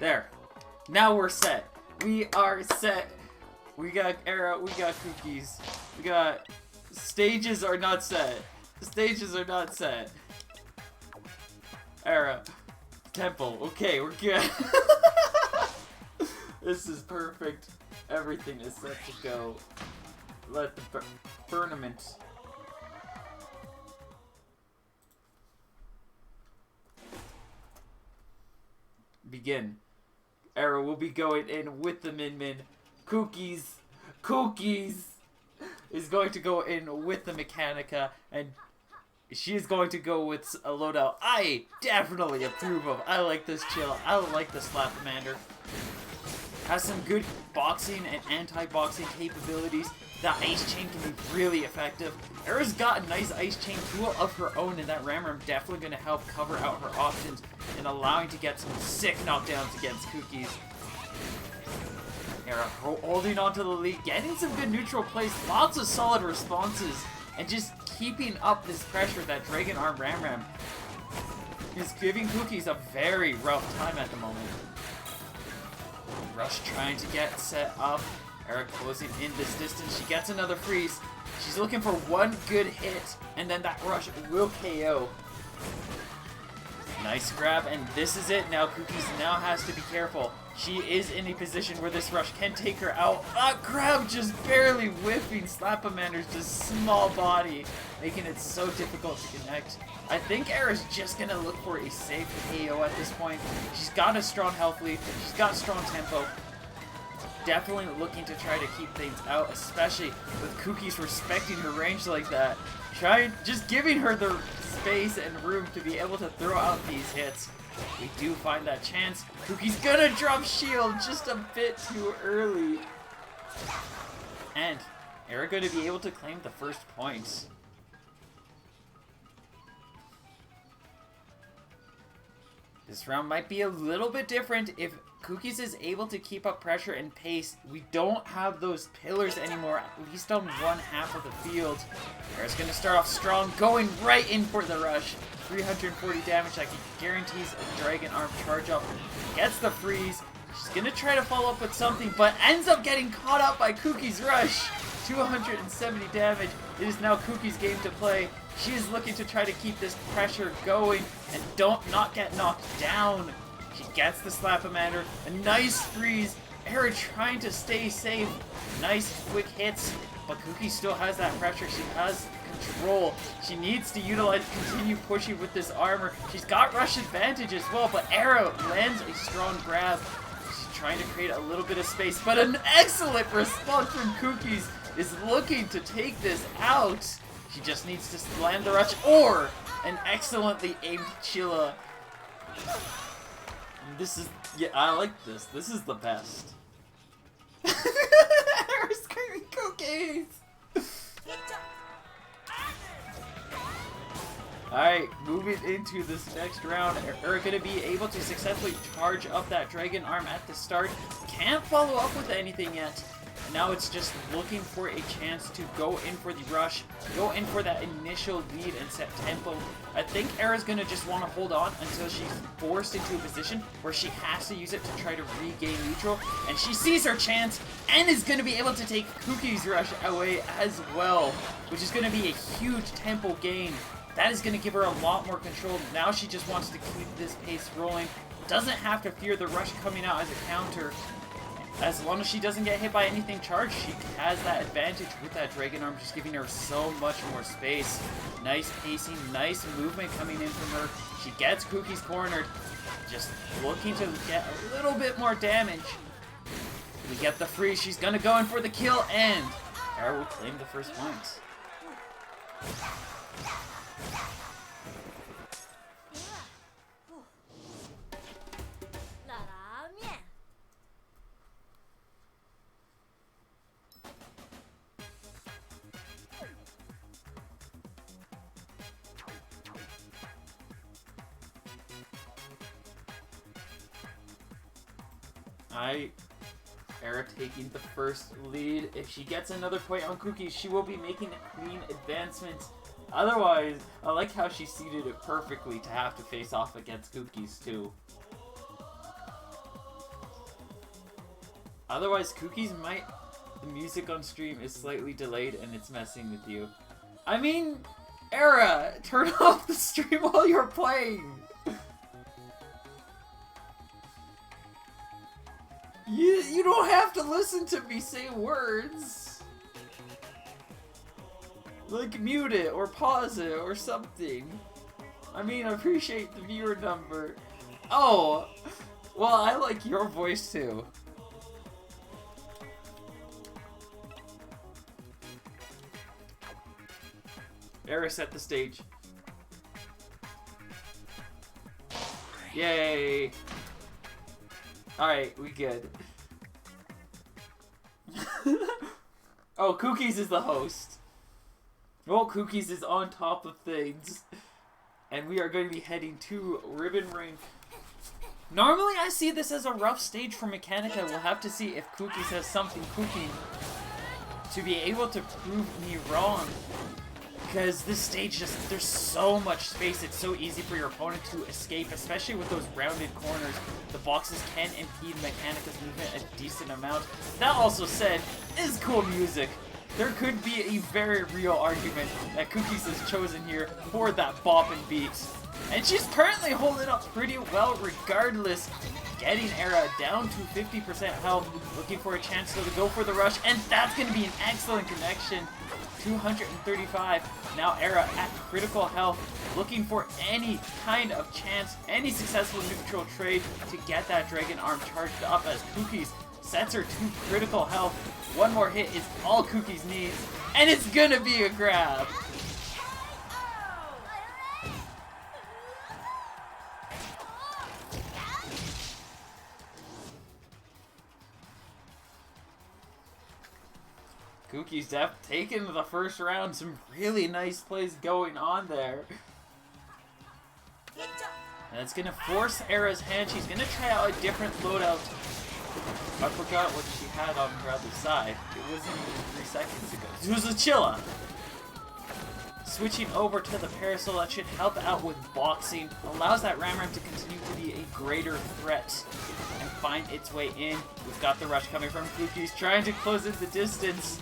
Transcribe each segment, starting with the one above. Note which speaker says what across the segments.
Speaker 1: There. Now we're set. We are set. We got Era, we got Cookies. We got... Stages are not set. Stages are not set. Era. Temple. Okay, we're good. This is perfect. Everything is set to go. Let the tournament begin. Era will be going in with the Min. Cookies is going to go in with the Mechanica, and she is going to go with a loadout I definitely approve of. I like this chill. I like the Slapamander. Has some good boxing and anti-boxing capabilities. That Ice Chain can be really effective. Era's got a nice Ice Chain tool of her own, and that Ram definitely going to help cover out her options and allowing to get some sick knockdowns against Cookies. Era holding on to the lead, getting some good neutral plays, lots of solid responses, and just keeping up this pressure that Dragon Arm Ram is giving Cookies a very rough time at the moment. Rush trying to get set up. Era closing in this distance. She gets another freeze. She's looking for one good hit, and then that Rush will KO. Nice grab, and this is it. Now Cookies now has to be careful. She is in a position where this Rush can take her out. That grab just barely whipping Slapamander's just small body, making it so difficult to connect. I think Era's just going to look for a safe KO at this point. She's got a strong health lead. She's got strong tempo. Definitely looking to try to keep things out, especially with Cookies respecting her range like that. Just giving her the space and room to be able to throw out these hits. We do find that chance. Cookie's gonna drop shield just a bit too early. And Era gonna be able to claim the first points. This round might be a little bit different if Cookies is able to keep up pressure and pace. We don't have those pillars anymore, at least on one half of the field. Era's going to start off strong, going right in for the rush. 340 damage, that guarantees a Dragon Arm charge up. Gets the freeze. She's going to try to follow up with something, but ends up getting caught up by Cookie's rush. 270 damage. It is now Cookie's game to play. She is looking to try to keep this pressure going and not get knocked down. She gets the Slapamander. A nice freeze. Era trying to stay safe. Nice quick hits. But Cookie still has that pressure. She has control. She needs to continue pushing with this armor. She's got rush advantage as well, but Era lands a strong grab. She's trying to create a little bit of space, but an excellent response from Cookies is looking to take this out. She just needs to land the rush or an excellently aimed Chilla. This is, yeah, I like this. This is the best. Era screaming Cookies! Alright, moving into this next round, Era gonna be able to successfully charge up that Dragon Arm at the start. Can't follow up with anything yet. Now it's just looking for a chance to go in for the rush, go in for that initial lead and set tempo. I think Era's gonna just want to hold on until she's forced into a position where she has to use it to try to regain neutral, and she sees her chance and is gonna be able to take Cookie's rush away as well, which is gonna be a huge tempo gain. That is gonna give her a lot more control. Now she just wants to keep this pace rolling. Doesn't have to fear the rush coming out as a counter. As long as she doesn't get hit by anything charged, she has that advantage with that Dragon Arm, just giving her so much more space. Nice pacing, nice movement coming in from her. She gets Cookies cornered, just looking to get a little bit more damage. We get the freeze, she's gonna go in for the kill, and Era will claim the first points. Era taking the first lead. If she gets another point on Cookies, she will be making a clean advancement. Otherwise, I like how she seeded it perfectly to have to face off against Cookies too. Otherwise, Cookies might... The music on stream is slightly delayed and it's messing with you. I mean, Era, turn off the stream while you're playing. You don't have to listen to me say words. Like mute it or pause it or something. I mean, I appreciate the viewer number. Oh, well, I like your voice too. Era, set the stage. Yay! Alright, we good. Oh, Cookies is the host. Well, Cookies is on top of things. And we are going to be heading to Ribbon Ring. Normally I see this as a rough stage for Mechanica. We'll have to see if Cookies has something cooking to be able to prove me wrong. Because this stage just, there's so much space, it's so easy for your opponent to escape, especially with those rounded corners. The boxes can impede Mechanica's movement a decent amount. That also said, is cool music. There could be a very real argument that Cookies is chosen here for that bop and beat. And she's currently holding up pretty well regardless, getting Era down to 50% health, looking for a chance to go for the rush, and that's going to be an excellent connection. 235. Now Era at critical health, looking for any kind of chance, any successful neutral trade to get that Dragon Arm charged up as Cookies sets her to critical health. One more hit is all Cookies needs, and it's gonna be a grab. Cookies taking the first round. Some really nice plays going on there. And it's going to force Era's hand. She's going to try out a different loadout. I forgot what she had on her other side. It wasn't even 3 seconds ago. It was a Chilla. Switching over to the Parasol, that should help out with boxing. Allows that Ramram to continue to be a greater threat and find its way in. We've got the rush coming from Cookies, trying to close in the distance.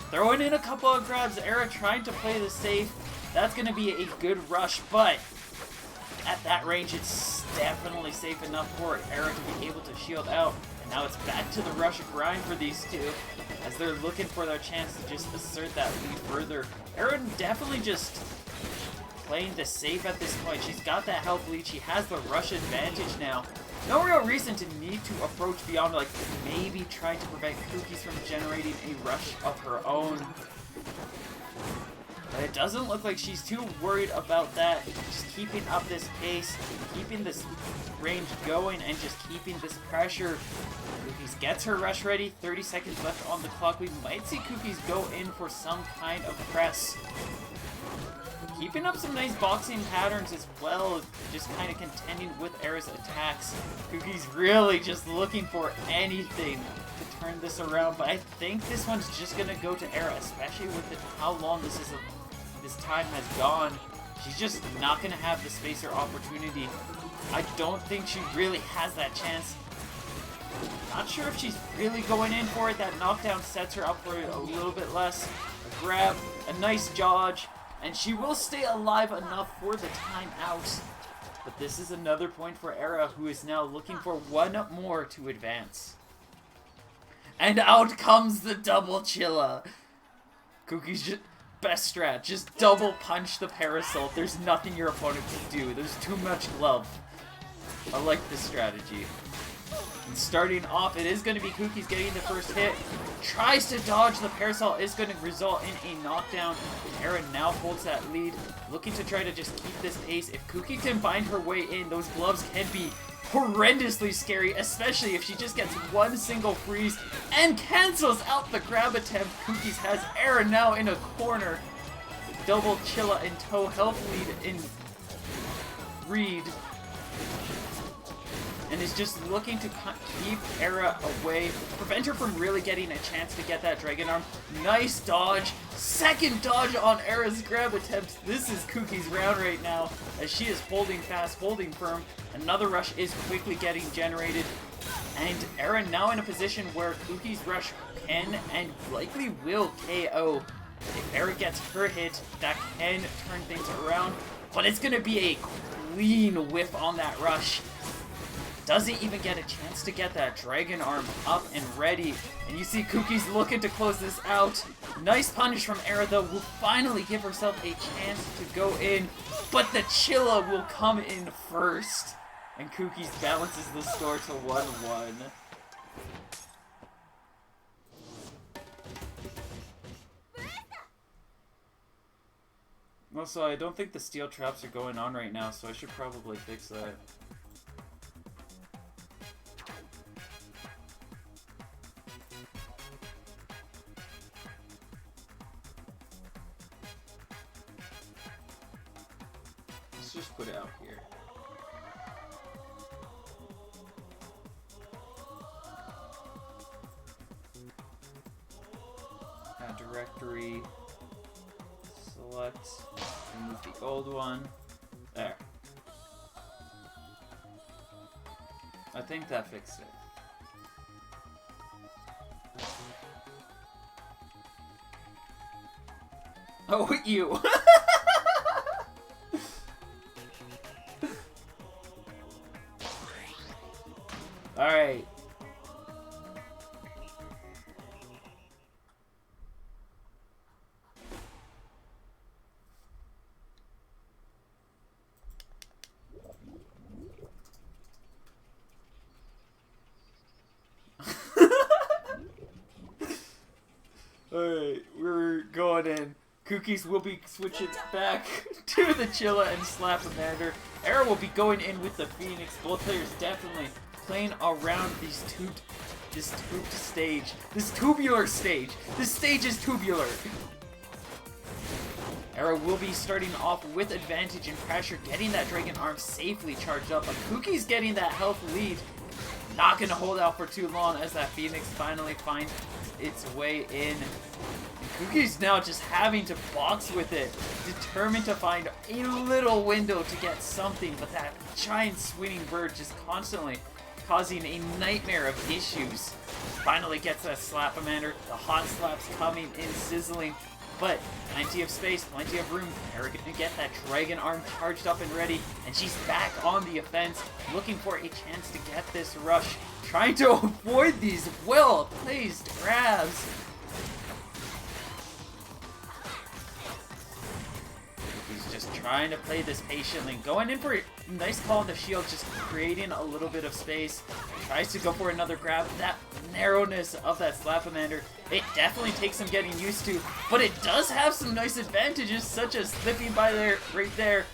Speaker 1: Throwing in a couple of grabs, Era trying to play the safe. That's going to be a good rush, but at that range, it's definitely safe enough for Era to be able to shield out. And now it's back to the rush grind for these two, as they're looking for their chance to just assert that lead further. Era definitely just playing the safe at this point. She's got that health lead. She has the rush advantage now. No real reason to need to approach beyond, like, maybe trying to prevent Cookies from generating a rush of her own. But it doesn't look like she's too worried about that. Just keeping up this pace, keeping this range going, and just keeping this pressure. Cookies gets her rush ready. 30 seconds left on the clock. We might see Cookies go in for some kind of press. Keeping up some nice boxing patterns as well, just kind of contending with Era's attacks. Cookies really just looking for anything to turn this around, but I think this one's just gonna go to Era, especially with how long this time has gone. She's just not gonna have the space or opportunity. I don't think she really has that chance. Not sure if she's really going in for it. That knockdown sets her up for a little bit less. A grab, a nice dodge. And she will stay alive enough for the timeout. But this is another point for Era, who is now looking for one more to advance. And out comes the double Chilla. Cookie's just best strat. Just double punch the Parasol. There's nothing your opponent can do. There's too much glove. I like this strategy. And starting off, it is going to be Cookies getting the first hit. Tries to dodge. The Parasol is going to result in a knockdown. Era now holds that lead, looking to try to just keep this pace. If Cookie can find her way in, those gloves can be horrendously scary, especially if she just gets one single freeze and cancels out the grab attempt. Cookies has Era now in a corner. Double Chilla in tow, help lead in Reed. And is just looking to keep Era away, prevent her from really getting a chance to get that Dragon Arm. Nice dodge. Second dodge on Era's grab attempt. This is Cookie's round right now, as she is holding fast, holding firm. Another rush is quickly getting generated. And Era now in a position where Kuki's rush can and likely will KO. If Era gets her hit, that can turn things around, but it's going to be a clean whiff on that rush. Doesn't even get a chance to get that Dragon Arm up and ready. And you see Kuki's looking to close this out. Nice punish from Era though, will finally give herself a chance to go in, but the Chilla will come in first. And Kuki's balances the score to 1-1. Also, I don't think the steel traps are going on right now, so I should probably fix that. Let's just put it out here. Add directory. Select, remove the old one. There. I think that fixed it. Oh, you! Alright. Alright, we're going in. Cookies will be switching back to the Chilla and Slap-a-Mander. Era will be going in with the Phoenix. Both players definitely playing around this tubed stage. This tubular stage. This stage is tubular. Era will be starting off with advantage and pressure, getting that Dragon Arm safely charged up. But Cookie's getting that health lead. Not going to hold out for too long as that Phoenix finally finds its way in. And Cookie's now just having to box with it, determined to find a little window to get something, but that giant swinging bird just constantly causing a nightmare of issues. Finally gets that Slap-a-Mander, the hot slaps coming in sizzling, but plenty of space, plenty of room. Era gonna get that Dragon Arm charged up and ready, and she's back on the offense, looking for a chance to get this rush, trying to avoid these well-placed grabs. He's just trying to play this patiently, going in for a nice call on the shield, just creating a little bit of space. Tries to go for another grab. That narrowness of that Slap-a-Mander, it definitely takes some getting used to, but it does have some nice advantages, such as slipping by there, right there.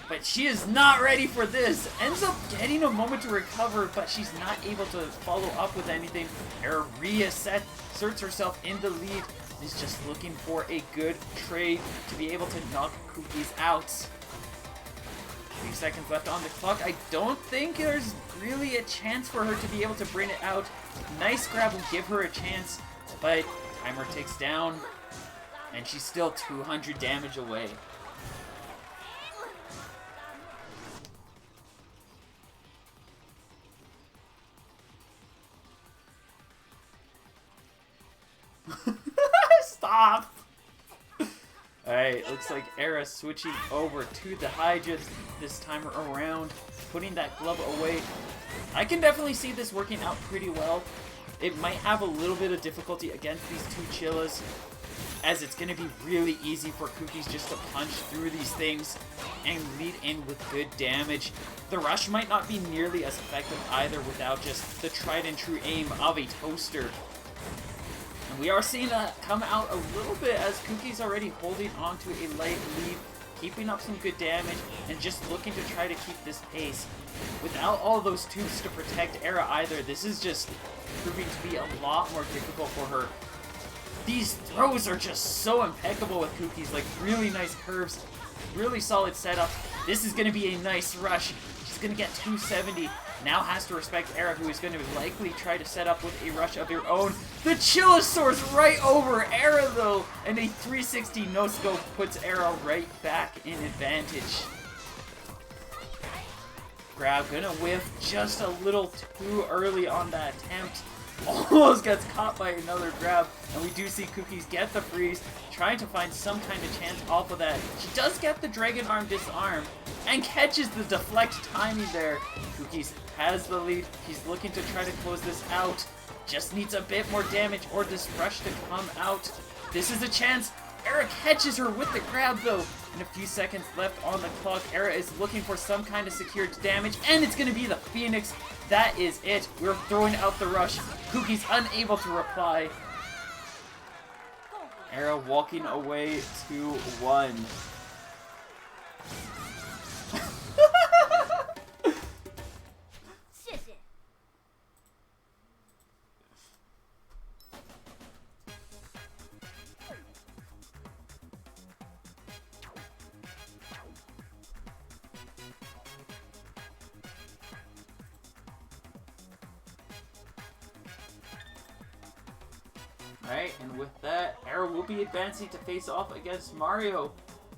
Speaker 1: But she is not ready for this. Ends up getting a moment to recover, but she's not able to follow up with anything. Era asserts herself in the lead. Is just looking for a good trade to be able to knock Cookies out. 3 seconds left on the clock. I don't think there's really a chance for her to be able to bring it out. Nice grab will give her a chance, but timer ticks down, and she's still 200 damage away. Stop! Alright, looks like Era switching over to the Hydra this time around, putting that glove away. I can definitely see this working out pretty well. It might have a little bit of difficulty against these two Chillas, as it's going to be really easy for Cookies just to punch through these things and lead in with good damage. The rush might not be nearly as effective either without just the tried and true aim of a toaster. And we are seeing that come out a little bit as Cookie's already holding on to a light lead, keeping up some good damage, and just looking to try to keep this pace. Without all those tubes to protect Era either, this is just proving to be a lot more difficult for her. These throws are just so impeccable with Cookies, like really nice curves, really solid setup. This is going to be a nice rush. She's going to get 270. Now has to respect Era, who is going to likely try to set up with a rush of her own. The Chilla soars right over Era though, and a 360 no-scope puts Era right back in advantage. grab, gonna whiff just a little too early on that attempt. Almost gets caught by another grab, and we do see Cookies get the freeze, trying to find some kind of chance off of that. She does get the Dragon Arm disarm, and catches the deflect timing there. Cookies has the lead. He's looking to try to close this out. Just needs a bit more damage or this rush to come out. This is a chance. Era catches her with the grab though. And a few seconds left on the clock. Era is looking for some kind of secured damage, and it's going to be the Phoenix. That is it. We're throwing out the rush. Cookie's unable to reply. Era walking away 2-1. Alright, and with that, Era will be advancing to face off against Mario,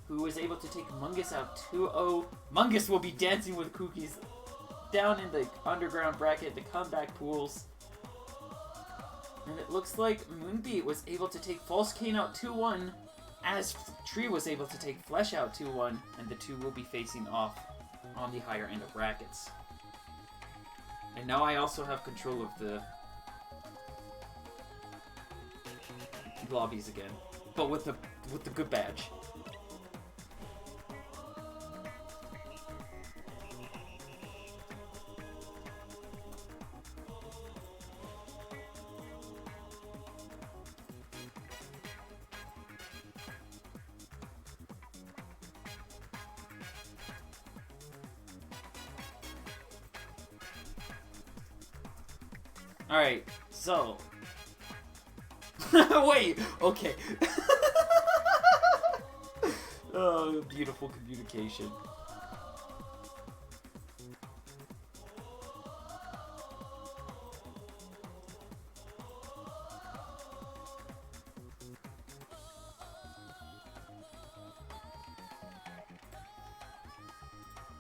Speaker 1: who was able to take Mungus out 2-0. Mungus will be dancing with Cookies down in the underground bracket, the comeback pools. And it looks like Moonbeat was able to take False Cane out 2-1, as Tree was able to take Flesh out 2-1, and the two will be facing off on the higher end of brackets. And now I also have control of the lobbies again, but with the good badge. All right, so. Wait, okay. Oh, beautiful communication.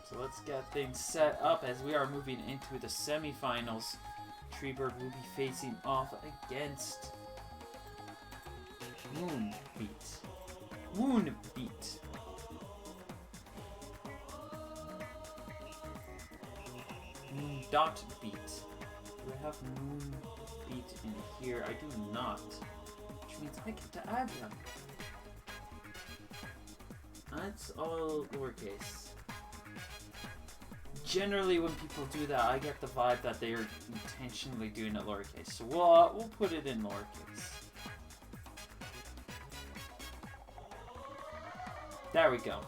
Speaker 1: So let's get things set up as we are moving into the semifinals. Treebird will be facing off against Moonbeat. Moonbeat. Moon.beat. Do I have Moonbeat in here? I do not. Which means I get to add them. That's all lowercase. Generally, when people do that, I get the vibe that they are intentionally doing it lowercase. So we'll put it in lowercase. There we go.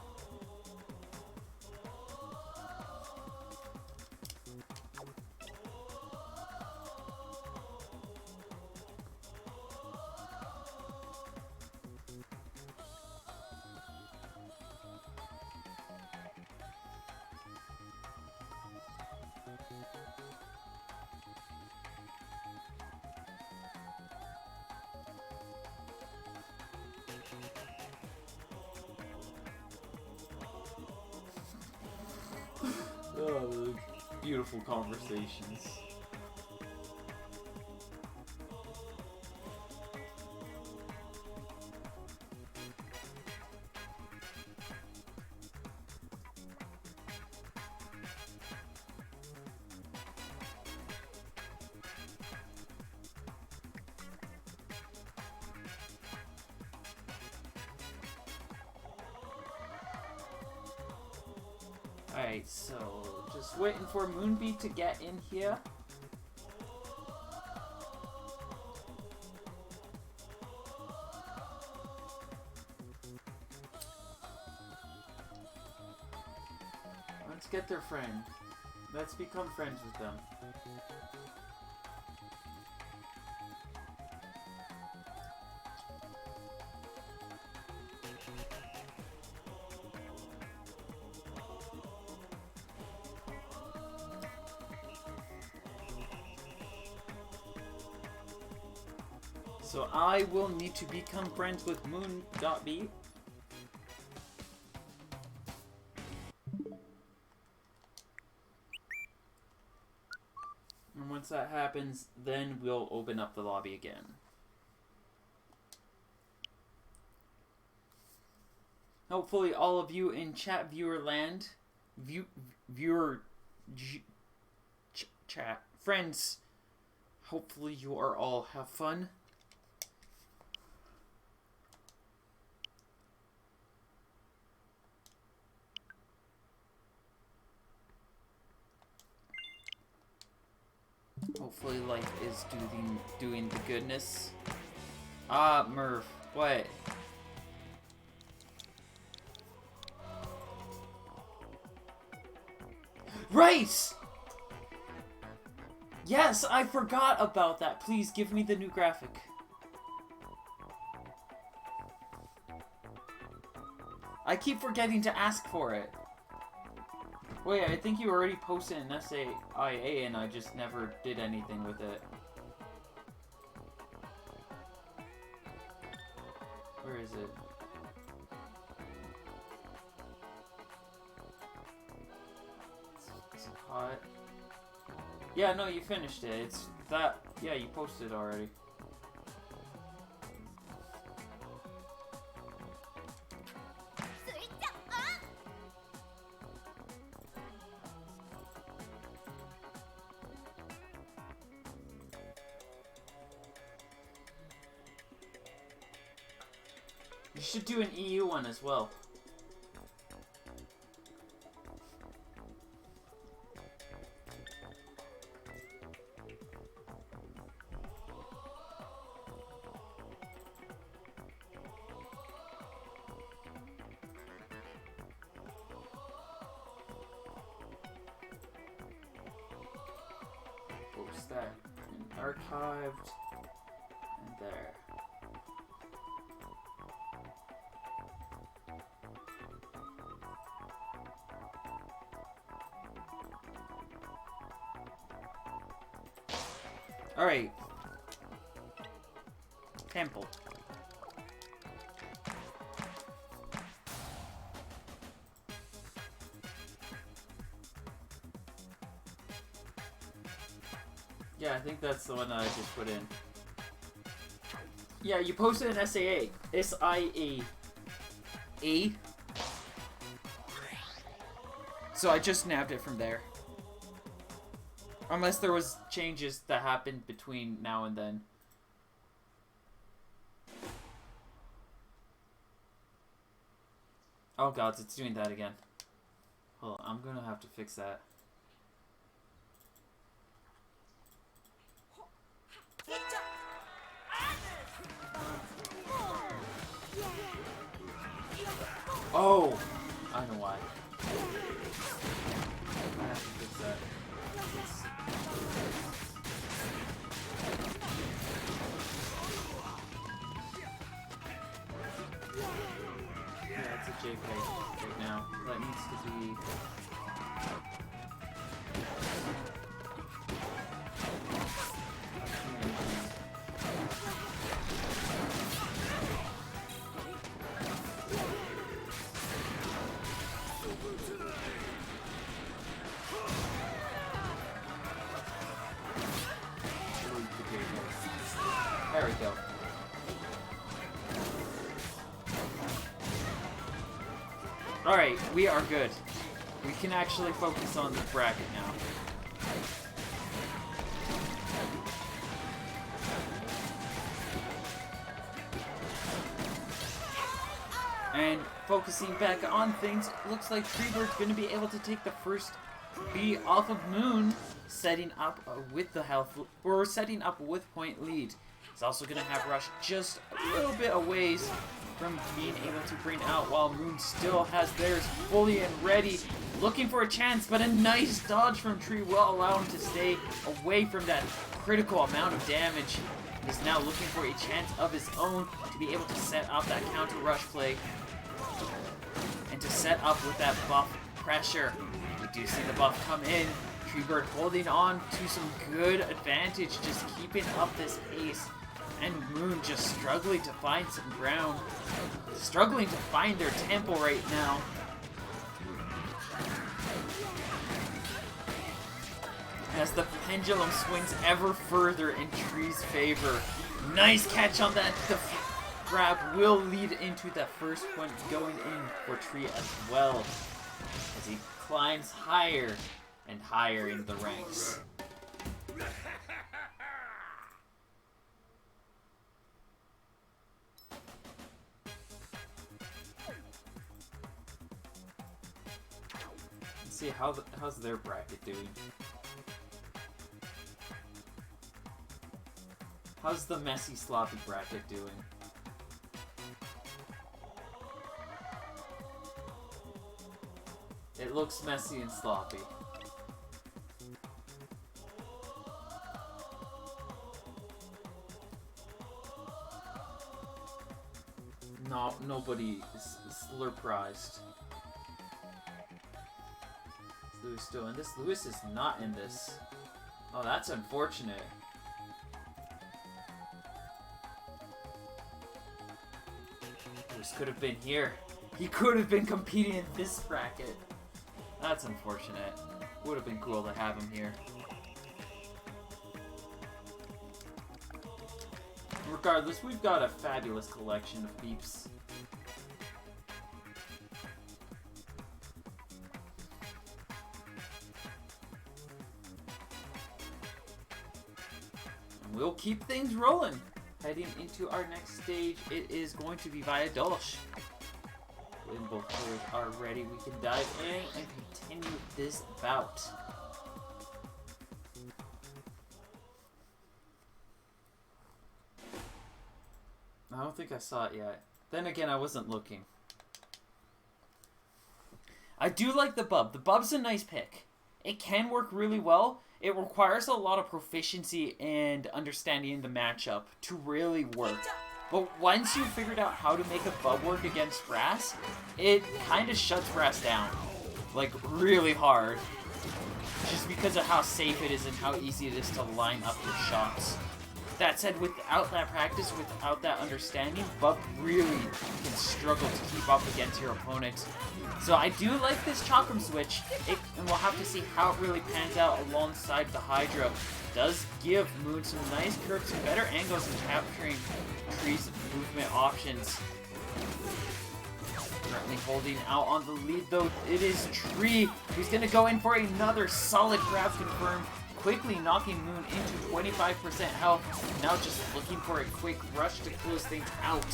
Speaker 1: Oh, beautiful conversations. Alright, so just waiting for Moonbeat to get in here. Let's get their friend. Let's become friends with them. So I will need to become friends with Moon.beat. And once that happens, then we'll open up the lobby again. Hopefully all of you in chat viewer land, chat friends, hopefully you are all have fun. Hopefully life is doing the goodness. Ah, Merv, what? Right! Yes, I forgot about that. Please give me the new graphic. I keep forgetting to ask for it. Wait, I think you already posted an SAIA and I just never did anything with it. Where is it? It's hot. Yeah, no, you finished it. It's that. Yeah, you posted it already. You should do an EU one as well. Post that in archived and there. Alright. Temple. Yeah, I think that's the one that I just put in. Yeah, you posted an SAA. SIA. A. So I just snapped it from there. Unless there was changes that happened between now and then. Oh god, it's doing that again. Hold on, I'm gonna have to fix that. Oh! I know why. I have to fix that. Yeah, it's a JPEG right now. That needs to be... There we go. Alright, we are good. We can actually focus on the bracket now. And focusing back on things, looks like Treebird's going to be able to take the first B off of Moon, setting up with the health, or setting up with point lead. He's also going to have Rush just a little bit a ways from being able to bring out, while Moon still has theirs fully and ready, looking for a chance, but a nice dodge from Tree will allow him to stay away from that critical amount of damage. He's now looking for a chance of his own to be able to set up that counter rush play and to set up with that buff pressure. We do see the buff come in. Treebird holding on to some good advantage, just keeping up this pace. And Moon just struggling to find some ground. Struggling to find their tempo right now. as the pendulum swings ever further in Tree's favor. Nice catch on that. The grab will lead into the first point going in for Tree as well, as he climbs higher and higher in the ranks. Let's see how's their bracket doing. How's the messy, sloppy bracket doing? It looks messy and sloppy. No, nobody is surprised. Lewis still in this? Lewis is not in this. Oh, that's unfortunate. Lewis could have been here. He could have been competing in this bracket. That's unfortunate. Would have been cool to have him here. Regardless, we've got a fabulous collection of peeps. And we'll keep things rolling. Heading into our next stage, it is going to be via Dolch. When both players are ready, we can dive in and continue this bout. I don't think I saw it yet. Then again, I wasn't looking. I do like the Bub. The Bub's a nice pick. It can work really well. It requires a lot of proficiency and understanding the matchup to really work. But once you've figured out how to make a Bub work against Brass, it kind of shuts Brass down. Like, really hard. Just because of how safe it is and how easy it is to line up your shots. That said, without that practice, without that understanding, Bub really can struggle to keep up against your opponent. So I do like this Chakram switch, and we'll have to see how it really pans out alongside the Hydra. Does give Moon some nice curves, some better angles in capturing Tree's movement options. Currently holding out on the lead though, it is Tree who's going to go in for another solid grab confirmed, quickly knocking Moon into 25% health. Now just looking for a quick rush to close things out.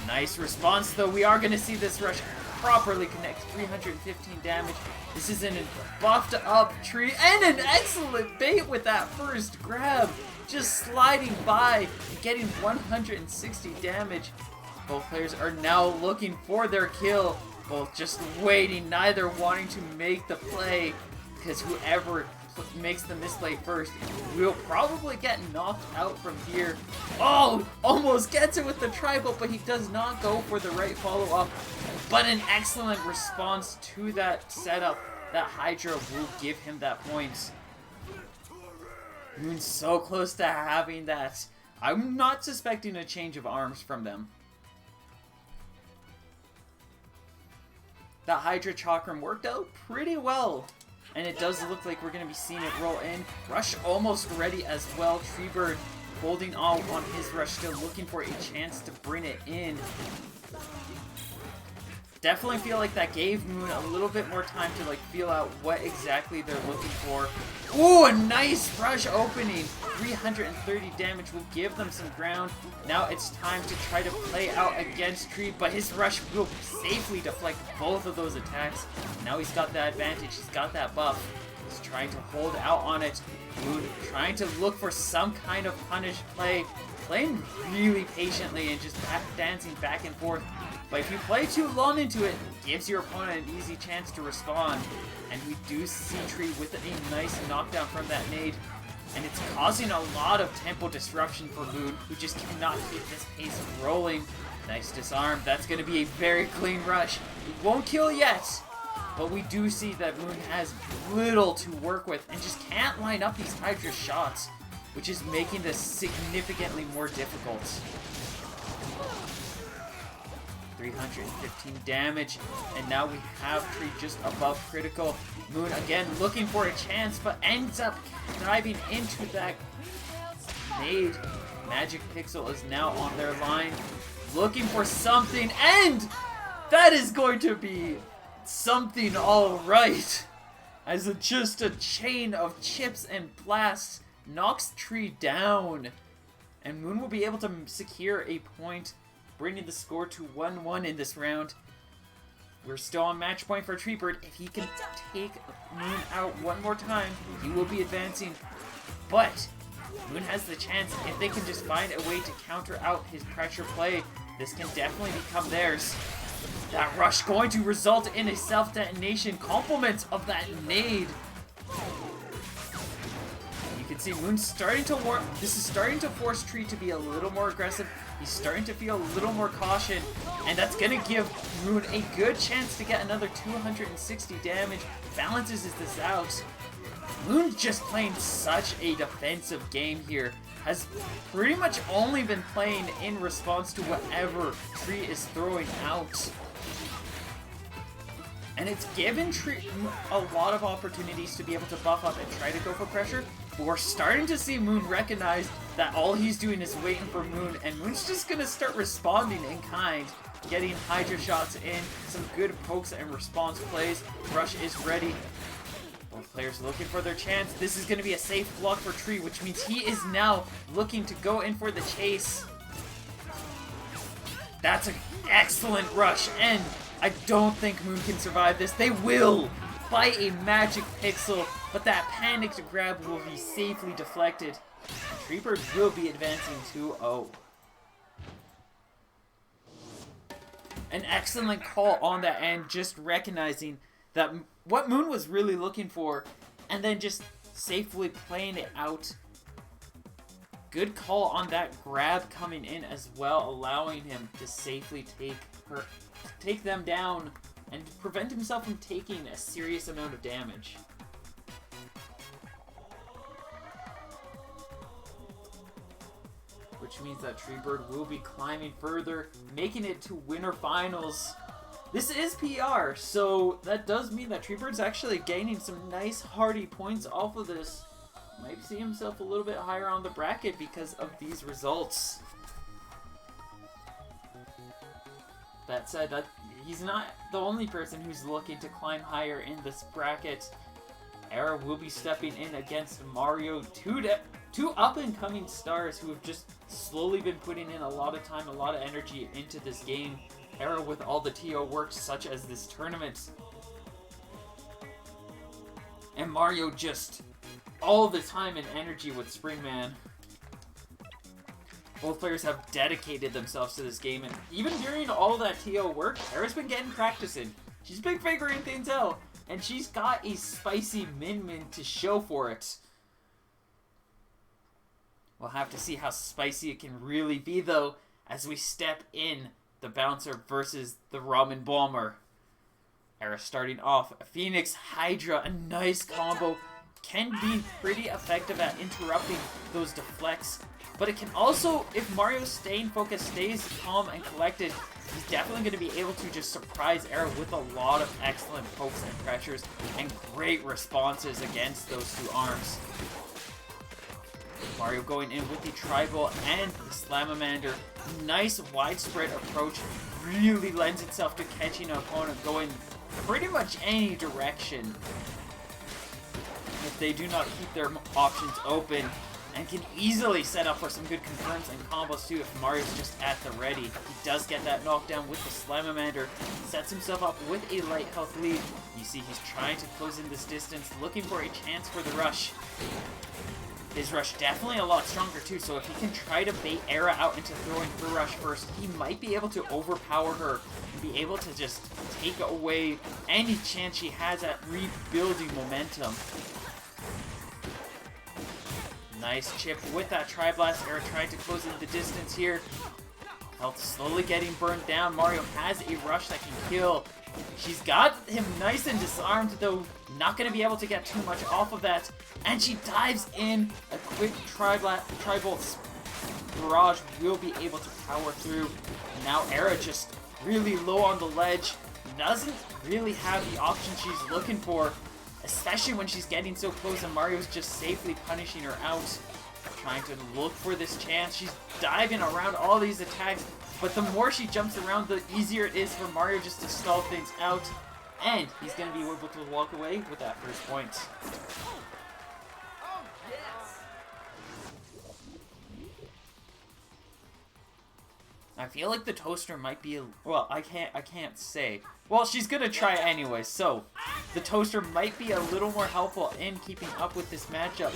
Speaker 1: Nice response though, we are going to see this rush properly connect, 315 damage. This is an buffed up Tree and an excellent bait with that first grab. Just sliding by, getting 160 damage. Both players are now looking for their kill. Both just waiting, neither wanting to make the play. Because whoever makes the misplay first will probably get knocked out from here. Oh, almost gets it with the tribal, but he does not go for the right follow-up. But an excellent response to that setup. That Hydra will give him that point. Moon's so close to having that. I'm not suspecting a change of arms from them. That Hydra Chakram worked out pretty well. And it does look like we're going to be seeing it roll in. Rush almost ready as well. Treebird holding all on his rush, still looking for a chance to bring it in. Definitely feel like that gave Moon a little bit more time to like feel out what exactly they're looking for. Ooh, a nice rush opening. 330 damage will give them some ground. Now it's time to try to play out against Tree, but his rush will safely deflect both of those attacks. Now he's got that advantage, he's got that buff. He's trying to hold out on it. Moon trying to look for some kind of punish play. Playing really patiently and just dancing back and forth. But if you play too long into it, it gives your opponent an easy chance to respond. And we do see Tree with a nice knockdown from that nade. And it's causing a lot of tempo disruption for Moon, who just cannot keep this pace rolling. Nice disarm. That's going to be a very clean rush. It won't kill yet. But we do see that Moon has little to work with and just can't line up these Hydra shots, which is making this significantly more difficult. 315 damage, and now we have Tree just above critical. Moon again looking for a chance, but ends up diving into that nade. Magic Pixel is now on their line, looking for something, and that is going to be something alright. As just a chain of chips and blasts knocks Tree down. And Moon will be able to secure a point, bringing the score to 1-1 in this round. We're still on match point for Treebird. If he can take Moon out one more time, he will be advancing. But Moon has the chance, if they can just find a way to counter out his pressure play, this can definitely become theirs. That rush going to result in a self-detonation, complement of that nade. You can see Moon starting to warp. This is starting to force Tree to be a little more aggressive. He's starting to feel a little more caution, and that's going to give Moon a good chance to get another 260 damage. Balances this out. Moon just playing such a defensive game here. Has pretty much only been playing in response to whatever Tree is throwing out. And it's given Tree a lot of opportunities to be able to buff up and try to go for pressure. But we're starting to see Moon recognize that all he's doing is waiting for Moon, and Moon's just going to start responding in kind. Getting Hydra shots in, some good pokes and response plays. Rush is ready. Both players looking for their chance. This is going to be a safe block for Tree, which means he is now looking to go in for the chase. That's an excellent rush, and I don't think Moon can survive this. They will by a Magic Pixel, but that panicked grab will be safely deflected. Treebird will be advancing 2-0. An excellent call on that end, just recognizing that what Moon was really looking for, and then just safely playing it out. Good call on that grab coming in as well, allowing him to safely take them down and prevent himself from taking a serious amount of damage. Which means that Treebird will be climbing further, making it to winter finals. This is PR, so that does mean that Treebird's actually gaining some nice hearty points off of this. Might see himself a little bit higher on the bracket because of these results. That said, he's not the only person who's looking to climb higher in this bracket. Era will be stepping in against Mario, two up-and-coming stars who have just slowly been putting in a lot of time, a lot of energy into this game. Era with all the TO work, such as this tournament. And Mario just all the time and energy with Springman. Both players have dedicated themselves to this game, and even during all that TO work, Era's been getting practice in. She's been figuring things out, and she's got a spicy Min to show for it. We'll have to see how spicy it can really be, though, as we step in the Bouncer versus the Ramen Bomber. Era starting off. Phoenix Hydra, a nice combo. Can be pretty effective at interrupting those deflects. But it can also, if Mario's staying focused, stays calm and collected, he's definitely going to be able to just surprise Era with a lot of excellent pokes and pressures and great responses against those two arms. Mario going in with the Tribal and the Slamamander. Nice widespread approach. Really lends itself to catching an opponent going pretty much any direction if they do not keep their options open, and can easily set up for some good confirms and combos too if Mario's just at the ready. He does get that knockdown with the Slamamander, sets himself up with a light health lead. You see he's trying to close in this distance, looking for a chance for the rush. His rush definitely a lot stronger too, so if he can try to bait Era out into throwing her rush first, he might be able to overpower her and be able to just take away any chance she has at rebuilding momentum. Nice chip with that Tri-Blast. Era trying to close in the distance here. Health slowly getting burnt down. Mario has a rush that can kill. She's got him nice and disarmed, though not going to be able to get too much off of that. And she dives in. A quick Tri-Bolt barrage will be able to power through. Now Era just really low on the ledge. Doesn't really have the option she's looking for, especially when she's getting so close and Mario's just safely punishing her out. Trying to look for this chance. She's diving around all these attacks, but the more she jumps around, the easier it is for Mario just to stall things out. And he's going to be able to walk away with that first point. I feel like the toaster might be well, I can't say. Well, she's gonna try anyway, so the toaster might be a little more helpful in keeping up with this matchup.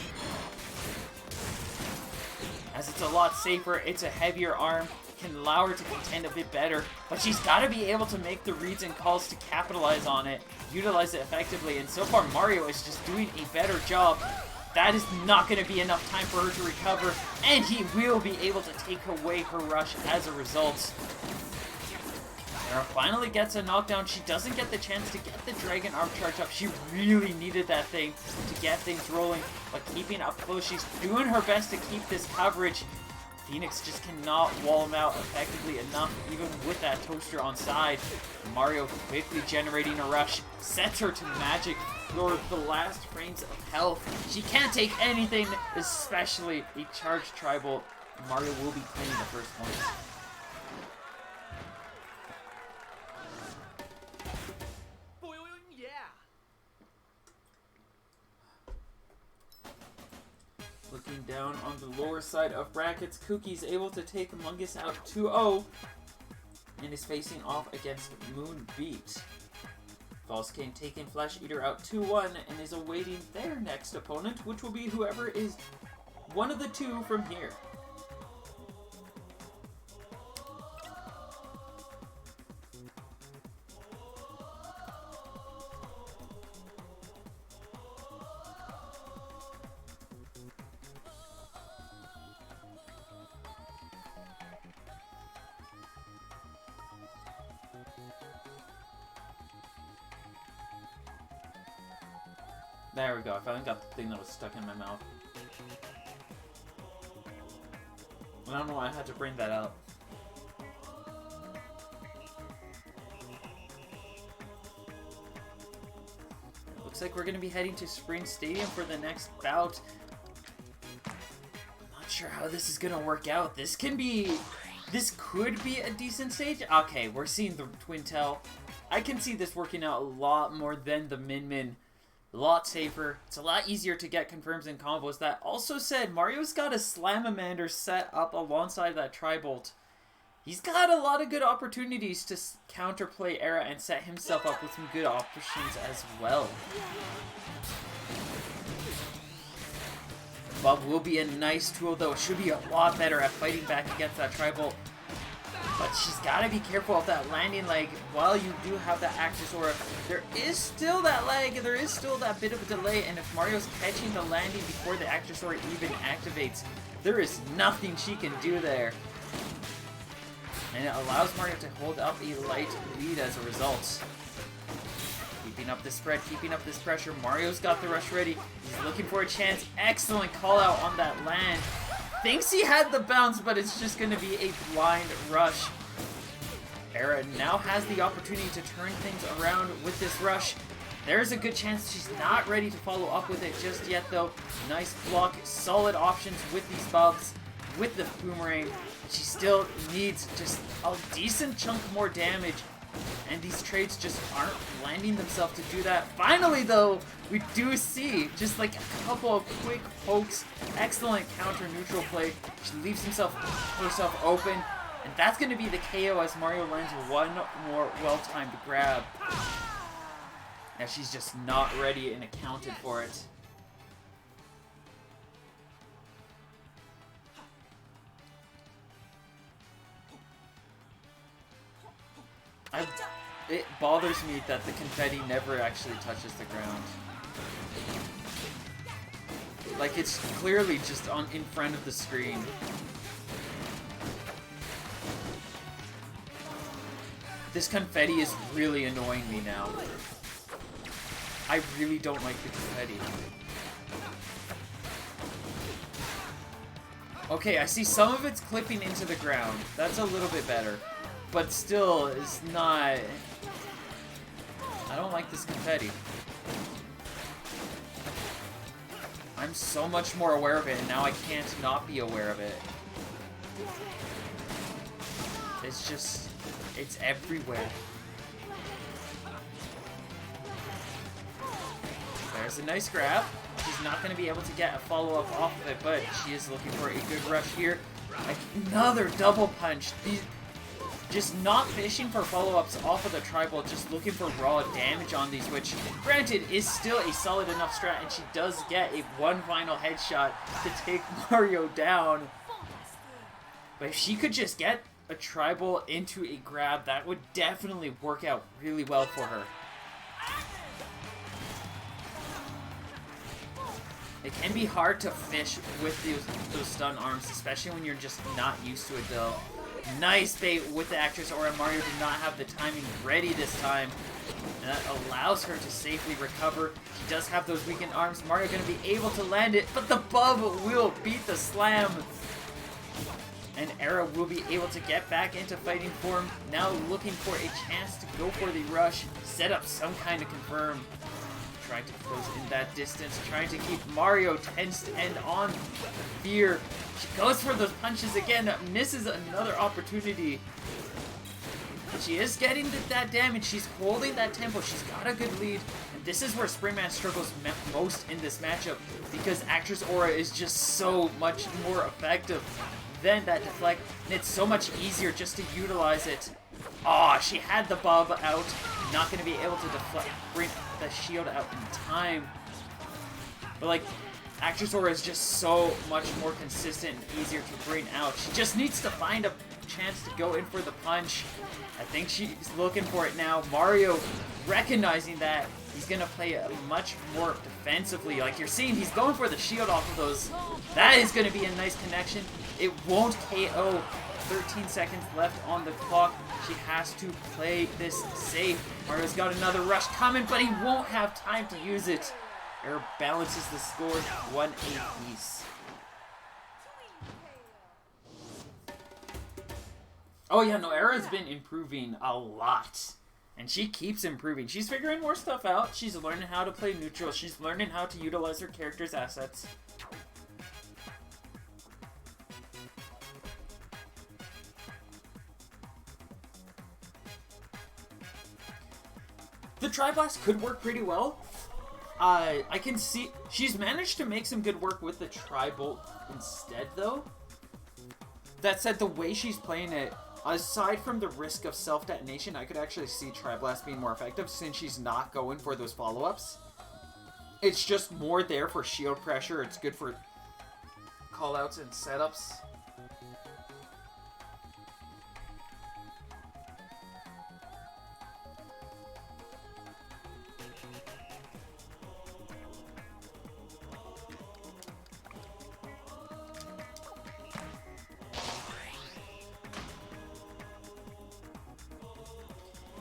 Speaker 1: As it's a lot safer, it's a heavier arm, can allow her to contend a bit better, but she's gotta be able to make the reads and calls to capitalize on it, utilize it effectively, and so far Mario is just doing a better job. That is not going to be enough time for her to recover, and he will be able to take away her rush as a result. Sarah finally gets a knockdown. She doesn't get the chance to get the Dragon Arm charge up. She really needed that thing to get things rolling, but keeping up close, she's doing her best to keep this coverage. Phoenix just cannot wall him out effectively enough, even with that toaster on side. Mario quickly generating a rush, sets her to magic for the last frames of health. She can't take anything, especially a charged tribal. Mario will be claiming the first point. Looking down on the lower side of brackets, Kookie's able to take Among Us out 2-0 and is facing off against Moonbeat. False King taking Flesh Eater out 2-1 and is awaiting their next opponent, which will be whoever is one of the two from here. There we go, I finally got the thing that was stuck in my mouth. I don't know why I had to bring that out. Looks like we're going to be heading to Spring Stadium for the next bout. I'm not sure how this is going to work out. This could be a decent stage. Okay, we're seeing the Twin Tail. I can see this working out a lot more than the Min Min. A lot safer. It's a lot easier to get confirms and combos. That also said, Mario's got a Slamamander set up alongside that Tri-Bolt. He's got a lot of good opportunities to counterplay Era and set himself up with some good options as well. Bob will be a nice tool though. Should be a lot better at fighting back against that Tri-Bolt. But she's got to be careful of that landing leg while you do have that Actress Aura. There is still that lag, there is still that bit of a delay, and if Mario's catching the landing before the Actress Aura even activates, there is nothing she can do there. And it allows Mario to hold up a light lead as a result. Keeping up the spread, keeping up this pressure. Mario's got the rush ready. He's looking for a chance. Excellent call out on that land. Thinks he had the bounce, but it's just going to be a blind rush. Era now has the opportunity to turn things around with this rush. There's a good chance she's not ready to follow up with it just yet, though. Nice block, solid options with these buffs, with the boomerang. She still needs just a decent chunk more damage, and these trades just aren't landing themselves to do that. Finally, though, we do see just like a couple of quick pokes. Excellent counter neutral play. She leaves herself open, and that's going to be the KO as Mario lands one more well-timed grab. Now she's just not ready and accounted for it. It bothers me that the confetti never actually touches the ground. Like, it's clearly just in front of the screen. This confetti is really annoying me now. I really don't like the confetti. Okay, I see some of it's clipping into the ground. That's a little bit better. but still, it's not... I don't like this confetti. I'm so much more aware of it, and now I can't not be aware of it. It's just... it's everywhere. There's a nice grab. She's not going to be able to get a follow-up off of it, but she is looking for a good rush here. Another double punch. Just not fishing for follow-ups off of the tribal, just looking for raw damage on these, which, granted, is still a solid enough strat, and she does get a one final headshot to take Mario down. But if she could just get a tribal into a grab, that would definitely work out really well for her. It can be hard to fish with those stun arms, especially when you're just not used to it, though. Nice bait with the Actress Aura. Mario did not have the timing ready this time, and that allows her to safely recover. She does have those weakened arms. Mario going to be able to land it, but the Bub will beat the slam. And Era will be able to get back into fighting form, now looking for a chance to go for the rush, set up some kind of confirm. Trying to close in that distance, trying to keep Mario tensed and on fear. She goes for those punches again, misses another opportunity. But she is getting that damage, she's holding that tempo, she's got a good lead. And this is where Springman struggles most in this matchup, because Actress Aura is just so much more effective than that deflect, and it's so much easier just to utilize it. Aw, she had the Bub out, not going to be able to deflect, bring the shield out in time. But like, Actress Aura is just so much more consistent and easier to bring out. She just needs to find a chance to go in for the punch. I think she's looking for it now. Mario, recognizing that, he's going to play much more defensively. Like you're seeing, he's going for the shield off of those. That is going to be a nice connection. It won't KO. 13 seconds left on the clock. She has to play this safe. Mario's got another rush coming, but he won't have time to use it. Era balances the score 1 apiece. Oh yeah, no, Era's been improving a lot. And she keeps improving. She's figuring more stuff out. She's learning how to play neutral. She's learning how to utilize her character's assets. The Tri-Blast could work pretty well. I can see she's managed to make some good work with the Tri-Bolt instead, though. That said, the way she's playing it, aside from the risk of self-detonation, I could actually see Tri-Blast being more effective since she's not going for those follow-ups. It's just more there for shield pressure. It's good for call-outs and setups.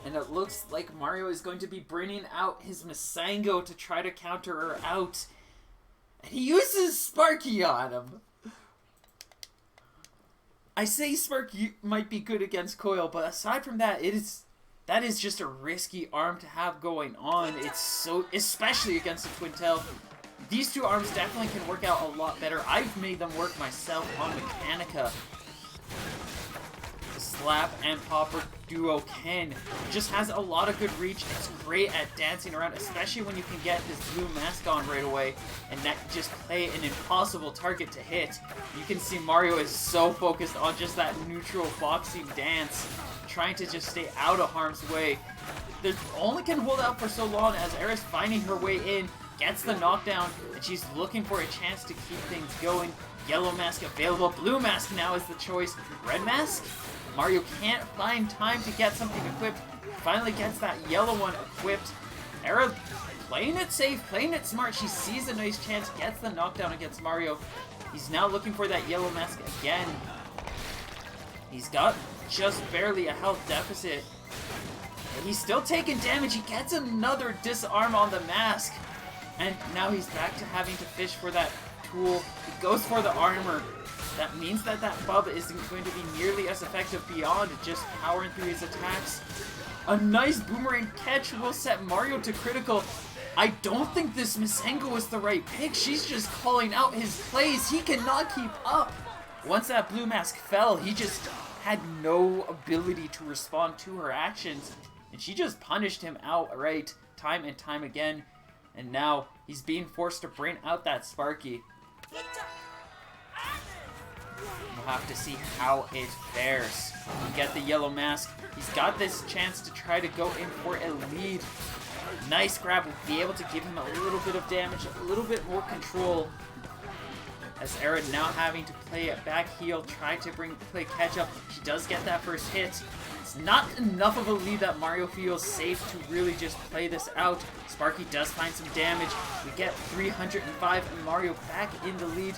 Speaker 1: And it looks like Mario is going to be bringing out his Masango to try to counter her out. And he uses Sparky on him. I say Sparky might be good against Coil, but aside from that, that is just a risky arm to have going on. It's so, especially against the Twin Tail. These two arms definitely can work out a lot better. I've made them work myself on Mechanica. Slap and Popper duo Ken just has a lot of good reach. It's great at dancing around, especially when you can get this blue mask on right away and that just play an impossible target to hit. You can see Mario is so focused on just that neutral boxing dance, trying to just stay out of harm's way. They only can hold out for so long as Era's finding her way in, gets the knockdown, and she's looking for a chance to keep things going. Yellow mask available, blue mask now is the choice. Red mask? Mario can't find time to get something equipped. Finally gets that yellow one equipped. Era playing it safe, playing it smart. She sees a nice chance, gets the knockdown against Mario. He's now looking for that yellow mask again. He's got just barely a health deficit. And he's still taking damage. He gets another disarm on the mask. And now he's back to having to fish for that tool. He goes for the armor. that means that that Bub isn't going to be nearly as effective beyond just powering through his attacks. A nice boomerang catch will set Mario to critical. I don't think this Masengo is the right pick. She's just calling out his plays. He cannot keep up. Once that blue mask fell, he just had no ability to respond to her actions. And she just punished him outright time and time again. And now he's being forced to bring out that Sparky. We'll have to see how it fares. We get the yellow mask. He's got this chance to try to go in for a lead. Nice grab will be able to give him a little bit of damage, a little bit more control. As Era now having to play a back heel, try to play catch up. She does get that first hit. It's not enough of a lead that Mario feels safe to really just play this out. Sparky does find some damage. We get 305 and Mario back in the lead.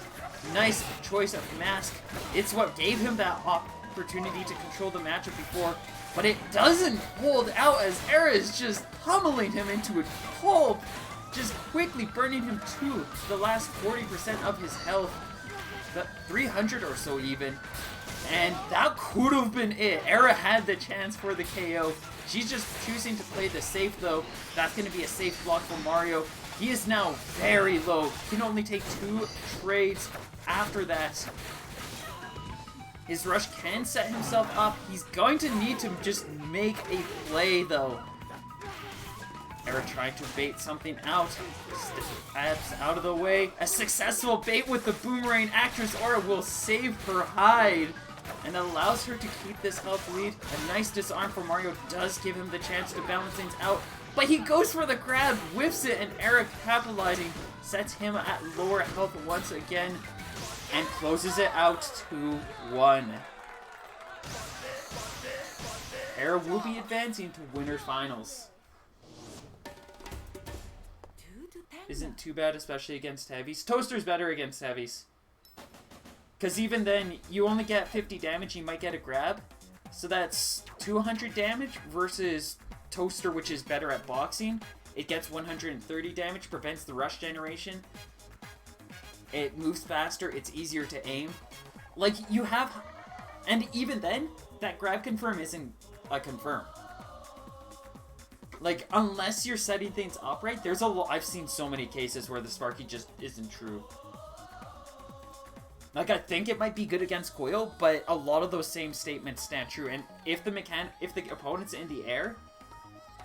Speaker 1: Nice choice of mask. It's what gave him that opportunity to control the matchup before, but it doesn't hold out as Era is just pummeling him into a pulp, just quickly burning him to the last 40% of his health, the 300 or so even, and that could have been it. Era had the chance for the KO. She's just choosing to play the safe though. That's going to be a safe block for Mario. He is now very low. He can only take 2 trades after that. His rush can set himself up. He's going to need to just make a play though. Era trying to bait something out. Stabs out of the way. A successful bait with the boomerang. Actress Aura will save her hide and allows her to keep this health lead. A nice disarm for Mario does give him the chance to balance things out. But he goes for the grab, whiffs it, and Era capitalizing sets him at lower health once again and closes it out 2-1. Era will be advancing to Winners Finals. Isn't too bad, especially against heavies. Toaster's better against heavies. Because even then, you only get 50 damage, you might get a grab. So that's 200 damage versus Toaster, which is better at boxing. It gets 130 damage, prevents the rush generation. It moves faster, it's easier to aim. Like, you have... And even then, that grab confirm isn't a confirm. Like, unless you're setting things up right, there's a lot... I've seen so many cases where the Sparky just isn't true. Like, I think it might be good against Coil, but a lot of those same statements stand true. And if the opponent's in the air,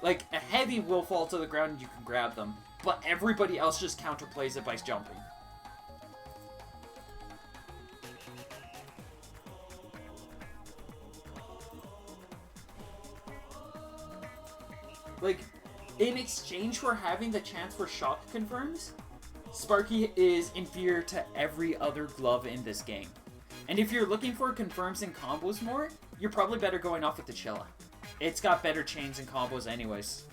Speaker 1: like, a heavy will fall to the ground and you can grab them. But everybody else just counterplays it by jumping. Like, in exchange for having the chance for shock confirms, Sparky is inferior to every other glove in this game. And if you're looking for confirms and combos more, you're probably better going off with the Chilla. It's got better chains and combos anyways.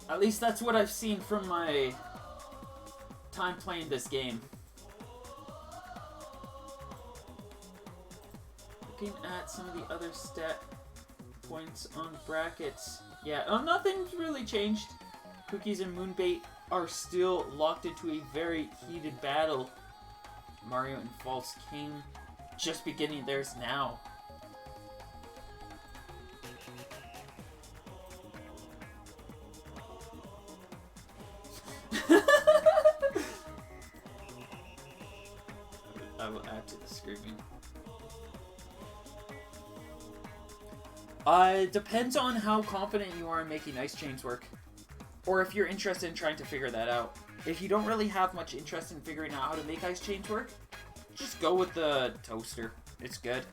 Speaker 1: At least that's what I've seen from my time playing this game. Looking at some of the other stat points on brackets. Yeah, nothing's really changed. Cookies and Moonbait are still locked into a very heated battle. Mario and False King just beginning theirs now. I will add to the screaming. Depends on how confident you are in making ice chains work. Or if you're interested in trying to figure that out. If you don't really have much interest in figuring out how to make ice chains work, just go with the Toaster. It's good.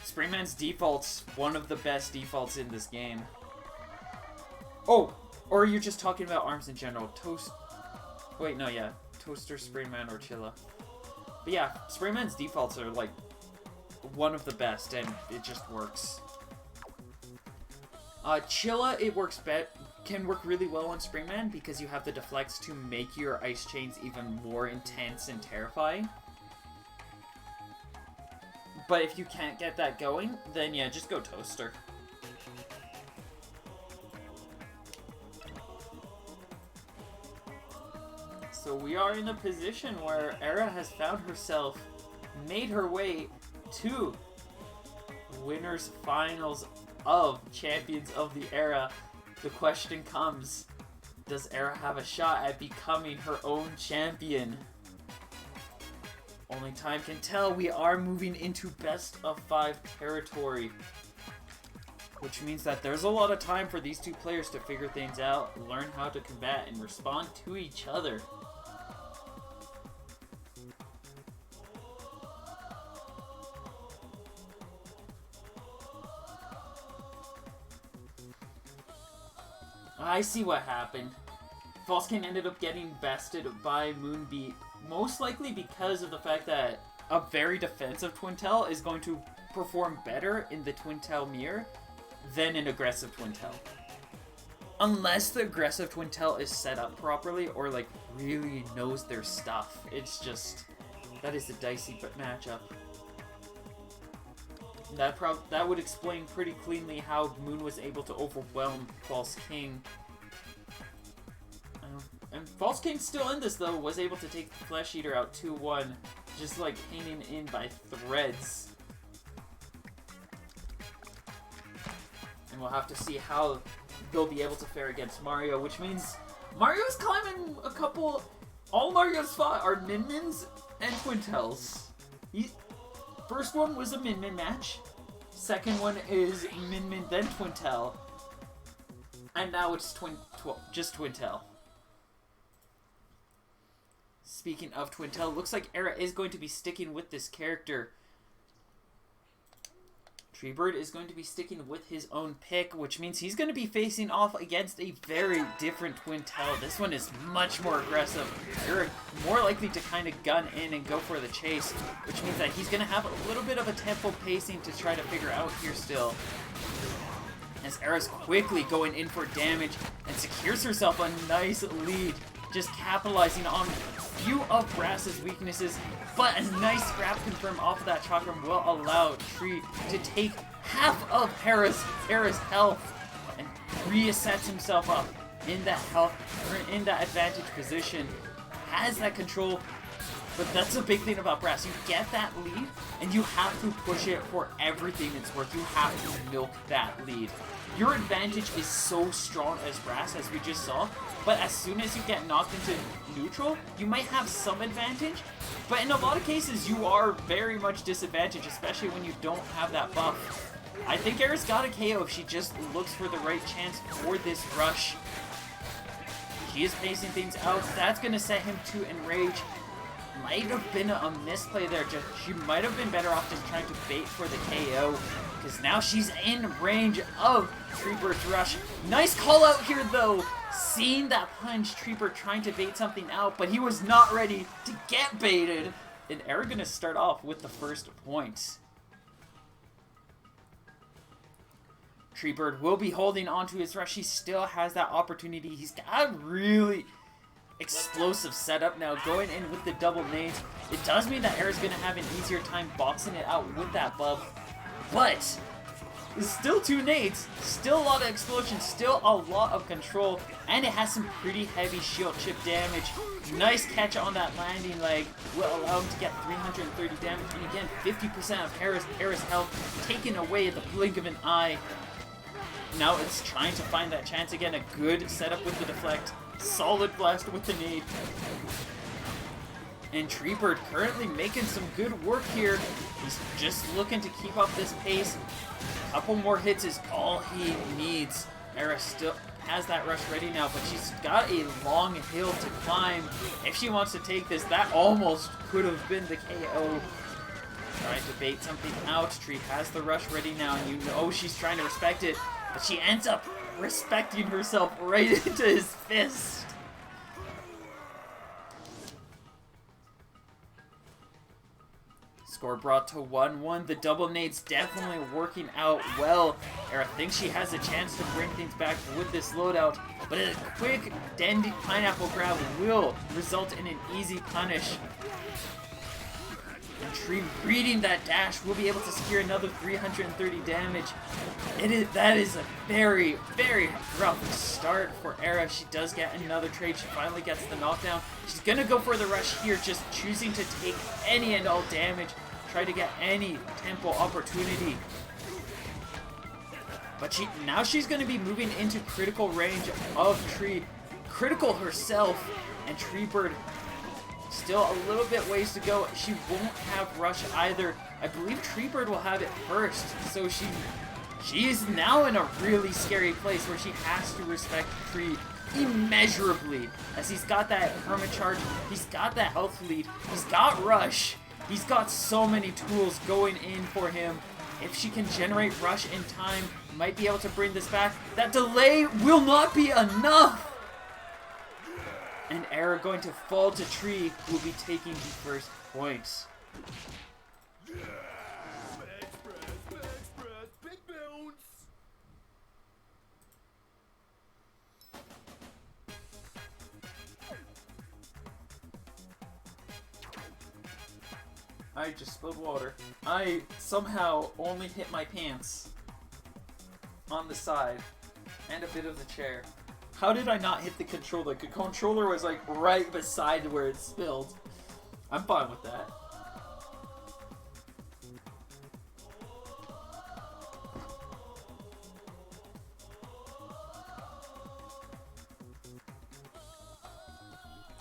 Speaker 1: Springman's default's one of the best defaults in this game. Oh, or you're just talking about arms in general. Wait, no, yeah. Toaster, Springman, or Chilla. But yeah, Springman's defaults are like one of the best, and it just works. Chilla, it works can work really well on Springman because you have the deflects to make your ice chains even more intense and terrifying. But if you can't get that going, then yeah, just go Toaster. So we are in a position where Era has found herself, made her way to winners finals of Champions of the Era. The question comes, does Era have a shot at becoming her own champion? Only time can tell. We are moving into best of 5 territory, which means that there's a lot of time for these two players to figure things out, learn how to combat, and respond to each other. I see what happened. False King ended up getting bested by Moonbeat, most likely because of the fact that a very defensive Twintelle is going to perform better in the Twintelle mirror than an aggressive Twintelle. Unless the aggressive Twintelle is set up properly or like really knows their stuff. It's just, that is a dicey matchup. That would explain pretty cleanly how Moon was able to overwhelm False King. And False King still in this though, was able to take the Flesh Eater out 2-1, just like hanging in by threads. And we'll have to see how they'll be able to fare against Mario, which means Mario's climbing a couple... All Mario's fought are Min-Mins and Twintelles. First one was a Min-Min match. Second one is Min-Min then Twintelle. And now it's just Twintelle. Speaking of Twintelle, looks like Era is going to be sticking with this character. Treebird is going to be sticking with his own pick, which means he's going to be facing off against a very different Twintelle. This one is much more aggressive. They're more likely to kind of gun in and go for the chase, which means that he's going to have a little bit of a tempo pacing to try to figure out here still. As Era's quickly going in for damage and secures herself a nice lead, just capitalizing on few of Brass's weaknesses, but a nice grab confirm off of that chakram will allow Tree to take half of Era's health and resets himself up in that health, or in that advantage position. Has that control, but that's a big thing about Brass. You get that lead, and you have to push it for everything it's worth. You have to milk that lead. Your advantage is so strong as Brass, as we just saw, but as soon as you get knocked into neutral, you might have some advantage, but in a lot of cases, you are very much disadvantaged, especially when you don't have that buff. I think Era's got a KO if she just looks for the right chance for this rush. She is pacing things out. That's going to set him to enrage. Might have been a misplay there. She might have been better off just trying to bait for the KO, because now she's in range of Treebird's rush. Nice call out here though. Seeing that punch, Treebird trying to bait something out, but he was not ready to get baited. And Era gonna start off with the first point. Treebird will be holding on to his rush. He still has that opportunity. He's got a really explosive setup now, going in with the double nades. It does mean that Era's gonna have an easier time boxing it out with that buff, but still 2 nades, still a lot of explosions, still a lot of control, and it has some pretty heavy shield chip damage. Nice catch on that landing leg will allow him to get 330 damage, and again 50% of Era's health taken away in the blink of an eye. Now it's trying to find that chance again. A good setup with the deflect. Solid blast with the nade. And Treebird currently making some good work here. He's just looking to keep up this pace. A couple more hits is all he needs. Era still has that rush ready now, but she's got a long hill to climb. If she wants to take this, that almost could have been the KO. Trying to bait something out. Tree has the rush ready now, and you know she's trying to respect it, but she ends up respecting herself right into his fist. Score brought to 1-1. The double nade's definitely working out well. Era thinks she has a chance to bring things back with this loadout, but a quick dandy pineapple grab will result in an easy punish. And Tree reading that dash will be able to secure another 330 damage. That is a very, very rough start for Era. She does get another trade. She finally gets the knockdown. She's gonna go for the rush here, just choosing to take any and all damage. Try to get any tempo opportunity. But now she's going to be moving into critical range of Tree. Critical herself, and Treebird still a little bit ways to go. She won't have rush either. I believe Treebird will have it first, so she is now in a really scary place where she has to respect Tree immeasurably, as he's got that perma charge, he's got that health lead, he's got rush, he's got so many tools going in for him. If she can generate rush in time, might be able to bring this back. That delay will not be enough! And Era going to fall to Tree, who will be taking the first points. I just spilled water. I somehow only hit my pants on the side and a bit of the chair. How did I not hit the controller? The controller was like right beside where it spilled. I'm fine with that.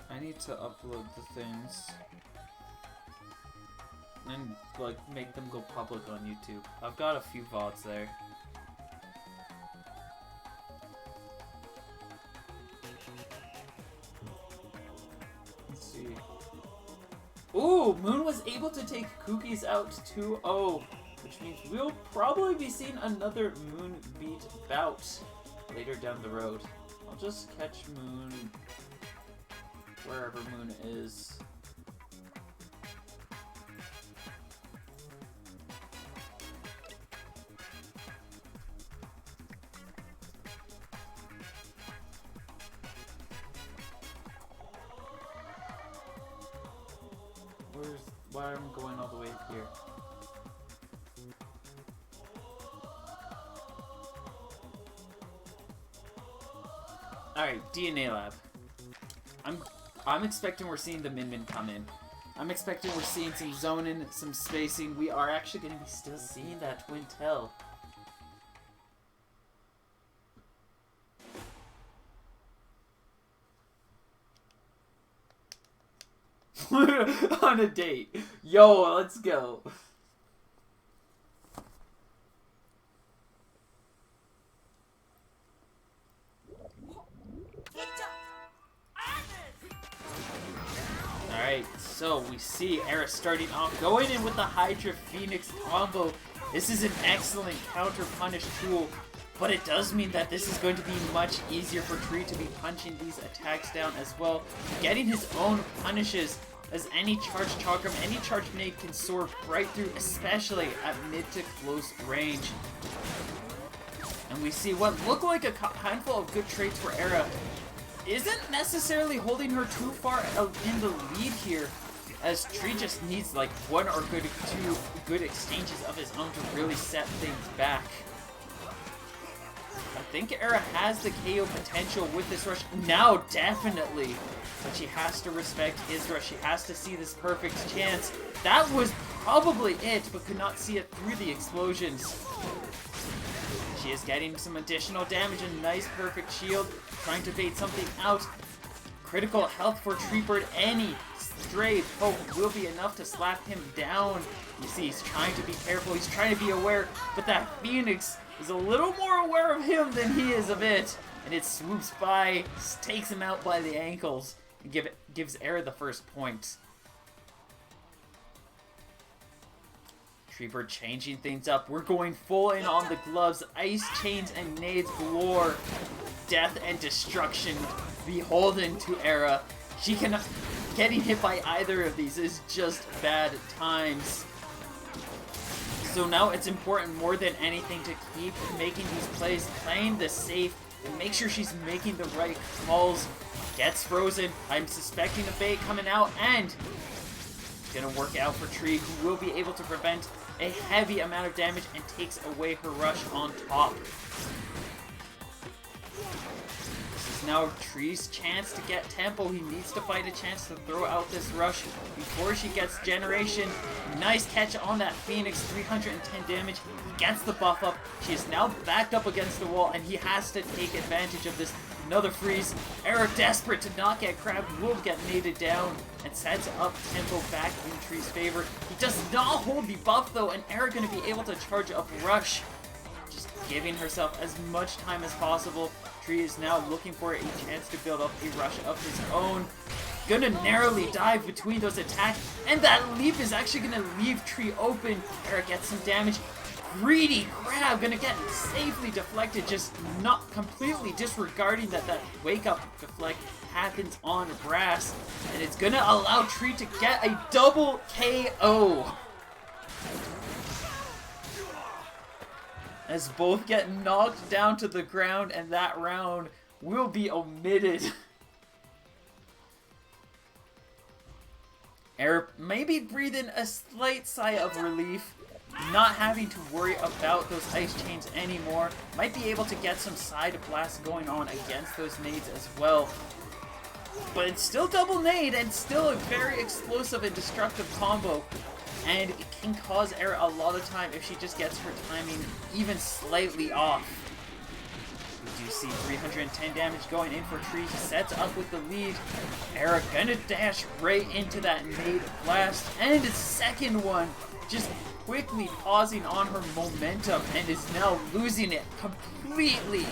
Speaker 1: I need to upload the things and like make them go public on YouTube. I've got a few VODs there. Let's see. Ooh, Moon was able to take Cookies out 2-0, which means we'll probably be seeing another Moon beat bout later down the road. I'll just catch Moon wherever Moon is. Why am I going all the way here? Alright, DNA Lab. I'm expecting we're seeing the Min Min come in. I'm expecting we're seeing some zoning, some spacing. We are actually going to be still seeing that Twin Tail. On a date. Yo, let's go. Alright, so we see Era starting off, going in with the Hydra Phoenix combo. This is an excellent counter punish tool, but it does mean that this is going to be much easier for Tree to be punching these attacks down as well. Getting his own punishes, as any charge chakram, any charge nade can soar right through, especially at mid to close range. And we see what look like a handful of good trades for Era isn't necessarily holding her too far in the lead here, as Tree just needs like one or two good exchanges of his own to really set things back. I think Era has the KO potential with this rush. Now, definitely. But she has to respect his rush. She has to see this perfect chance. That was probably it, but could not see it through the explosions. She is getting some additional damage. A nice perfect shield. Trying to bait something out. Critical health for Treebird. Any stray poke will be enough to slap him down. You see, he's trying to be careful. He's trying to be aware. But that Phoenix is a little more aware of him than he is of it. And it swoops by, takes him out by the ankles, and gives Era the first point. Treebird changing things up. We're going full in on the gloves. Ice chains and nades galore. Death and destruction beholden to Era. She cannot... Getting hit by either of these is just bad times. So now it's important more than anything to keep making these plays, playing the safe, and make sure she's making the right calls. Gets frozen. I'm suspecting a bait coming out, and gonna work out for Tree, who will be able to prevent a heavy amount of damage and takes away her rush on top. This is now Tree's chance to get tempo. He needs to find a chance to throw out this rush before she gets generation. Nice catch on that Phoenix, 310 damage. He gets the buff up. She is now backed up against the wall, and he has to take advantage of this. Another freeze. Era, desperate to not get grabbed, will get naded down and sets up tempo back in Tree's favor. He does not hold the buff though, and Era going to be able to charge up rush, just giving herself as much time as possible. Tree is now looking for a chance to build up a rush of his own. Gonna narrowly dive between those attacks, and that leap is actually gonna leave Tree open. Era gets some damage. Greedy grab, gonna get safely deflected, just not completely disregarding that wake up deflect happens on Brass, and it's gonna allow Tree to get a double KO. As both get knocked down to the ground, and that round will be omitted. Era maybe breathing a slight sigh of relief, not having to worry about those ice chains anymore. Might be able to get some side blasts going on against those nades as well. But it's still double nade and still a very explosive and destructive combo. And it can cause Era a lot of time if she just gets her timing even slightly off. We do see 310 damage going in for Tree. He sets up with the lead. Era gonna dash right into that nade blast. And his second one, just quickly pausing on her momentum, and is now losing it completely.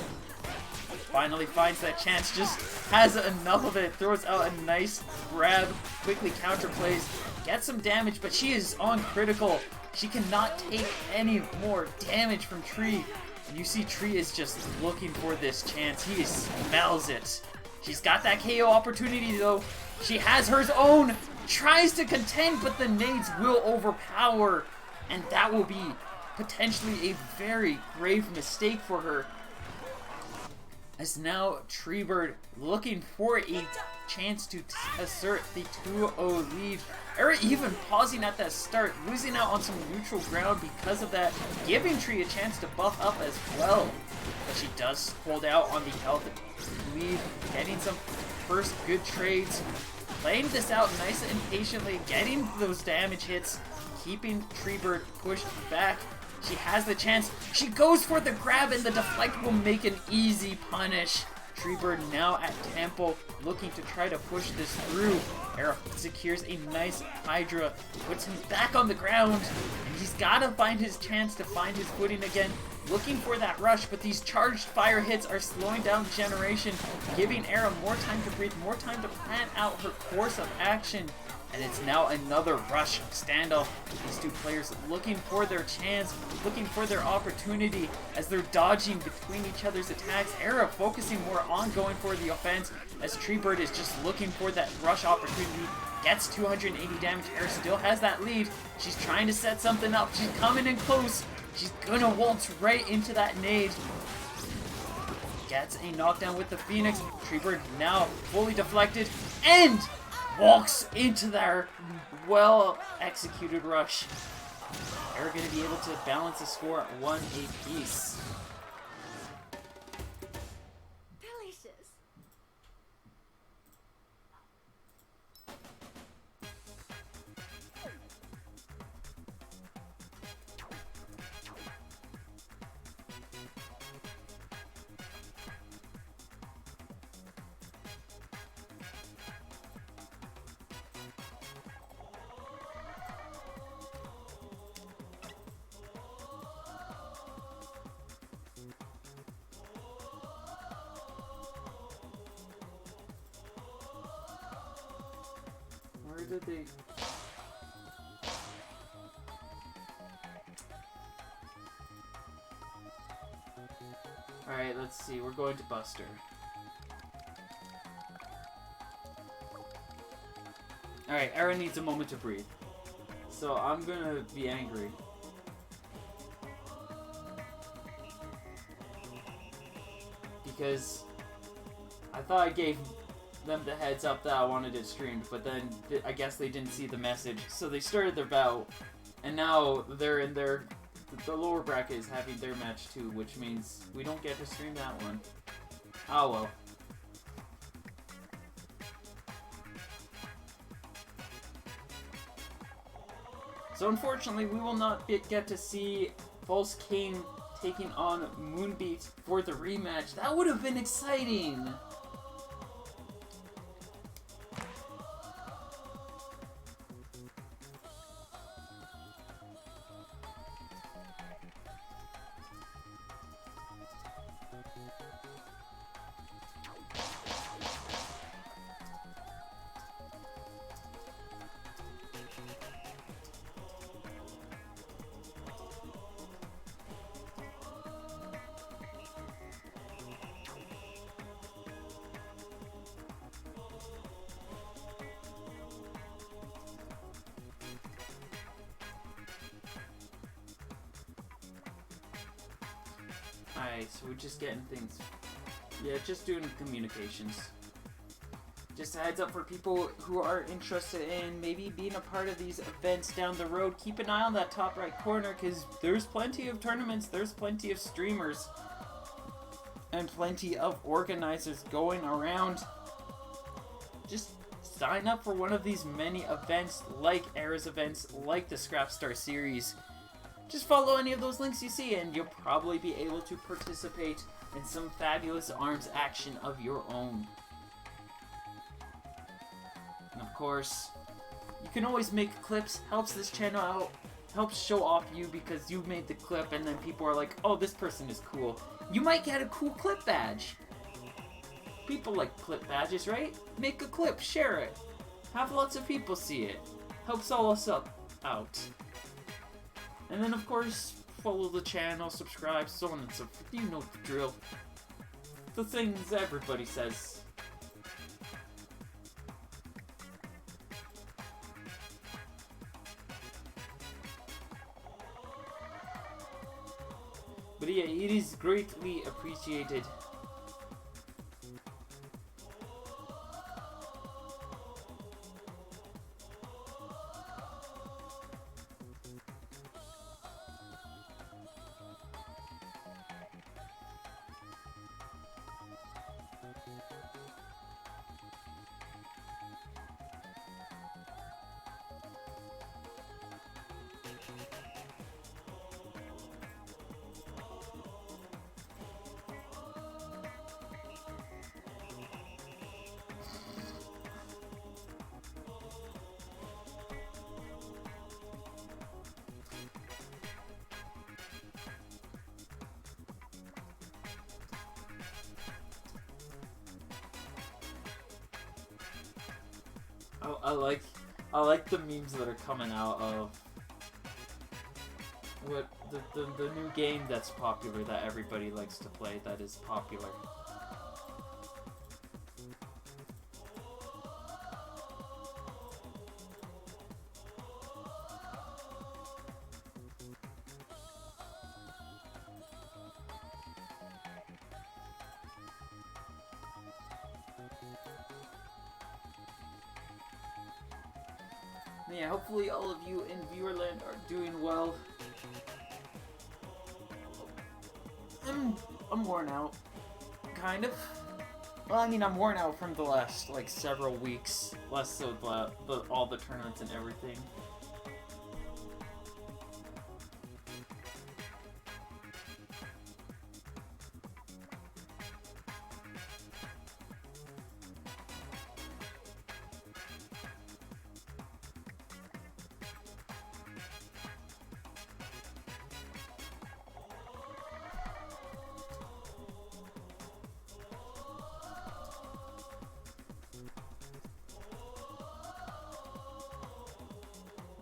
Speaker 1: Finally finds that chance, just has enough of it, throws out a nice grab, quickly counterplays, gets some damage, but she is on critical. She cannot take any more damage from Tree. And you see Tree is just looking for this chance. He smells it. She's got that KO opportunity though. She has her own, tries to contend, but the nades will overpower. And that will be potentially a very grave mistake for her. As now Treebird looking for a chance to assert the 2-0 lead. Era even pausing at that start, losing out on some neutral ground because of that, giving Tree a chance to buff up as well. But she does hold out on the health lead, getting some first good trades, playing this out nice and patiently, getting those damage hits, keeping Treebird pushed back. She has the chance. She goes for the grab, and the deflect will make an easy punish. Treebird now at tempo, looking to try to push this through. Era secures a nice Hydra, puts him back on the ground, and he's got to find his chance to find his footing again. Looking for that rush, but these charged fire hits are slowing down generation, giving Era more time to breathe, more time to plan out her course of action. And it's now another rush standoff. These two players looking for their chance, looking for their opportunity as they're dodging between each other's attacks. Era focusing more on going for the offense as Treebird is just looking for that rush opportunity. Gets 280 damage. Era still has that lead. She's trying to set something up. She's coming in close. She's gonna waltz right into that nade. Gets a knockdown with the Phoenix. Treebird now fully deflected and walks into their well-executed rush. They're going to be able to balance the score at 1 apiece.
Speaker 2: Delicious.
Speaker 1: Where did they... Alright, let's see. We're going to Buster. Alright, Era needs a moment to breathe. So I'm gonna be angry. Because I thought I gave them the heads up that I wanted it streamed, but then I guess they didn't see the message, so they started their bout, and now they're in their... The lower bracket is having their match too, which means we don't get to stream that one. Oh well. So unfortunately, we will not get to see False King taking on Moonbeat for the rematch. That would have been exciting! Alright, so we're just getting things... Yeah, just doing communications. Just a heads up for people who are interested in maybe being a part of these events down the road. Keep an eye on that top right corner, because there's plenty of tournaments, there's plenty of streamers, and plenty of organizers going around. Just sign up for one of these many events, like Era's events, like the Scrapstar series. Just follow any of those links you see and you'll probably be able to participate in some fabulous ARMS action of your own. And of course, you can always make clips, helps this channel out, helps show off you because you made the clip and then people are like, oh, this person is cool. You might get a cool clip badge. People like clip badges, right? Make a clip, share it. Have lots of people see it. Helps all us out. And then, of course, follow the channel, subscribe, so on and so forth. You know the drill. The things everybody says. But yeah, it is greatly appreciated. I like the memes that are coming out of what the new game that's popular that everybody likes to play that is popular. Yeah, hopefully all of you in Viewerland are doing well. I'm worn out, kind of. Well, I mean, I'm worn out from the last, like, several weeks, less so all the tournaments and everything.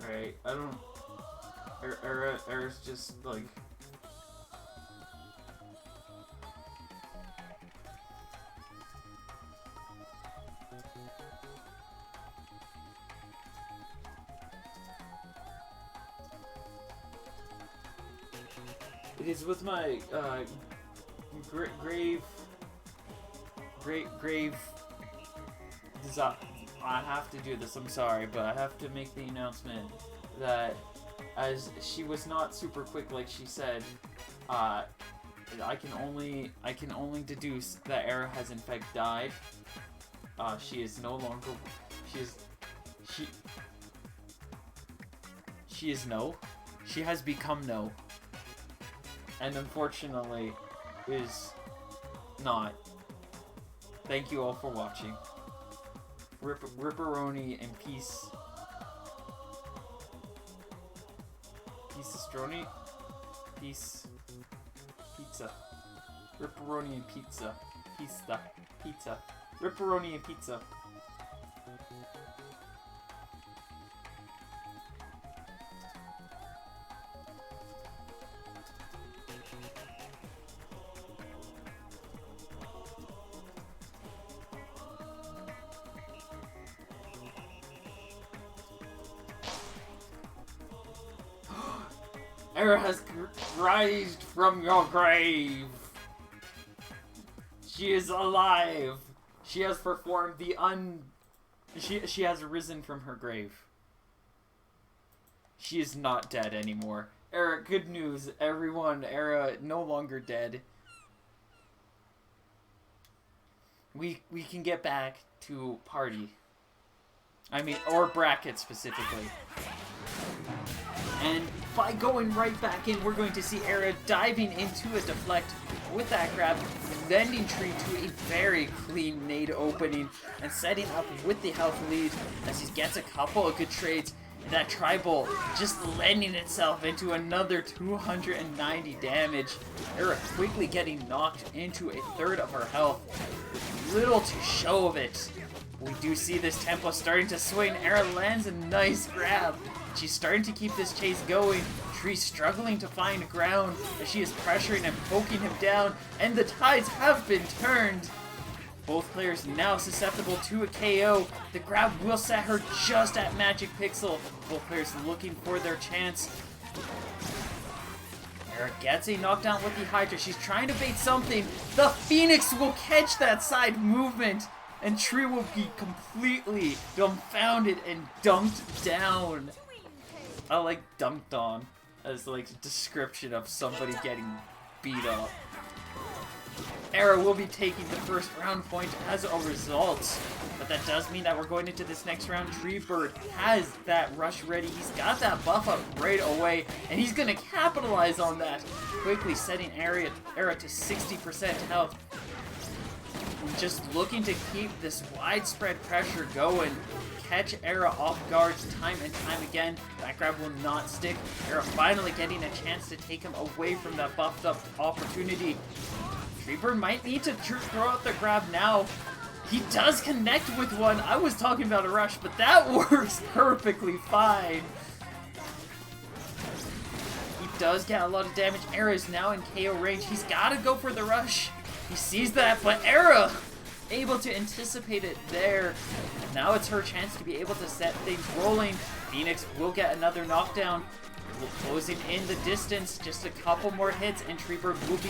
Speaker 1: Right, I don't... Era's just, like... It is with my, grave I have to do this, I'm sorry, but I have to make the announcement that as she was not super quick like she said, I can only deduce that Era has in fact died. She is no longer, she has become No. And unfortunately is not. Thank you all for watching. Ripperoni and peace. Piecestroni? Peace. Pizza. Ripperoni and pizza. Pizza. Ripperoni and pizza. Era has rised from your grave. She is alive. She has performed the She has risen from her grave. She is not dead anymore. Era, good news, everyone. Era no longer dead. We can get back to party. I mean, or bracket specifically. And by going right back in, we're going to see Era diving into a deflect with that grab, lending Tree to a very clean nade opening and setting up with the health lead as he gets a couple of good trades. And that tribal just lending itself into another 290 damage. Era quickly getting knocked into a third of her health. Little to show of it. We do see this tempo starting to swing. Era lands a nice grab. She's starting to keep this chase going. Tree struggling to find ground as she is pressuring and poking him down, and the tides have been turned. Both players now susceptible to a KO. The grab will set her just at Magic Pixel. Both players looking for their chance. Era gets a knockdown with the Hydra. She's trying to bait something. The Phoenix will catch that side movement, and Tree will be completely dumbfounded and dunked down. I like dunked on as like a description of somebody getting beat up. Era will be taking the first round point as a result. But that does mean that we're going into this next round. Treebird has that rush ready. He's got that buff up right away, and he's going to capitalize on that. Quickly setting Era to 60% health. Just looking to keep this widespread pressure going. Catch Era off guard time and time again. That grab will not stick. Era finally getting a chance to take him away from that buffed up opportunity. Treebird might need to throw out the grab now. He does connect with one. I was talking about a rush, but that works perfectly fine. He does get a lot of damage. Era is now in KO range. He's got to go for the rush. He sees that, but Era able to anticipate it there. Now it's her chance to be able to set things rolling. Phoenix will get another knockdown. Closing in the distance, just a couple more hits, and Treebird will be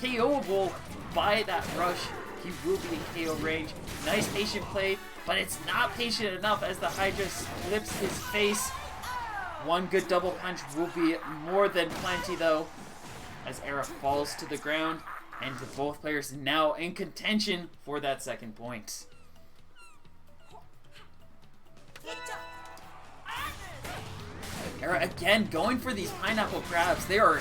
Speaker 1: KO'able by that rush. He will be in KO range. Nice patient play, but it's not patient enough as the Hydra slips his face. One good double punch will be more than plenty though, as Era falls to the ground. And both players now in contention for that second point. Era again going for these pineapple grabs. They are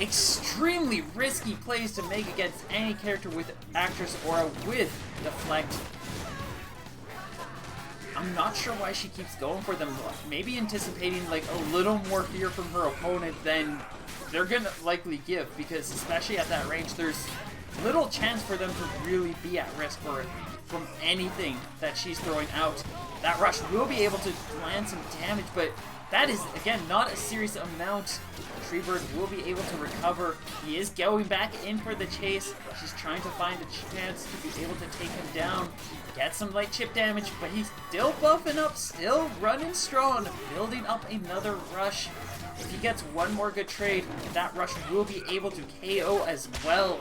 Speaker 1: extremely risky plays to make against any character with Actress Aura with Deflect. I'm not sure why she keeps going for them. Maybe anticipating like a little more fear from her opponent than they're gonna likely give, because especially at that range, there's little chance for them to really be at risk from anything that she's throwing out. That rush will be able to land some damage, but that is, again, not a serious amount. Treebird will be able to recover. He is going back in for the chase. She's trying to find a chance to be able to take him down. Get some light chip damage, but he's still buffing up, still running strong, building up another rush. If he gets one more good trade, that rush will be able to KO as well.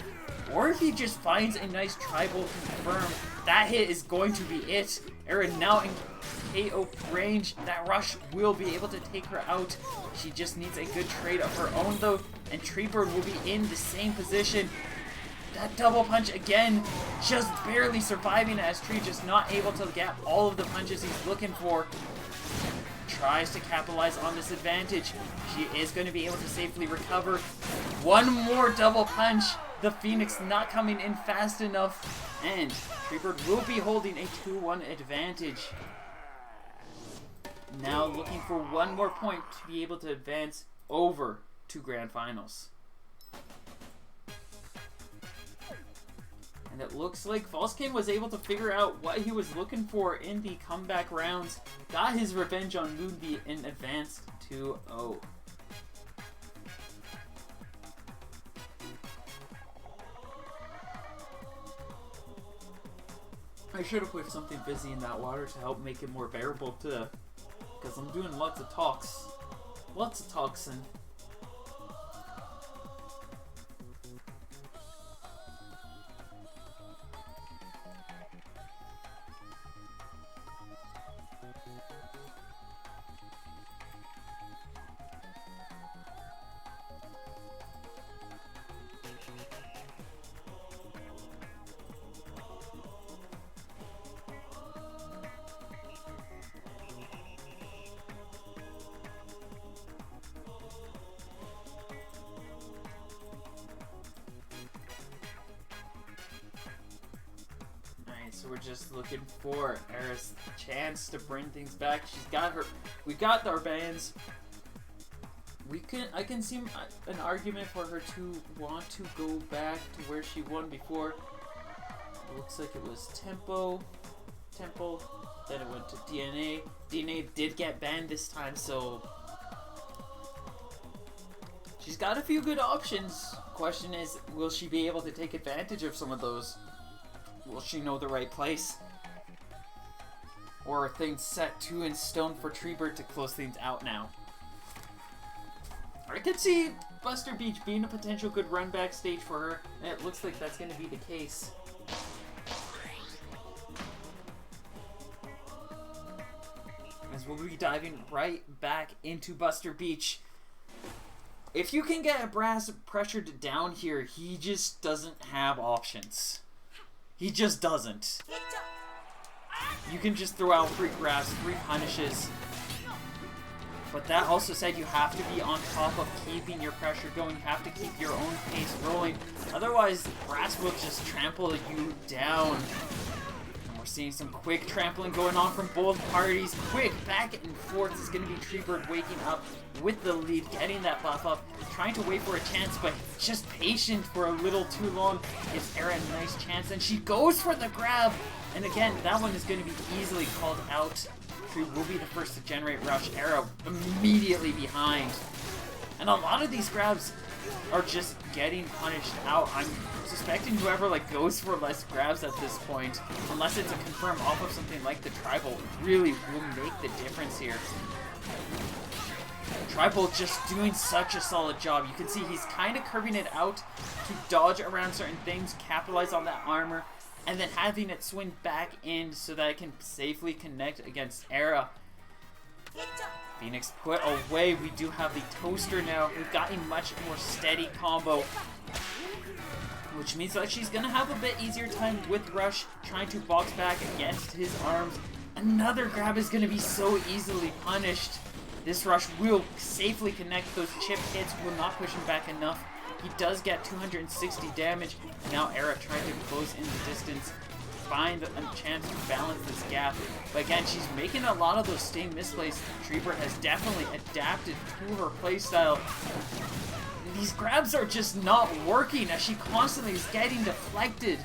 Speaker 1: Or if he just finds a nice tribal confirm, that hit is going to be it. Era now in KO range. That rush will be able to take her out. She just needs a good trade of her own though, and Treebird will be in the same position. That double punch again, just barely surviving as Tree just not able to get all of the punches he's looking for. Tries to capitalize on this advantage. She is going to be able to safely recover. One more double punch. The Phoenix not coming in fast enough. And Treebird will be holding a 2-1 advantage. Now looking for one more point to be able to advance over to Grand Finals. And it looks like Volscain was able to figure out what he was looking for in the comeback rounds. Got his revenge on Moonby and advanced 2-0. I should have put something fizzy in that water to help make it more bearable to, because I'm doing lots of talks. Lots of talks and so we're just looking for Era's chance to bring things back. She's got her. We got our bands. I can see an argument for her to want to go back to where she won before. It looks like it was Tempo, then it went to DNA. DNA did get banned this time, so she's got a few good options. Question is, will she be able to take advantage of some of those? Will she know the right place? Or are things set too in stone for Treebird to close things out now? I could see Buster Beach being a potential good run back stage for her, and it looks like that's going to be the case. As we'll be diving right back into Buster Beach. If you can get Brass pressured down here, he just doesn't have options. He just doesn't. You can just throw out 3 grabs, 3 punishes. But that also said you have to be on top of keeping your pressure going. You have to keep your own pace rolling. Otherwise, Brass will just trample you down. And we're seeing some quick trampling going on from both parties. Quick back and forth is going to be Treebird waking up with the lead, getting that buff up, trying to wait for a chance, but just patient for a little too long. Gives Era a nice chance, and she goes for the grab. And again, that one is going to be easily called out. Tree will be the first to generate rush. Era immediately behind. And a lot of these grabs are just getting punished out. I'm suspecting whoever goes for less grabs at this point, unless it's a confirm off of something like the tribal, really will make the difference here. Tribal just doing such a solid job. You can see he's kind of curving it out to dodge around certain things, capitalize on that armor, and then having it swing back in so that it can safely connect against Era. Phoenix put away. We do have the Toaster now. We've got a much more steady combo, which means that she's going to have a bit easier time with Rush, trying to box back against his arms. Another grab is going to be so easily punished. This Rush will safely connect. Those chip hits will not push him back enough. He does get 260 damage. Now Era trying to close in the distance, find a chance to balance this gap. But again, she's making a lot of those stay misplays. Treebird has definitely adapted to her playstyle. These grabs are just not working as she constantly is getting deflected.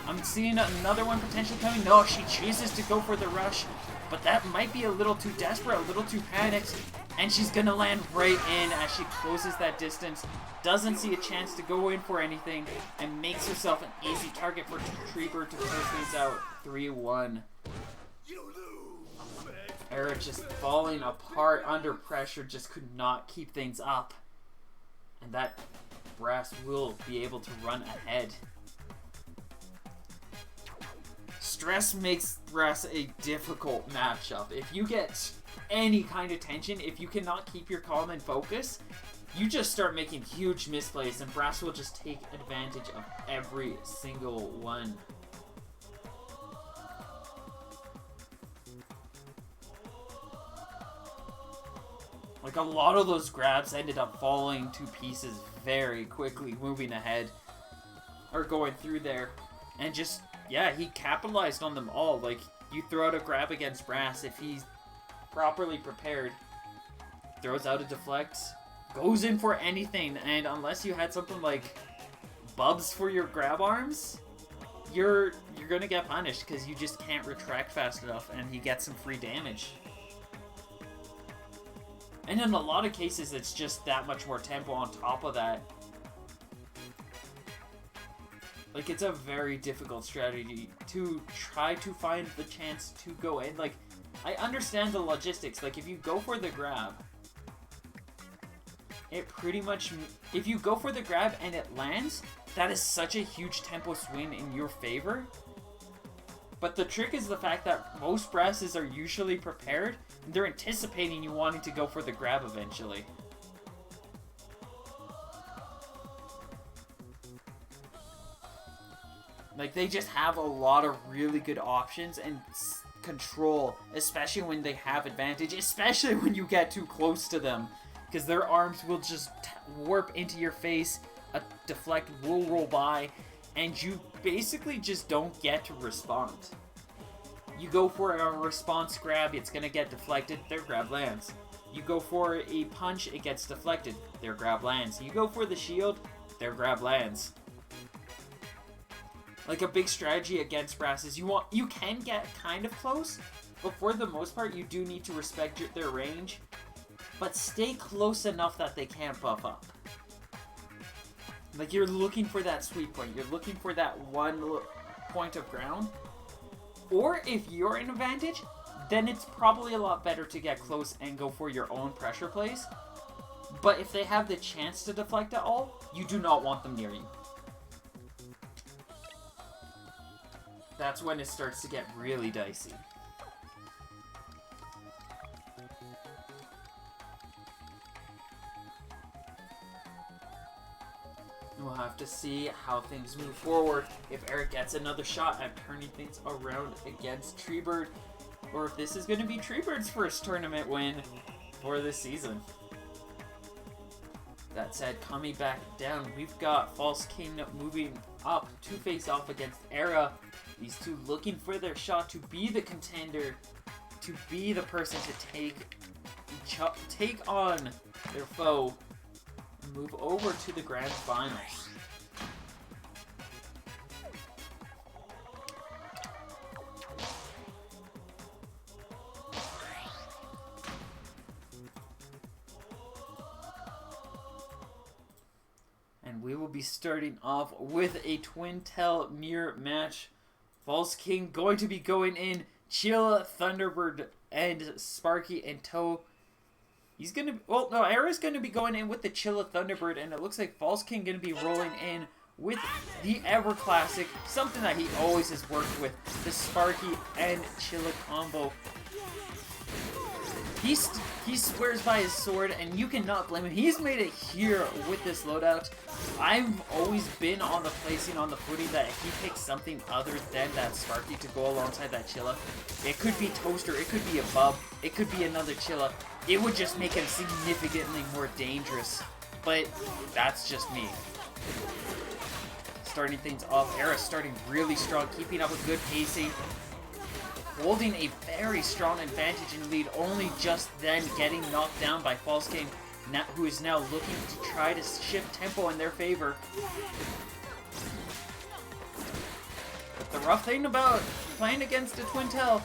Speaker 1: I'm seeing another one potentially coming. No, she chooses to go for the rush, but that might be a little too desperate, a little too panicked, and she's gonna land right in as she closes that distance. Doesn't see a chance to go in for anything, and makes herself an easy target for Treebird to close things out. 3-1. Era just falling apart under pressure, just could not keep things up. And that Brass will be able to run ahead. stress makes Brass a difficult matchup. If you get any kind of tension, if you cannot keep your calm and focus, you just start making huge misplays, and Brass will just take advantage of every single one. Like, a lot of those grabs ended up falling to pieces very quickly, moving ahead, or going through there. And just, yeah, he capitalized on them all. Like, you throw out a grab against Brass, if he's properly prepared, throws out a deflect, goes in for anything, and unless you had something like Bubs for your grab arms, you're gonna get punished because you just can't retract fast enough, and he gets some free damage. And in a lot of cases, it's just that much more tempo on top of that. Like, it's a very difficult strategy to try to find the chance to go in. Like, I understand the logistics. Like, if you go for the grab, it pretty much... If you go for the grab and it lands, that is such a huge tempo swing in your favor. But the trick is the fact that most Brasses are usually prepared, and they're anticipating you wanting to go for the grab eventually. Like, they just have a lot of really good options and control, especially when they have advantage, especially when you get too close to them, because their arms will just warp into your face, a deflect will roll by, and you basically just don't get to respond. You go for a response grab, it's going to get deflected, their grab lands. You go for a punch, it gets deflected, their grab lands. You go for the shield, their grab lands. Like, a big strategy against Brass is you can get kind of close, but for the most part you do need to respect their range, but stay close enough that they can't buff up. Like, you're looking for that sweet point. You're looking for that one point of ground. Or if you're in advantage, then it's probably a lot better to get close and go for your own pressure plays. But if they have the chance to deflect at all, you do not want them near you. That's when it starts to get really dicey. We'll have to see how things move forward. If Eric gets another shot at turning things around against Treebird, or if this is going to be Treebird's first tournament win for this season. That said, coming back down, we've got False King moving up to face off against Era. These two looking for their shot to be the contender, to be the person to take on their foe. Move over to the grand finals. And we will be starting off with a Twin Tail mirror match. False King going to be going in Chilla, Thunderbird, and Sparky in tow. He's gonna, well, no, Era's gonna be going in with the Chilla Thunderbird, and it looks like False King gonna be rolling in with the Ever Classic, something that he always has worked with, the Sparky and Chilla combo. He swears by his sword, and you cannot blame him. He's made it here with this loadout. I've always been on the placing on the footing that if he picks something other than that Sparky to go alongside that Chilla, it could be Toaster, it could be a Bub, it could be another Chilla. It would just make him significantly more dangerous, but that's just me. Starting things off, Era starting really strong, keeping up with good pacing, holding a very strong advantage in lead, only just then getting knocked down by False King, who is now looking to try to shift tempo in their favor. But the rough thing about playing against a Twin Tail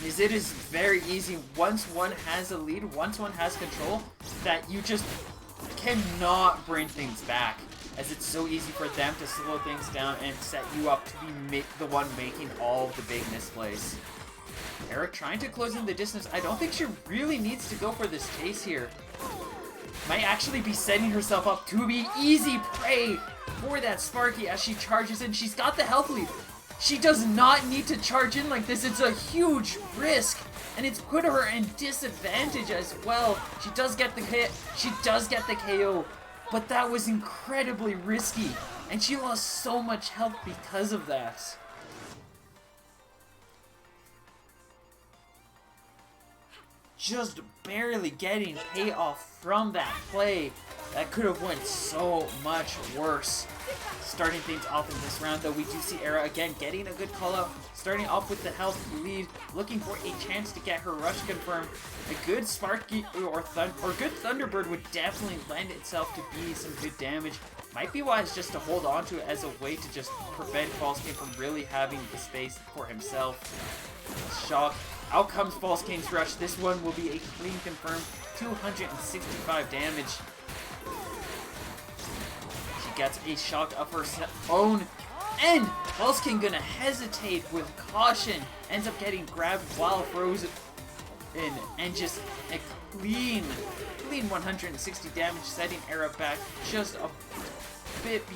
Speaker 1: is it is very easy once one has a lead, once one has control, that you just cannot bring things back, as it's so easy for them to slow things down and set you up to be the one making all the big misplays. Eric trying to close in the distance. I don't think she really needs to go for this chase here. Might actually be setting herself up to be easy prey for that Sparky as she charges in. She's got the health lead. She does not need to charge in like this. It's a huge risk. And it's put her in disadvantage as well. She does get the hit. She does get the KO. But that was incredibly risky. And she lost so much health because of that. Just barely getting payoff from that play. That could have went so much worse. Starting things off in this round, though, we do see Era again getting a good call out. Starting off with the health lead, looking for a chance to get her rush confirmed. A good Sparky or good Thunderbird would definitely lend itself to be some good damage. Might be wise just to hold on to it as a way to just prevent False King from really having the space for himself. Shock. Out comes False King's rush. This one will be a clean confirmed 265 damage. She gets a shock of her own. And False King gonna hesitate with caution. Ends up getting grabbed while frozen. And just a clean 160 damage, setting Era back just a bit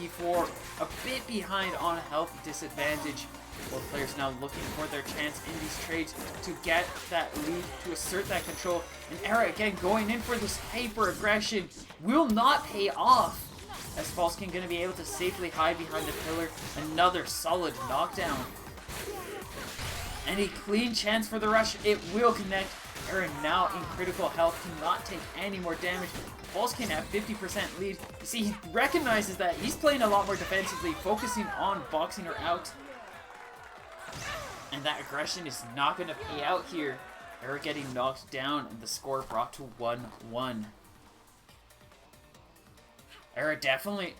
Speaker 1: behind on health disadvantage. Both players now looking for their chance in these trades to get that lead, to assert that control. And Era again going in for this hyper aggression will not pay off. As False King going to be able to safely hide behind the pillar. Another solid knockdown. And a clean chance for the rush. It will connect. Era now in critical health, cannot take any more damage. False King at 50% lead. You see, he recognizes that he's playing a lot more defensively, focusing on boxing her out. And that aggression is not going to pay out here. Era getting knocked down and the score brought to 1-1. Era definitely...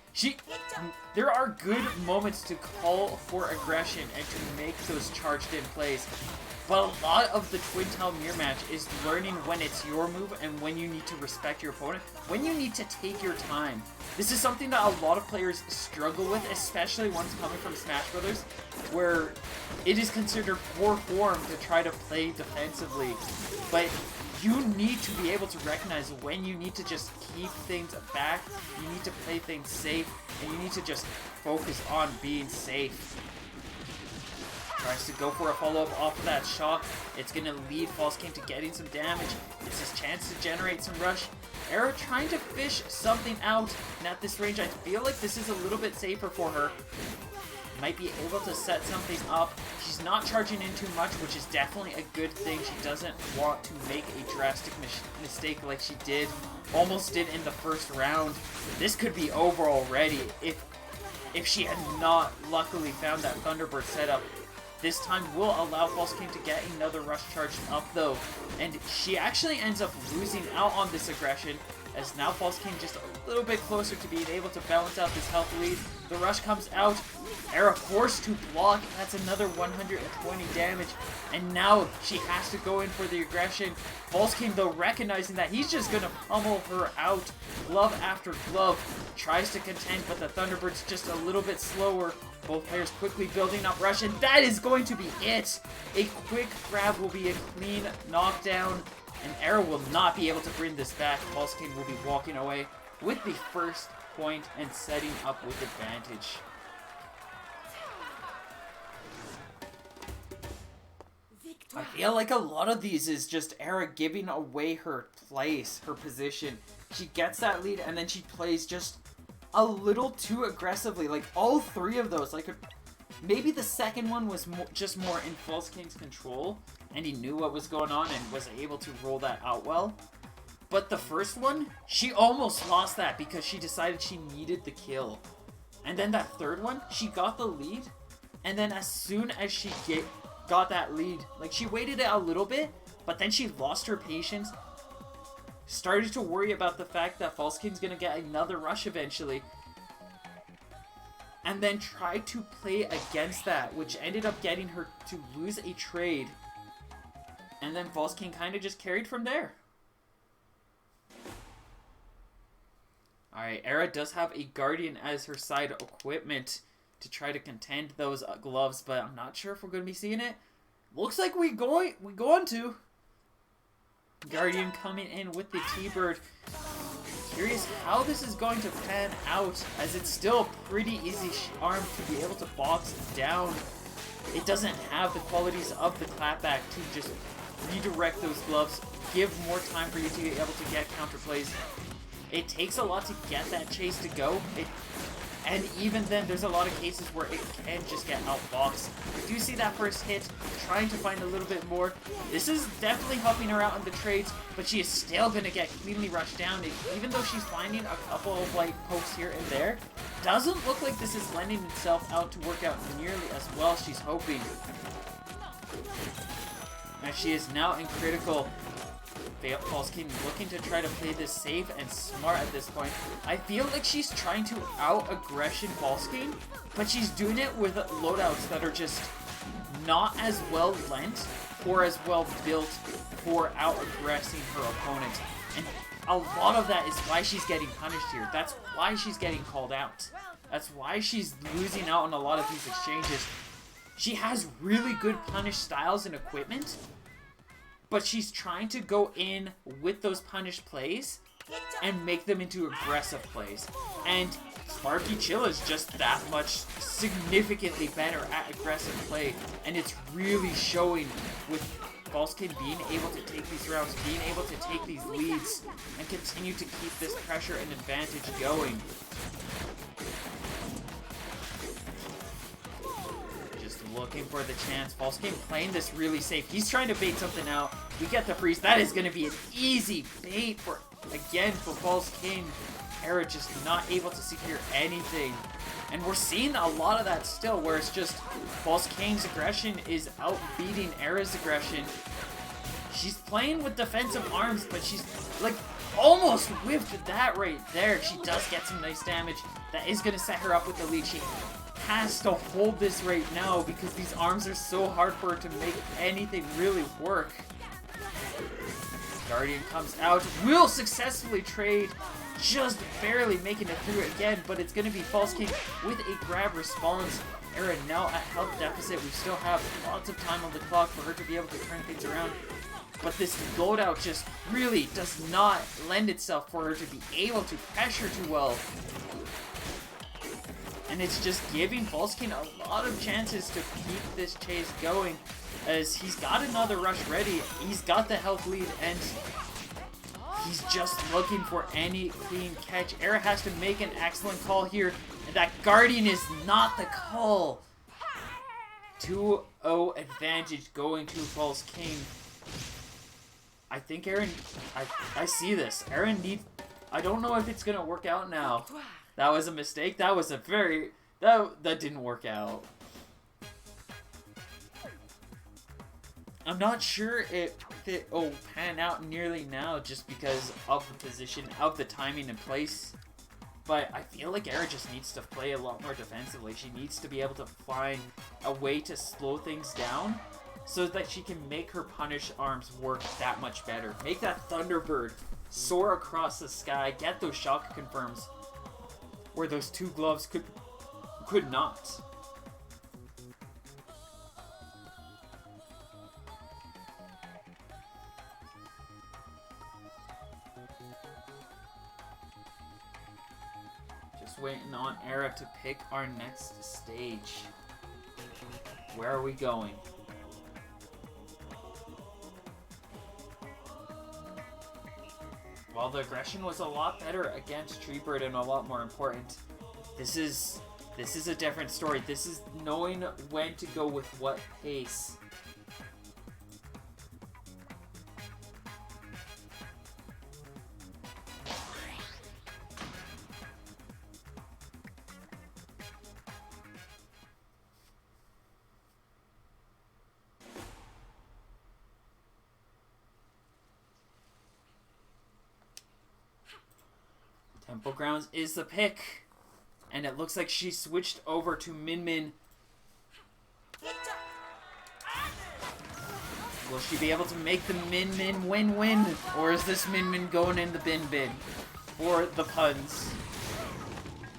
Speaker 1: There are good moments to call for aggression and to make those charged in plays. But a lot of the Twin Tail Mirror match is learning when it's your move and when you need to respect your opponent, when you need to take your time. This is something that a lot of players struggle with, especially ones coming from Smash Brothers, where it is considered poor form to try to play defensively. But you need to be able to recognize when you need to just keep things back, you need to play things safe, and you need to just focus on being safe. Tries to go for a follow-up off of that shock. It's going to lead False King to getting some damage. It's his chance to generate some rush. Era trying to fish something out. And at this range, I feel like this is a little bit safer for her. Might be able to set something up. She's not charging in too much, which is definitely a good thing. She doesn't want to make a drastic mistake like she almost did in the first round. This could be over already if she had not luckily found that Thunderbird setup. This time will allow False King to get another rush charge up though. And she actually ends up losing out on this aggression, as now False King just a little bit closer to being able to balance out this health lead. The rush comes out. Era forced to block. That's another 120 damage. And now she has to go in for the aggression. False King, though, recognizing that he's just going to pummel her out. Glove after glove. Tries to contend, but the Thunderbird's just a little bit slower. Both players quickly building up rush, and that is going to be it. A quick grab will be a clean knockdown. And Era will not be able to bring this back. False King will be walking away with the first point and setting up with advantage. I feel like a lot of these is just Era giving away her place, her position. She gets that lead and then she plays just a little too aggressively. Like all three of those, like maybe the second one was just more in False King's control and he knew what was going on and was able to roll that out well. But the first one, she almost lost that because she decided she needed the kill. And then that third one, she got the lead, and then as soon as she got that lead, like she waited it a little bit, but then she lost her patience, started to worry about the fact that False King's gonna get another rush eventually, and then tried to play against that, which ended up getting her to lose a trade. And then False King kind of just carried from there. Alright, Era does have a Guardian as her side equipment to try to contend those gloves, but I'm not sure if we're going to be seeing it. Looks like we going to. Guardian coming in with the T-Bird. Curious how this is going to pan out, as it's still a pretty easy arm to be able to box down. it doesn't have the qualities of the clapback to just redirect those gloves, give more time for you to be able to get counter plays. It takes a lot to get that chase to go. And even then, there's a lot of cases where it can just get outboxed. We do see that first hit, trying to find a little bit more. This is definitely helping her out in the trades, but she is still going to get cleanly rushed down. Even though she's finding a couple of like pokes here and there, doesn't look like this is lending itself out to work out nearly as well as she's hoping. And she is now in critical. False-King looking to try to play this safe and smart at this point. I feel like she's trying to out-aggression False-King, but she's doing it with loadouts that are just not as well lent or as well built for out-aggressing her opponent. And a lot of that is why she's getting punished here. That's why she's getting called out. That's why she's losing out on a lot of these exchanges. She has really good punish styles and equipment, but she's trying to go in with those punish plays and make them into aggressive plays. And Sparky Chill is just that much significantly better at aggressive play. And it's really showing with False-King being able to take these rounds, being able to take these leads, and continue to keep this pressure and advantage going. Looking for the chance. False-King playing this really safe. He's trying to bait something out. We get the freeze. That is going to be an easy bait for, again, for False-King. Era just not able to secure anything. And we're seeing a lot of that still, where it's just False-King's aggression is outbeating Era's aggression. She's playing with defensive arms, but she's, like, almost whiffed that right there. She does get some nice damage. That is going to set her up with the lead. She has to hold this right now because these arms are so hard for her to make anything really work. Guardian comes out, will successfully trade, just barely making it through again, but it's going to be False-King with a grab response. Era now at health deficit. We still have lots of time on the clock for her to be able to turn things around. But this loadout just really does not lend itself for her to be able to pressure too well. And it's just giving False-King a lot of chances to keep this chase going, as he's got another rush ready, he's got the health lead, and he's just looking for any clean catch. Era has to make an excellent call here, and that Guardian is not the call. 2-0 advantage going to False-King. I think Aaron, I see this. Aaron needs, I don't know if it's going to work out now. That was a mistake. That was a very... That didn't work out. I'm not sure if it'll pan out nearly now just because of the position, of the timing and place. But I feel like Era just needs to play a lot more defensively. She needs to be able to find a way to slow things down so that she can make her punish arms work that much better. Make that Thunderbird soar across the sky, get those shock confirms where those two gloves could not. Just waiting on Era to pick our next stage. Where are we going? While the aggression was a lot better against Treebird and a lot more important, this is a different story. This is knowing when to go with what pace. Temple Grounds is the pick. And it looks like she switched over to Min Min. Will she be able to make the Min Min win-win? Or is this Min Min going in the bin for the puns?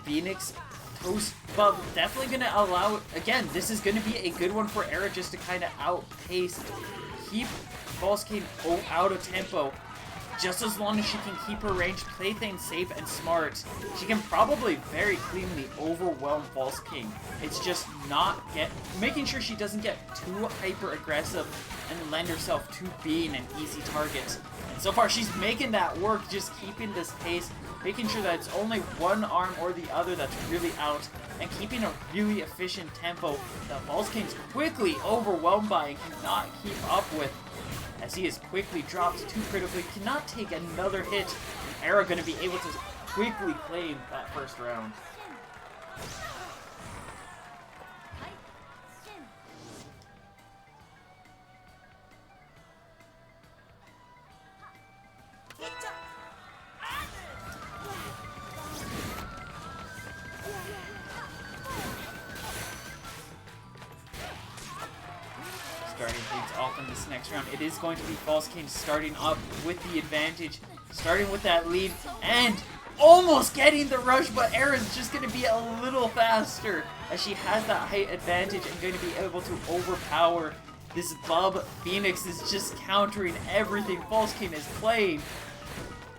Speaker 1: Phoenix Toast Bub definitely going to allow... Again, this is going to be a good one for Era just to kind of outpace, keep False-King out of tempo. just as long as she can keep her range, play things safe and smart, she can probably very cleanly overwhelm False King. It's just making sure she doesn't get too hyper aggressive and lend herself to being an easy target. And so far she's making that work, just keeping this pace, making sure that it's only one arm or the other that's really out, and keeping a really efficient tempo that False King's quickly overwhelmed by and cannot keep up with, as he is quickly dropped too critically, cannot take another hit, and Era going to be able to quickly claim that first round. Starting things off in this next round, it is going to be False King starting up with the advantage, starting with that lead, and almost getting the rush, but Era's just going to be a little faster, as she has that height advantage and going to be able to overpower this Bub. Phoenix is just countering everything False King is playing,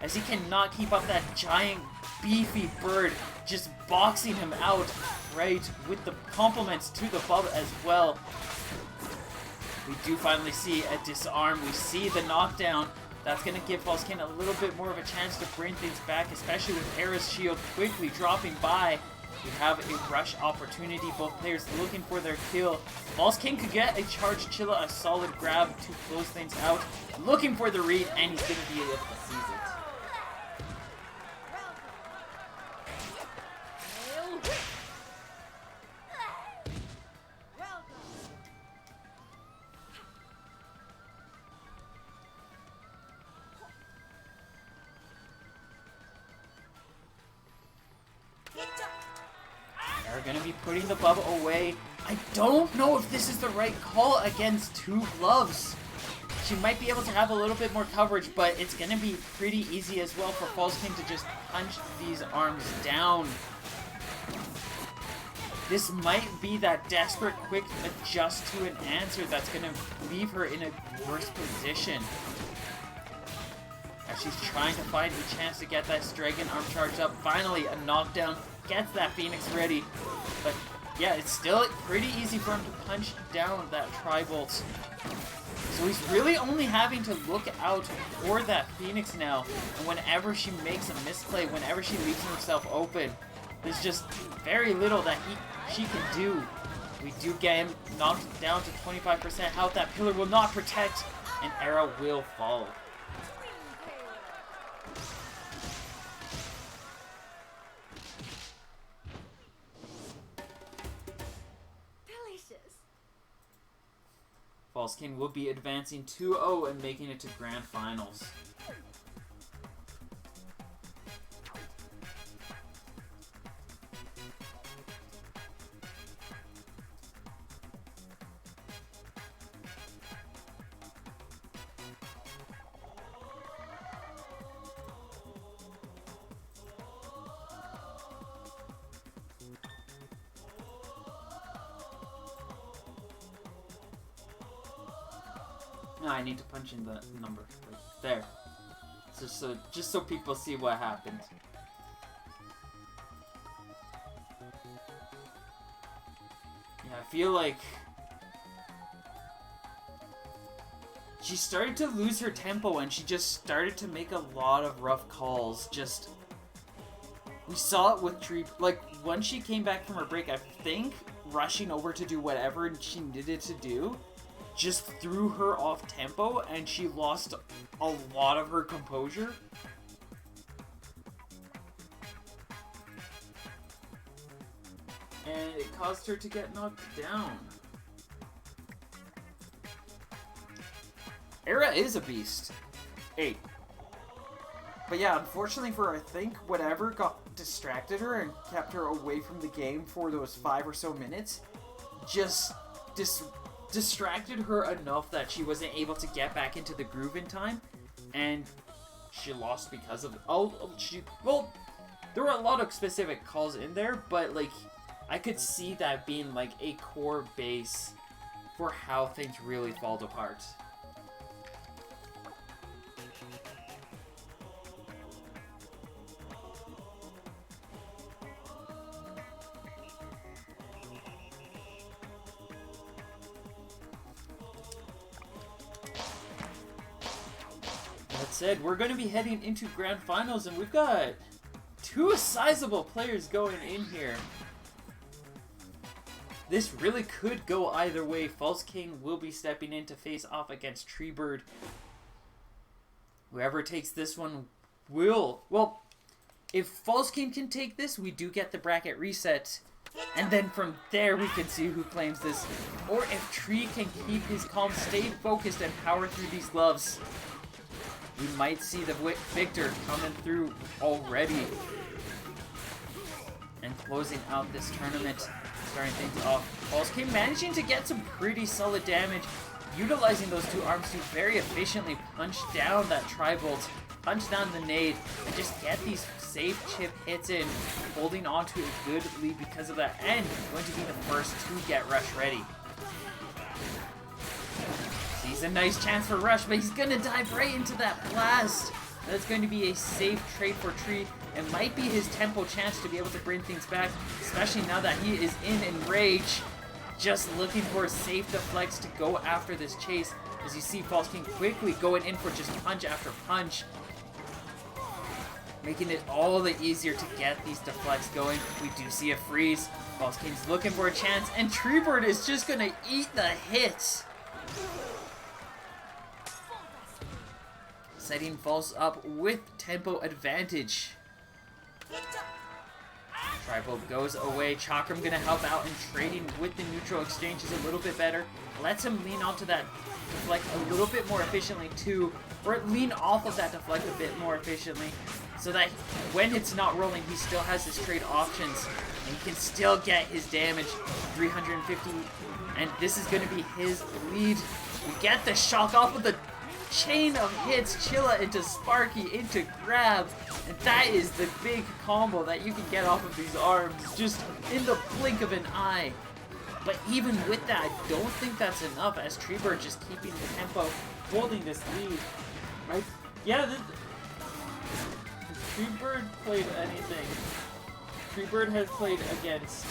Speaker 1: as he cannot keep up that giant, beefy bird, just boxing him out, right, with the compliments to the Bub as well. We do finally see a disarm. We see the knockdown. That's going to give False King a little bit more of a chance to bring things back, especially with Era's shield quickly dropping by. We have a rush opportunity. Both players looking for their kill. False King could get a charged Chilla, a solid grab to close things out. Looking for the read, and he's going to be able to seize it. Are going to be putting the Bub away. I don't know if this is the right call against two gloves. She might be able to have a little bit more coverage, but it's going to be pretty easy as well for False King to just punch these arms down. This might be that desperate quick adjust to an answer that's going to leave her in a worse position, as she's trying to find a chance to get that Dragon arm charged up. Finally, a knockdown gets that Phoenix ready. But yeah, it's still pretty easy for him to punch down that Tri-Bolt. So he's really only having to look out for that Phoenix now. And whenever she makes a misplay, whenever she leaves herself open, there's just very little that she can do. We do get him knocked down to 25% health. That pillar will not protect, and Era will fall. False King will be advancing 2-0 and making it to Grand Finals. No, I need to punch in the number. Like, there. Just so people see what happened. Yeah, I feel like she started to lose her tempo and she just started to make a lot of rough calls. We saw it with Tree. Like, when she came back from her break, I think rushing over to do whatever she needed to do just threw her off tempo, and she lost a lot of her composure. And it caused her to get knocked down. Era is a beast. 8. But yeah, unfortunately for her, I think whatever distracted her and kept her away from the game for those 5 or so minutes just distracted her enough that she wasn't able to get back into the groove in time, and she lost because of it. Well, there were a lot of specific calls in there, but like I could see that being like a core base for how things really fall apart. that said, we're going to be heading into Grand Finals, and we've got two sizable players going in here. This really could go either way. False King will be stepping in to face off against Treebird. Whoever takes this one will... Well, if False King can take this, we do get the bracket reset. And then from there, we can see who claims this. Or if Tree can keep his calm, stay focused, and power through these gloves, we might see the victor coming through already. And closing out this tournament, starting things off. False King managing to get some pretty solid damage, utilizing those two arms to very efficiently punch down that Tri-Bolt, punch down the nade, and just get these safe chip hits in, holding on to a good lead because of that, and going to be the first to get Rush ready. Sees a nice chance for Rush, but he's gonna dive right into that blast. That's going to be a safe trade for Tree. It might be his tempo chance to be able to bring things back, especially now that he is in Enrage. Just looking for a safe deflects to go after this chase, as you see False King quickly going in for just punch after punch, making it all the easier to get these deflects going. We do see a freeze. False King's looking for a chance, and Treebird is just gonna eat the hits. Setting False up with tempo advantage. Tri-Bolt goes away. Chakram gonna help out, and trading with the neutral exchange is a little bit better. Lets him lean onto that deflect a little bit more efficiently too, or lean off of that deflect a bit more efficiently, so that when it's not rolling, he still has his trade options, and he can still get his damage. 350, and this is gonna be his lead. We get the shock off of the chain of hits, Chilla into Sparky, into Grab, and that is the big combo that you can get off of these arms just in the blink of an eye. But even with that, I don't think that's enough, as Treebird just keeping the tempo, holding this lead. Right? Yeah, Treebird played anything. Treebird has played against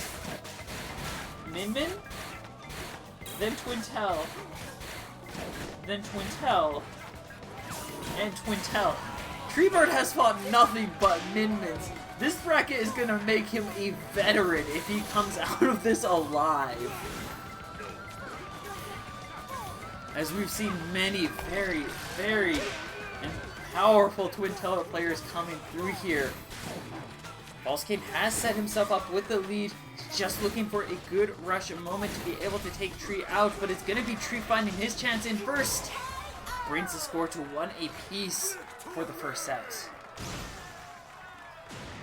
Speaker 1: Min Min, then Twintelle, then Twintelle, and Twintelle. Treebird has fought nothing but Min-Mins. This bracket is gonna make him a veteran if he comes out of this alive. As we've seen many very, very powerful Twintelle players coming through here. False King has set himself up with the lead, just looking for a good rush moment to be able to take Tree out, but it's going to be Tree finding his chance in first. Brings the score to 1 apiece for the first set.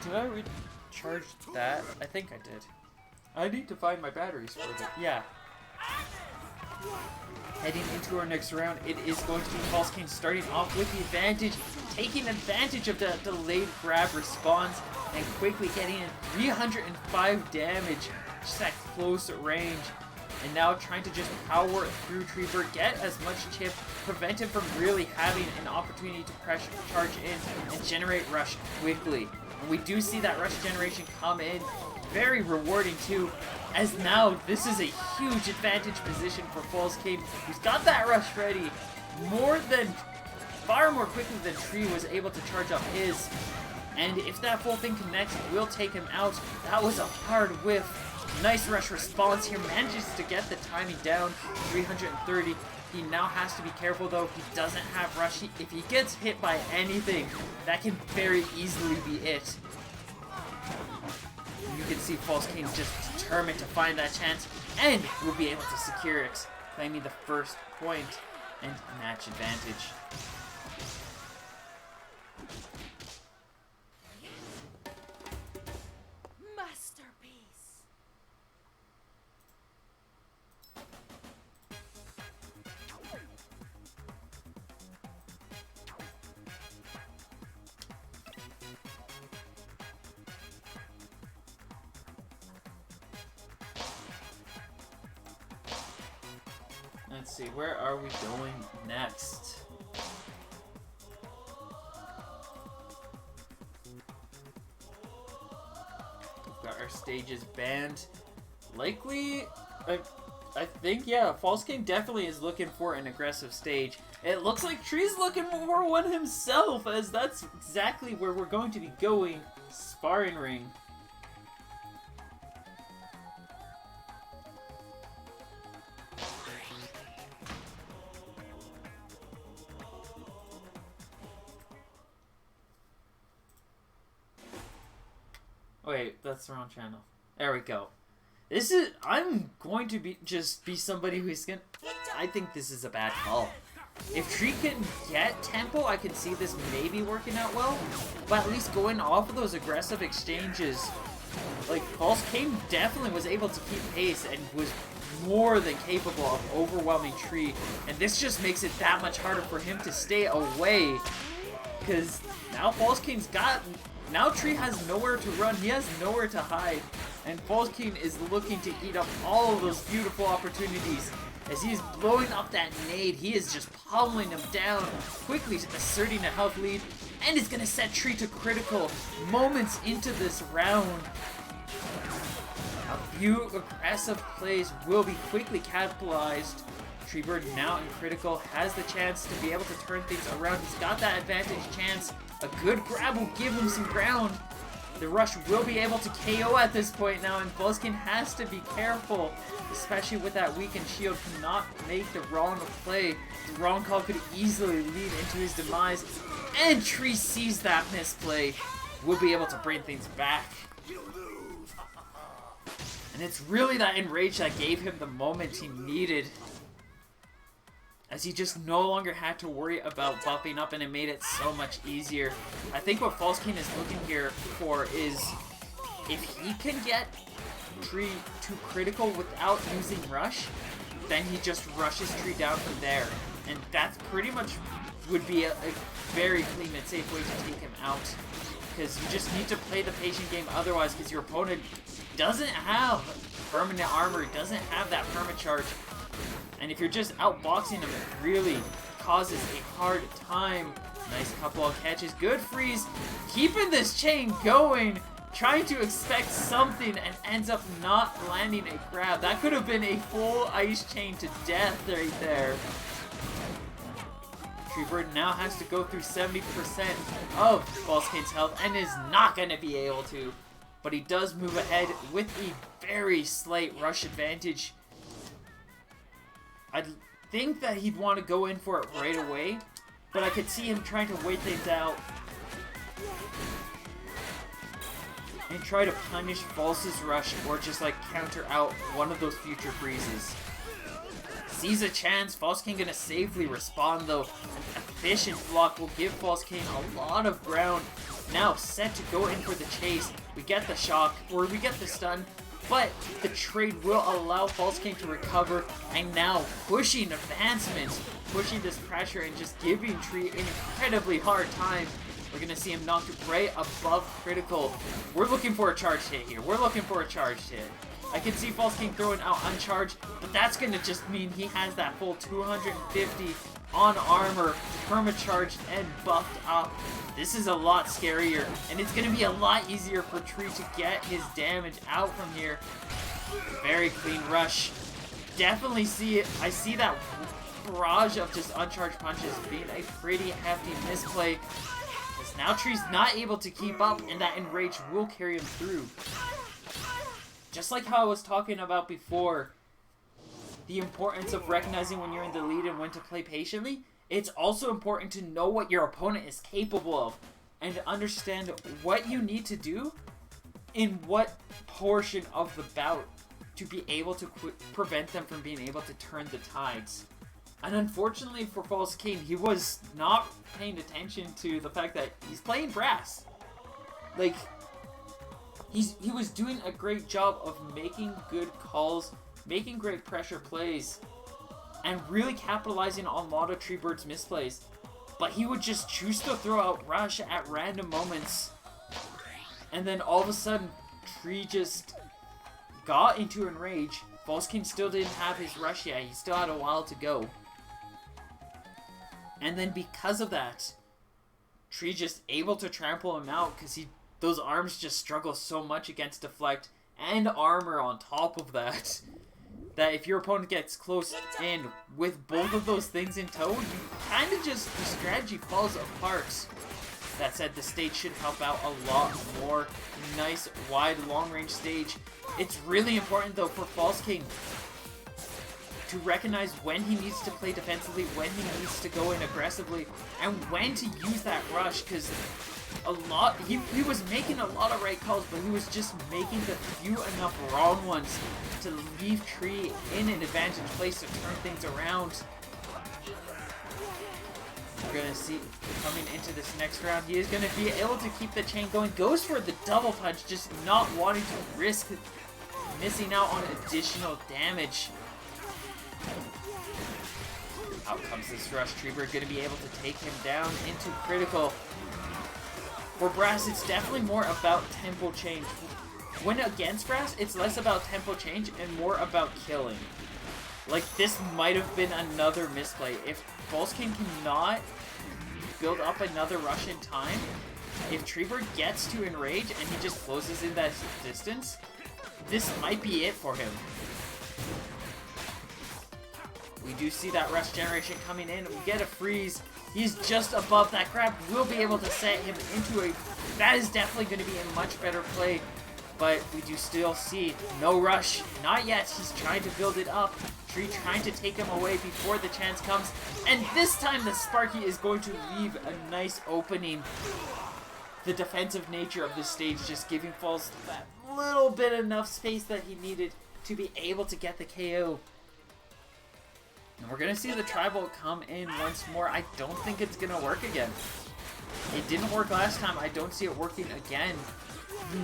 Speaker 1: Did I recharge that? I think I did. I need to find my batteries for it. Yeah. Heading into our next round, it is going to be False King starting off with the advantage, taking advantage of the delayed grab response, and quickly getting in 305 damage, just at close range. And now trying to just power through Treebird, get as much chip, prevent him from really having an opportunity to pressure charge in and generate rush quickly. And we do see that rush generation come in, very rewarding too, as now this is a huge advantage position for False King, who's got that rush ready far more quickly than Tree was able to charge up his. And if that full thing connects, it will take him out. That was a hard whiff. Nice rush response here, manages to get the timing down, 330. He now has to be careful though, he doesn't have rush. If he gets hit by anything, that can very easily be it. You can see False King just determined to find that chance, and will be able to secure it, claiming the first point and match advantage.
Speaker 2: Masterpiece.
Speaker 1: Let's see, where are we going next? We've got our stages banned. Likely, I think, yeah, False King definitely is looking for an aggressive stage. It looks like Tree's looking for one himself, as that's exactly where we're going to be going. Sparring ring. Wait, that's the wrong channel. There we go. This is... I'm going to be somebody who's gonna... I think this is a bad call. If Tree can get tempo, I can see this maybe working out well. But at least going off of those aggressive exchanges, like, False King definitely was able to keep pace and was more than capable of overwhelming Tree. And this just makes it that much harder for him to stay away. Because now False King's got... Now Tree has nowhere to run, he has nowhere to hide, and False King is looking to eat up all of those beautiful opportunities. As he is blowing up that nade, he is just pummeling him down, quickly asserting a health lead, and is going to set Tree to critical moments into this round. A few aggressive plays will be quickly capitalized. Treebird now in critical has the chance to be able to turn things around. He's got that advantage chance. A good grab will give him some ground. The rush will be able to KO at this point now, and False King has to be careful, especially with that weakened shield. Cannot make the wrong play. The wrong call could easily lead into his demise, and Tree sees that misplay. Will be able to bring things back. And it's really that enrage that gave him the moment he needed, as he just no longer had to worry about buffing up, and it made it so much easier. I think what False King is looking here for is, if he can get Tree to critical without using rush, then he just rushes Tree down from there. And that's pretty much would be a very clean and safe way to take him out. Because you just need to play the patient game otherwise, because your opponent doesn't have permanent armor, doesn't have that perma charge. And if you're just outboxing him, it really causes a hard time. Nice couple of catches. Good freeze. Keeping this chain going. Trying to expect something and ends up not landing a grab. That could have been a full ice chain to death right there. Treebird now has to go through 70% of False King's health and is not going to be able to. But he does move ahead with a very slight rush advantage. I think that he'd want to go in for it right away, but I could see him trying to wait things out and try to punish False's rush, or just like counter out one of those future freezes. Sees a chance. False King gonna safely respond though. An efficient block will give False King a lot of ground. Now set to go in for the chase. We get the shock, or we get the stun. But the trade will allow False King to recover, and now pushing advancement, pushing this pressure and just giving Tree an incredibly hard time. We're going to see him knocked right above critical. We're looking for a charged hit here. We're looking for a charged hit. I can see False King throwing out uncharged, but that's going to just mean he has that full 250 on armor, perma-charged, and buffed up. This is a lot scarier, and it's going to be a lot easier for Tree to get his damage out from here. Very clean rush. Definitely see it. I see that barrage of just uncharged punches being a pretty hefty misplay, because now Tree's not able to keep up, and that enrage will carry him through. Just like how I was talking about before, the importance of recognizing when you're in the lead and when to play patiently, it's also important to know what your opponent is capable of and to understand what you need to do in what portion of the bout to be able to prevent them from being able to turn the tides. And unfortunately for False King, he was not paying attention to the fact that he's playing brass. Like, he was doing a great job of making good calls, making great pressure plays, and really capitalizing on a lot of Treebird's misplays. But he would just choose to throw out rush at random moments. And then all of a sudden, Tree just got into enrage. False King still didn't have his rush yet. He still had a while to go. And then because of that, Tree just able to trample him out because those arms just struggle so much against deflect and armor on top of that. that if your opponent gets close and with both of those things in tow, you kind of just, the strategy falls apart. That said, the stage should help out a lot more. Nice, wide, long-range stage. It's really important, though, for False King to recognize when he needs to play defensively, when he needs to go in aggressively, and when to use that rush, because he was making a lot of right calls, but he was just making the few enough wrong ones to leave Tree in an advantage place to turn things around. We're going to see coming into this next round, he is going to be able to keep the chain going. Goes for the double punch, just not wanting to risk missing out on additional damage. Out comes this rush. Treebird going to be able to take him down into critical. For Brass, it's definitely more about tempo change. When against Brass, it's less about tempo change and more about killing. Like, this might have been another misplay. If False King cannot build up another rush in time, if Treebird gets to enrage and he just closes in that distance, this might be it for him. We do see that rush generation coming in. We get a freeze. He's just above that grab. We'll be able to set him into a... That is definitely going to be a much better play. But we do still see no rush. Not yet. He's trying to build it up. Tree trying to take him away before the chance comes. And this time the Sparky is going to leave a nice opening. The defensive nature of this stage just giving Falls that little bit enough space that he needed to be able to get the KO. And we're going to see the Tribal come in once more. I don't think it's going to work again. It didn't work last time. I don't see it working again.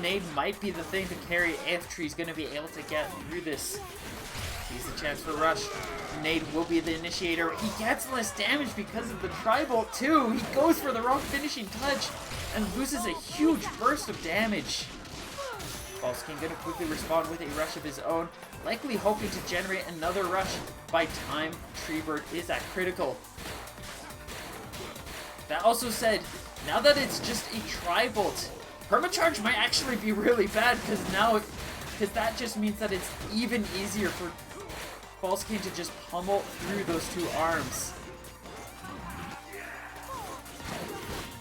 Speaker 1: Nade might be the thing to carry if Tree's going to be able to get through this. Sees the chance for Rush. Nade will be the initiator. He gets less damage because of the Tribal too. He goes for the wrong finishing touch and loses a huge burst of damage. False King going to quickly respond with a rush of his own, likely hoping to generate another rush by time Treebird is at critical. That also said, now that it's just a Tri-Bolt, Permacharge might actually be really bad because that just means that it's even easier for False King to just pummel through those two arms.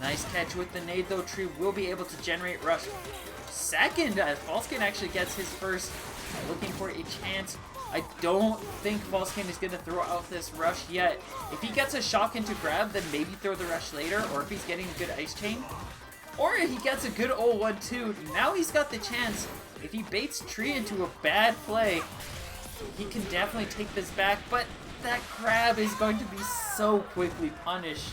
Speaker 1: Nice catch with the nade though. Tree will be able to generate rush. Second, False King actually gets his first, looking for a chance. I don't think False King is going to throw out this rush yet. If he gets a shock into grab, then maybe throw the rush later, or if he's getting a good ice chain. Or if he gets a good old 1-2, now he's got the chance. If he baits Tree into a bad play, he can definitely take this back, but that grab is going to be so quickly punished.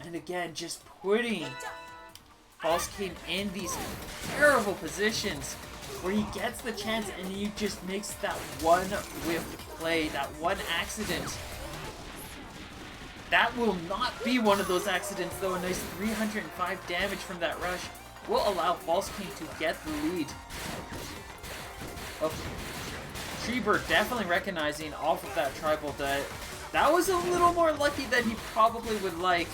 Speaker 1: And again, just putting False King in these terrible positions where he gets the chance and he just makes that one whiffed play, that one accident. That will not be one of those accidents though. A nice 305 damage from that rush will allow False King to get the lead. Oh, Treebird definitely recognizing off of that Tribal that was a little more lucky than he probably would like.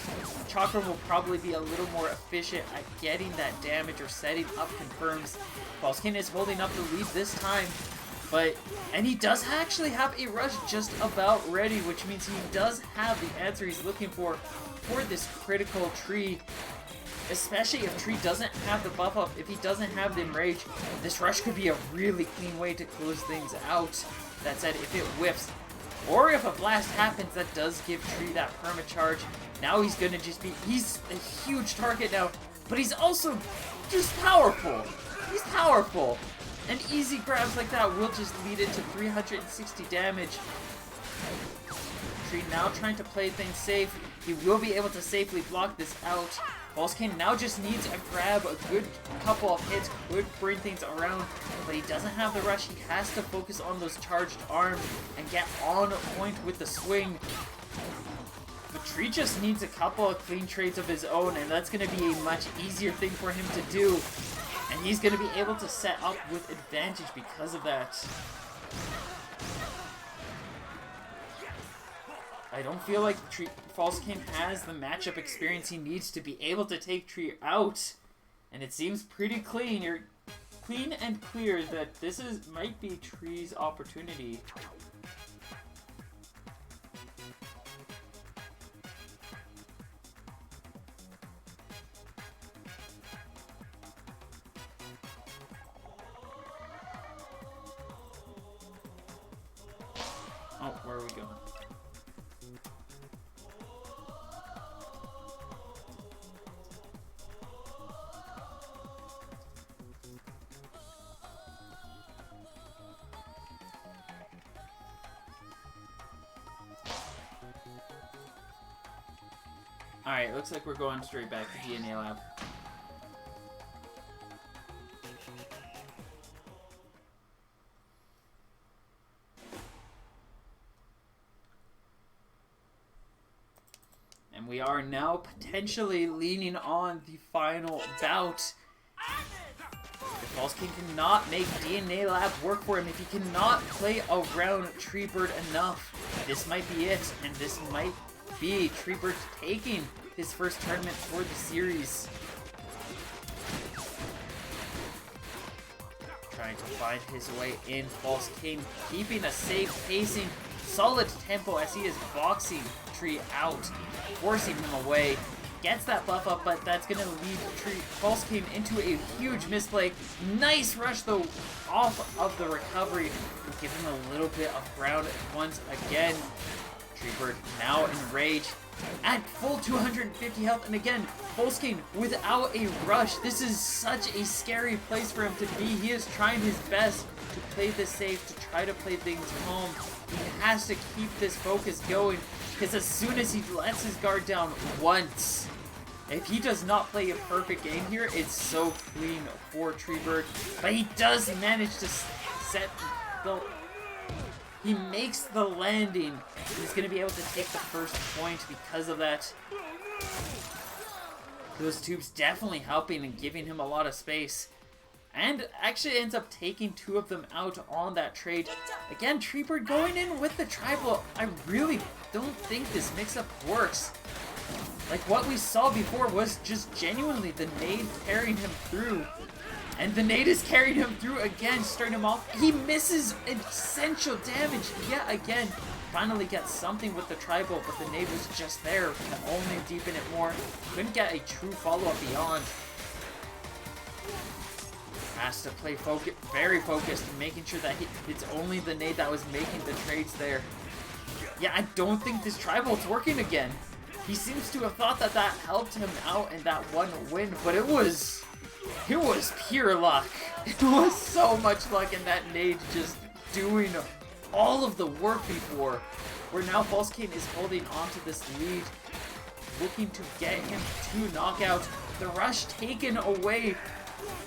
Speaker 1: Chakra will probably be a little more efficient at getting that damage or setting up confirms. False King is holding up the lead this time. And he does actually have a rush just about ready, which means he does have the answer he's looking for this critical Tree. Especially if Tree doesn't have the buff up, if he doesn't have the enrage, this rush could be a really clean way to close things out. That said, if it whiffs, or if a blast happens, that does give Tree that perma-charge. Now he's gonna just be, he's a huge target now, but he's also just powerful. He's powerful. And easy grabs like that will just lead into 360 damage. Tree now trying to play things safe. He will be able to safely block this out. False King now just needs a grab, a good couple of hits could bring things around, but he doesn't have the rush. He has to focus on those charged arms and get on point with the swing. But Tree just needs a couple of clean trades of his own, and that's going to be a much easier thing for him to do. And he's going to be able to set up with advantage because of that. I don't feel like False King has the matchup experience he needs to be able to take Tree out. And it seems pretty clean. You're clean and clear that this might be Tree's opportunity. Oh, where are we going? Alright, looks like we're going straight back to DNA Lab. And we are now potentially leaning on the final bout. If False King cannot make DNA Lab work for him, if he cannot play around Treebird enough, this might be it, and this might be Treebird taking his first tournament for the series. Trying to find his way in, False King keeping a safe pacing, solid tempo as he is boxing Tree out, forcing him away. Gets that buff up, but that's gonna lead False King into a huge misplay. Nice rush though off of the recovery. Give him a little bit of ground once again. Treebird now enraged at full 250 health, and again, False King without a rush. This is such a scary place for him to be. He is trying his best to play this safe, to try to play things home. He has to keep this focus going, because as soon as he lets his guard down once, if he does not play a perfect game here, it's so clean for Treebird. But he does manage to set the... He makes the landing. He's going to be able to take the first point because of that. Those tubes definitely helping and giving him a lot of space. And actually ends up taking two of them out on that trade. Again, Treebird going in with the tribal. I really don't think this mix-up works. Like what we saw before was just genuinely the nade carrying him through. And the nade is carrying him through again, starting him off. He misses essential damage yet again. Finally gets something with the tribal, but the nade was just there. Can only deepen it more. Couldn't get a true follow-up beyond. Has to play very focused, making sure that it's only the nade that was making the trades there. Yeah, I don't think this tribal is working again. He seems to have thought that that helped him out in that one win, but it was pure luck. It was so much luck in that nade just doing all of the work before. Where now False King is holding on to this lead, looking to get him to knockout. The rush taken away.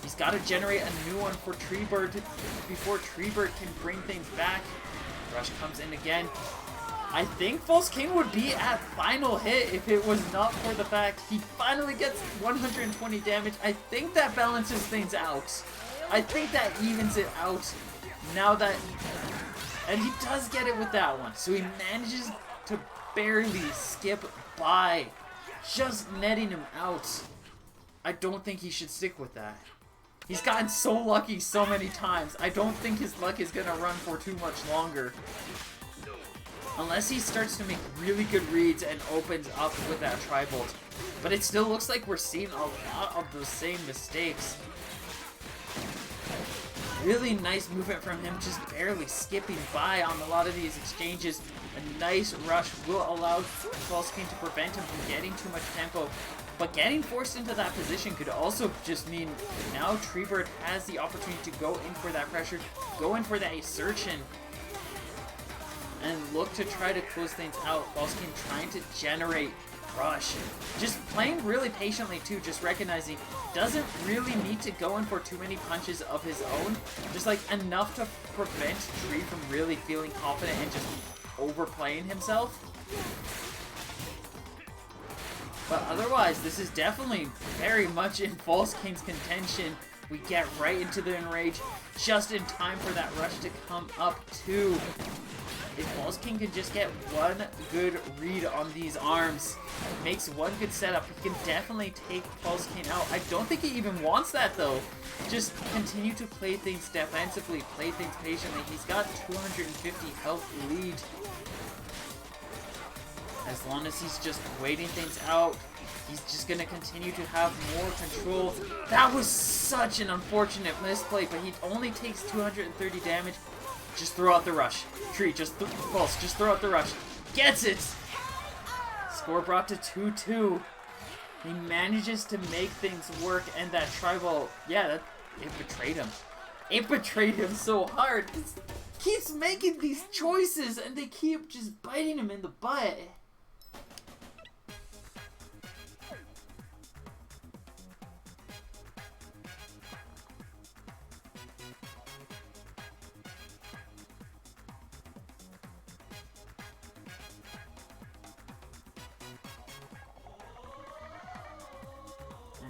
Speaker 1: He's got to generate a new one for Treebird before Treebird can bring things back. Rush comes in again. I think False King would be at final hit if it was not for the fact he finally gets 120 damage. I think that balances things out. I think that evens it out now that... And he does get it with that one. So he manages to barely skip by, just netting him out. I don't think he should stick with that. He's gotten so lucky so many times. I don't think his luck is going to run for too much longer. Unless he starts to make really good reads and opens up with that Tri-Bolt. But it still looks like we're seeing a lot of those same mistakes. Really nice movement from him, just barely skipping by on a lot of these exchanges. A nice rush will allow False King to prevent him from getting too much tempo. But getting forced into that position could also just mean now Treebird has the opportunity to go in for that pressure, go in for that assertion, and look to try to close things out. False King trying to generate rush. Just playing really patiently too, just recognizing doesn't really need to go in for too many punches of his own. Just like enough to prevent Tree from really feeling confident and just overplaying himself. But otherwise, this is definitely very much in False King's contention. We get right into the enrage just in time for that rush to come up too. if Pulse King can just get one good read on these arms, makes one good setup, he can definitely take Pulse King out. I don't think he even wants that though. Just continue to play things defensively, play things patiently. He's got 250 health lead. As long as he's just waiting things out, he's just going to continue to have more control. That was such an unfortunate misplay, but he only takes 230 damage. Just throw out the rush. Tree, Pulse, just throw out the rush. Gets it! Score brought to 2-2. He manages to make things work, and that tribal, yeah, it betrayed him. It betrayed him so hard. He keeps making these choices, and they keep just biting him in the butt.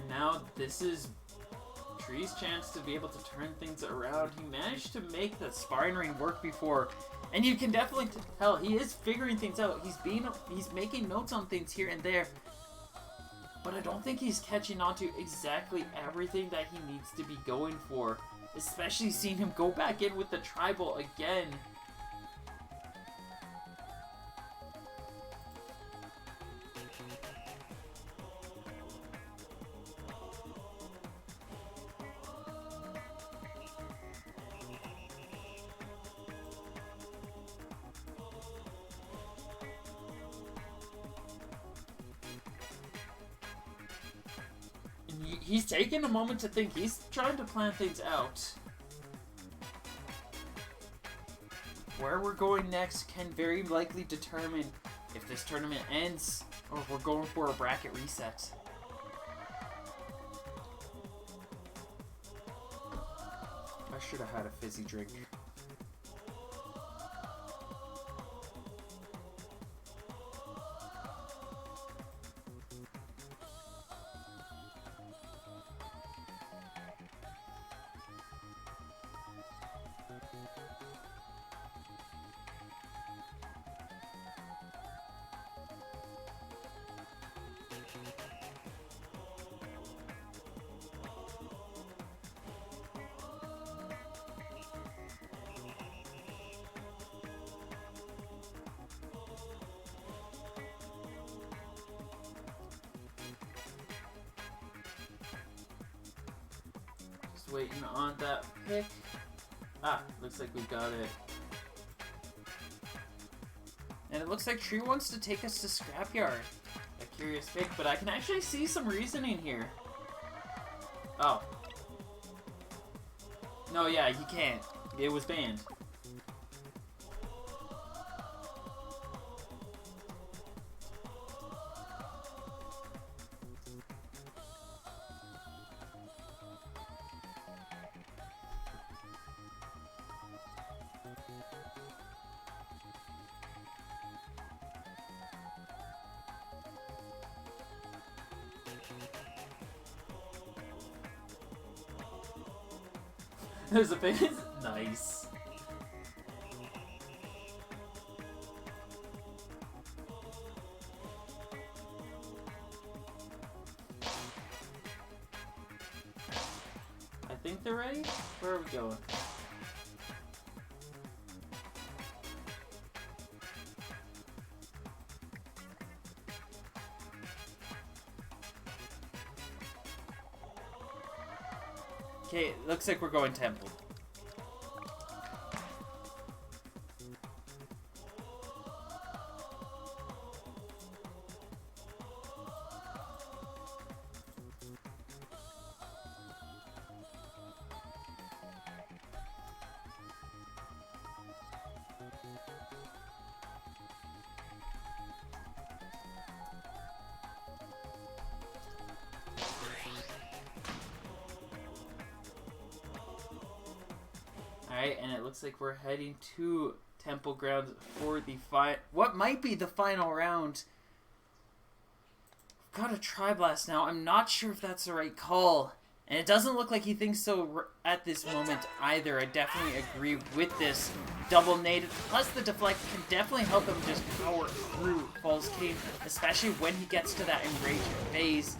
Speaker 1: Now this is Tree's chance to be able to turn things around. He managed to make the sparring ring work before, and you can definitely tell he is figuring things out. He's making notes on things here and there, but I don't think he's catching on to exactly everything that he needs to be going for, especially seeing him go back in with the tribal again. He's taking a moment to think. He's trying to plan things out. Where we're going next can very likely determine if this tournament ends or if we're going for a bracket reset. I should have had a fizzy drink. Waiting on that pick. Ah, looks like we got it. And it looks like Tree wants to take us to Scrapyard. A curious pick, but I can actually see some reasoning here. Oh. No, yeah, you can't. It was banned. There's a big... Nice. I think they're ready? Where are we going? Okay, looks like we're going temple. Alright, and it looks like we're heading to Temple Grounds for the what might be the final round. We've got a Tri-Blast now. I'm not sure if that's the right call. And it doesn't look like he thinks so at this moment either. I definitely agree with this. Double nade, plus the deflect can definitely help him just power through False King, especially when he gets to that enraged phase.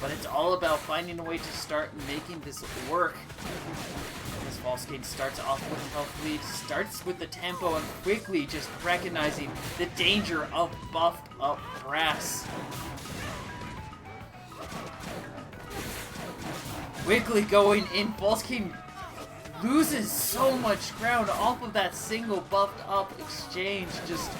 Speaker 1: But it's all about finding a way to start making this work. As False King starts off with a health lead, starts with the tempo and quickly just recognizing the danger of buffed up Brass. Quickly going in, False King loses so much ground off of that single buffed up exchange. Just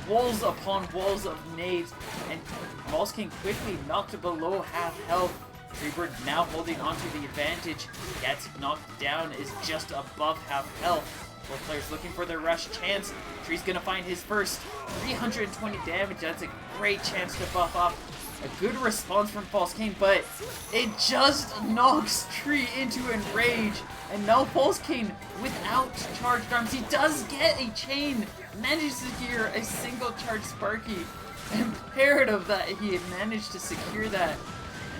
Speaker 1: walls upon walls of nades, and False King quickly knocked below half health. Treebird now holding onto the advantage, gets knocked down, is just above half health. Both players looking for their rush chance. Tree's gonna find his first 320 damage. That's a great chance to buff up. A good response from False King, but it just knocks Tree into enrage. And now False King, without charged arms, he does get a chain. Manages to secure a single charge Sparky. Imperative that he had managed to secure that.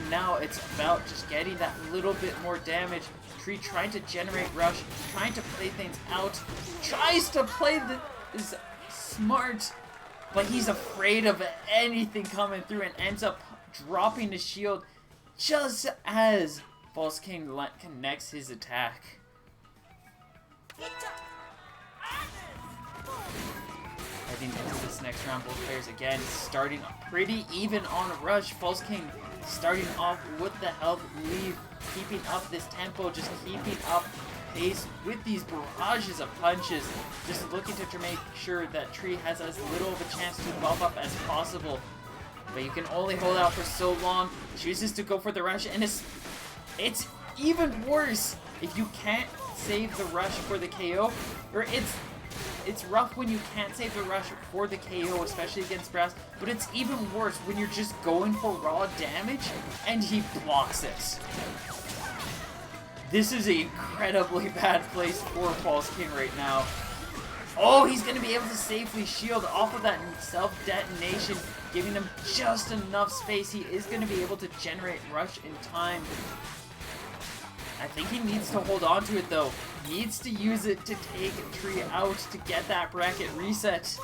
Speaker 1: And now it's about just getting that little bit more damage. Tree trying to generate rush, trying to play things out. Tries to play is smart. But he's afraid of anything coming through and ends up dropping his shield just as False King connects his attack. Heading into this next round, both players again starting pretty even on rush. False King starting off with the health lead, keeping up this tempo, just keeping up pace with these barrages of punches, just looking to make sure that Tree has as little of a chance to buff up as possible. But you can only hold out for so long. Chooses to go for the rush, and it's even worse if you can't save the rush for the KO, or it's rough when you can't save the rush for the KO, especially against Brass, but it's even worse when you're just going for raw damage and he blocks it. This is an incredibly bad place for False King right now. Oh, he's going to be able to safely shield off of that self-detonation, giving him just enough space. He is going to be able to generate rush in time. I think he needs to hold on to it though. Needs to use it to take Tree out to get that bracket reset.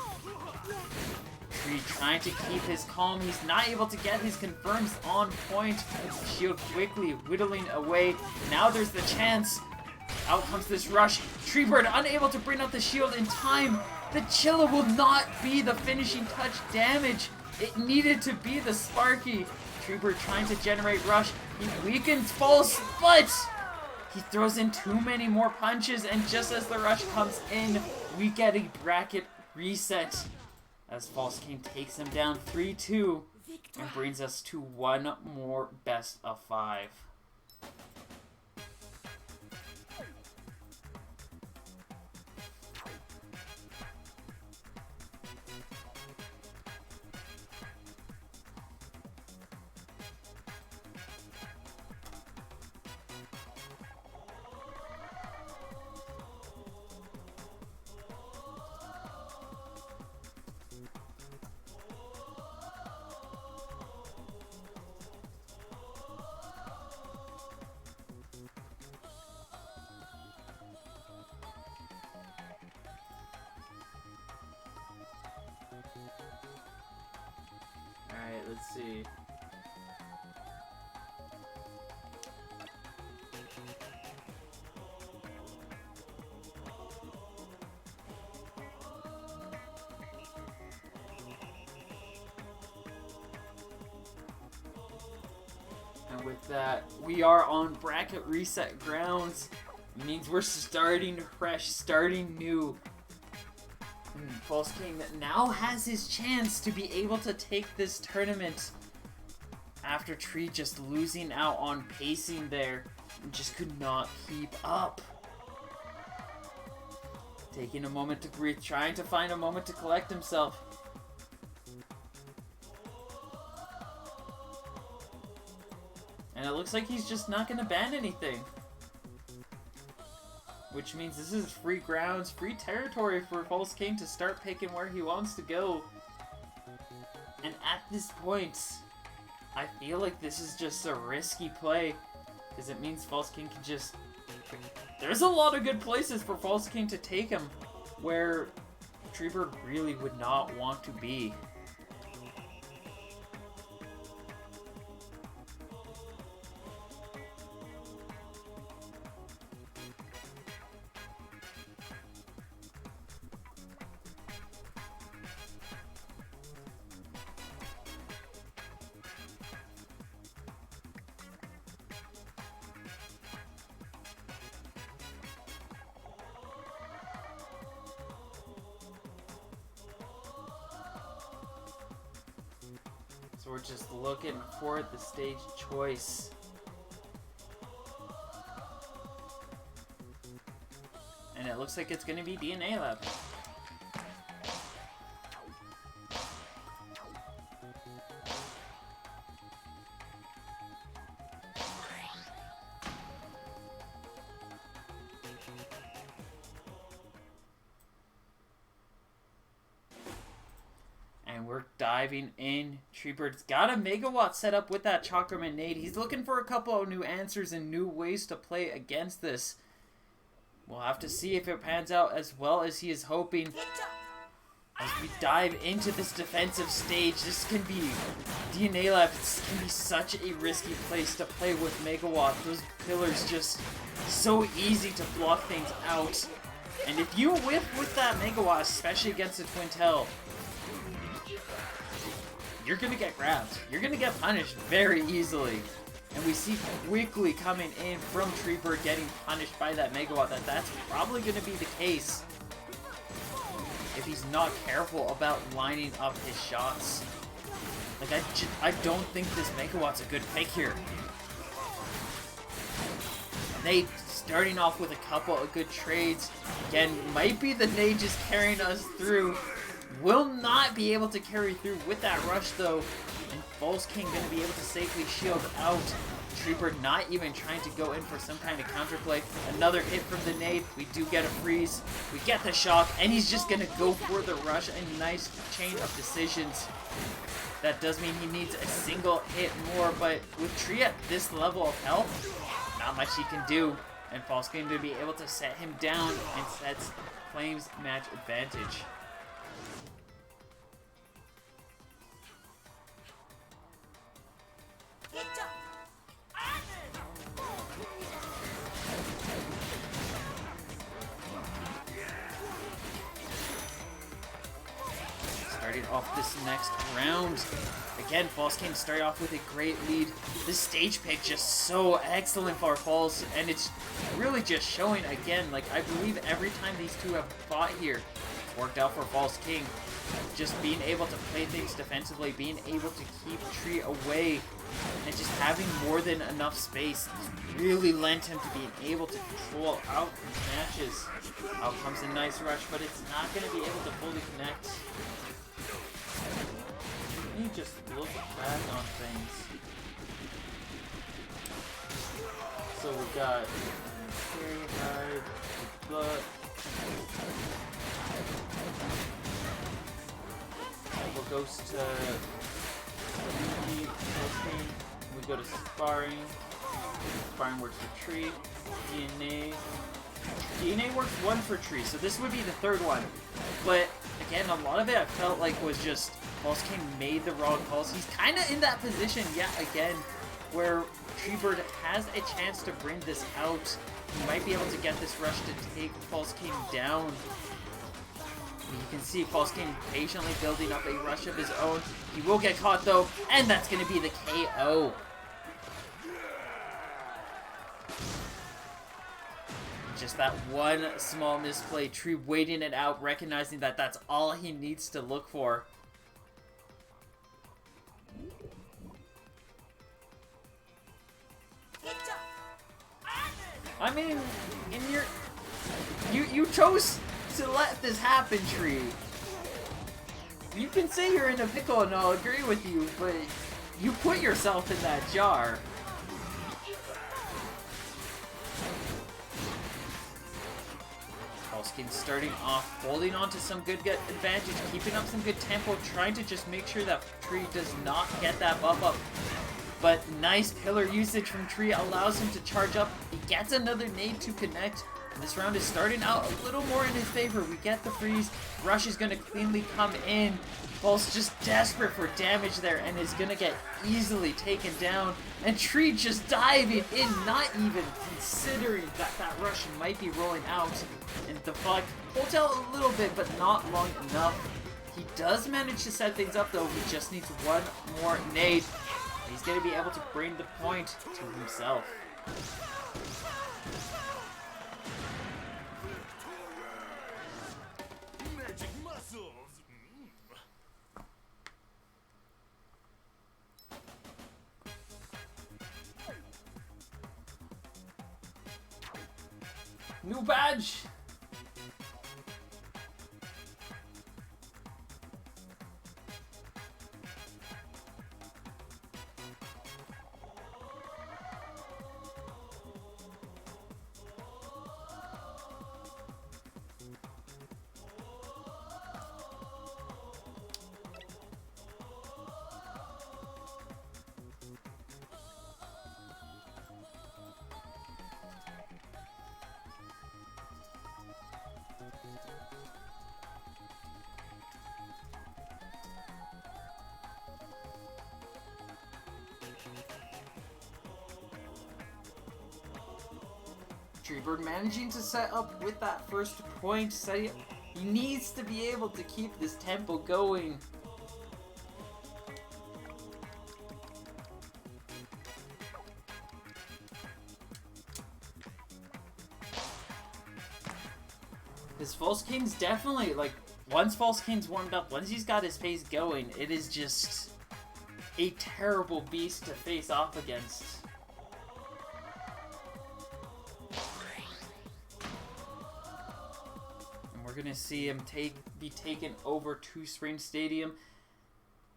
Speaker 1: Tree trying to keep his calm. He's not able to get his confirms on point. Shield quickly whittling away. Now there's the chance. Out comes this rush. Treebird unable to bring out the shield in time. The Chilla will not be the finishing touch damage. It needed to be the Sparky. Treebird trying to generate rush. He weakens False, but he throws in too many more punches, and just as the rush comes in, we get a bracket reset as False King takes him down 3-2 and brings us to one more best of 5. Alright, let's see. And with that, we are on bracket reset grounds. It means we're starting fresh, starting new. False King now has his chance to be able to take this tournament after Tree just losing out on pacing there and just could not keep up. Taking a moment to breathe, trying to find a moment to collect himself. And it looks like he's just not going to ban anything. Which means this is free grounds, free territory for False King to start picking where he wants to go. And at this point, I feel like this is just a risky play. Because it means False King can just... There's a lot of good places for False King to take him where Treebird really would not want to be. So we're just looking for the stage choice. And it looks like it's going to be DNA Lab. And we're diving in. Treebird's got a Megawatt set up with that Chakram Nade. He's looking for a couple of new answers and new ways to play against this. We'll have to see if it pans out as well as he is hoping. As we dive into this defensive stage, this can be... DNA Lab can be such a risky place to play with Megawatt. Those pillars just so easy to block things out. And if you whiff with that Megawatt, especially against the Twintelle, you're going to get grabbed. You're going to get punished very easily. And we see quickly coming in from Treebird getting punished by that Megawatt that that's probably going to be the case if he's not careful about lining up his shots. Like, I don't think this Megawatt's a good pick here. Nade starting off with a couple of good trades. Again, might be the Nade just carrying us through. Will not be able to carry through with that rush though, and False King going to be able to safely shield out. Treebird not even trying to go in for some kind of counterplay. Another hit from the Nade. We do get a freeze. We get the shock, and he's just going to go for the rush. A nice chain of decisions. That does mean he needs a single hit more, but with Tree at this level of health, not much he can do. And False King to be able to set him down and sets Flames match advantage. Starting off this next round. Again, False King started off with a great lead. This stage pick just so excellent for False, and it's really just showing again, like, I believe every time these two have fought here, it's worked out for False King. Just being able to play things defensively, being able to keep Tree away, and just having more than enough space really lent him to being able to control out matches. Out comes a nice rush, but it's not going to be able to fully connect. Let me just look back on things. So we got Carry Hard, but we'll go to we go to Sparring. Sparring works for Tree. DNA works one for Tree, so this would be the third one. But again, a lot of it I felt like was just False King made the wrong calls. He's kind of in that position yet again where Treebird has a chance to bring this out. He might be able to get this rush to take False King down. You can see False King patiently building up a rush of his own. He will get caught though, and that's going to be the KO. Just that one small misplay. Tree waiting it out, recognizing that that's all he needs to look for. I mean, you chose to let this happen, Tree. You can say you're in a pickle and I'll agree with you, but you put yourself in that jar. False King starting off, holding on to some good advantage, keeping up some good tempo, trying to just make sure that Tree does not get that buff up. But nice pillar usage from Tree allows him to charge up. He gets another nade to connect. And this round is starting out a little more in his favor. We get the freeze. Rush is going to cleanly come in. Pulse just desperate for damage there and is going to get easily taken down. And Tree just diving in, not even considering that that Rush might be rolling out. And Deflect holds out a little bit, but not long enough. He does manage to set things up though. He just needs one more nade. He's going to be able to bring the point to himself.
Speaker 3: Magic muscles.
Speaker 1: New badge! Treebird managing to set up with that first point. He needs to be able to keep this tempo going. His False King's definitely, like, once False King's warmed up, once he's got his face going, it is just a terrible beast to face off against. We're gonna see him be taken over to Spring Stadium.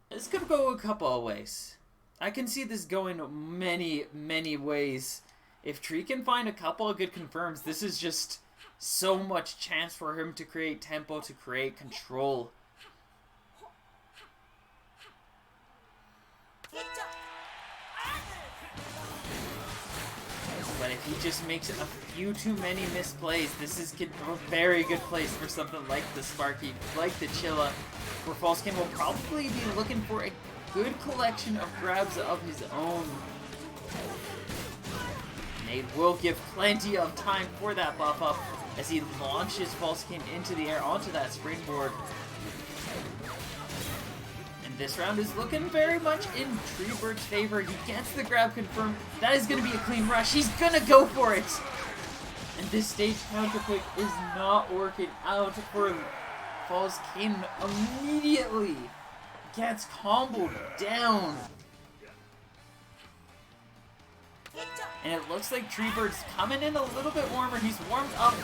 Speaker 1: This could go a couple of ways. I can see this going many, many ways. If Tree can find a couple of good confirms, this is just so much chance for him to create tempo, to create control. But if he just makes a few too many misplays, this is a very good place for something like the Sparky, like the Chilla, where False King will probably be looking for a good collection of grabs of his own. Nade will give plenty of time for that buff up as he launches False King into the air onto that springboard. This round is looking very much in Treebird's favor. He gets the grab confirmed. That is going to be a clean rush. He's going to go for it. And this stage counter pick is not working out for False King. Immediately gets comboed down. And it looks like Treebird's coming in a little bit warmer. He's warmed up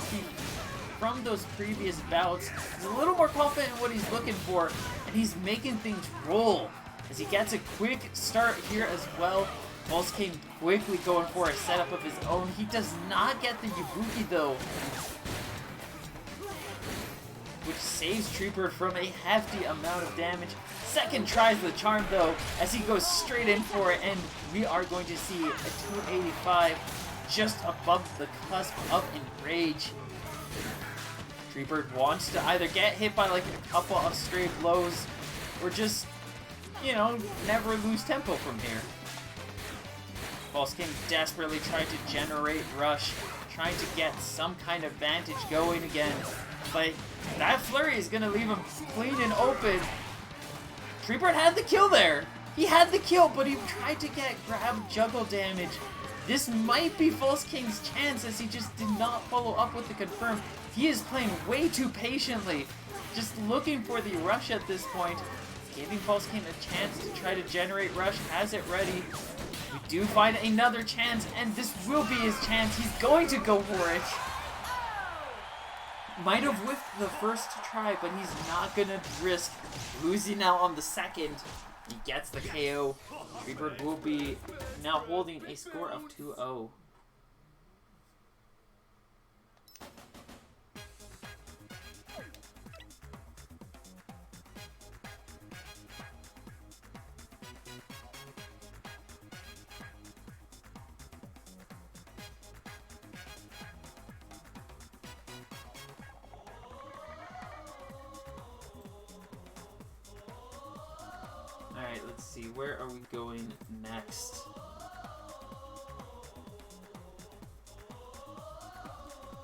Speaker 1: from those previous bouts. He's a little more confident in what he's looking for. And he's making things roll as he gets a quick start here as well. False King quickly going for a setup of his own. He does not get the Yabuki though, which saves Treebird from a hefty amount of damage. Second tries the charm though, as he goes straight in for it, and we are going to see a 285 just above the cusp of Enrage. Treebird wants to either get hit by like a couple of stray blows or just, you know, never lose tempo from here. False King desperately trying to generate rush, trying to get some kind of vantage going again. But that flurry is going to leave him clean and open. Treebird had the kill there. He had the kill, but he tried to get grab juggle damage. This might be False King's chance as he just did not follow up with the confirm. He is playing way too patiently, just looking for the rush at this point. Giving False King a chance to try to generate rush, has it ready. We do find another chance, and this will be his chance. He's going to go for it. Might have whiffed the first try, but he's not going to risk losing out on the second. He gets the KO. Treebird will be now holding a score of 2-0. let's see. Where are we going next?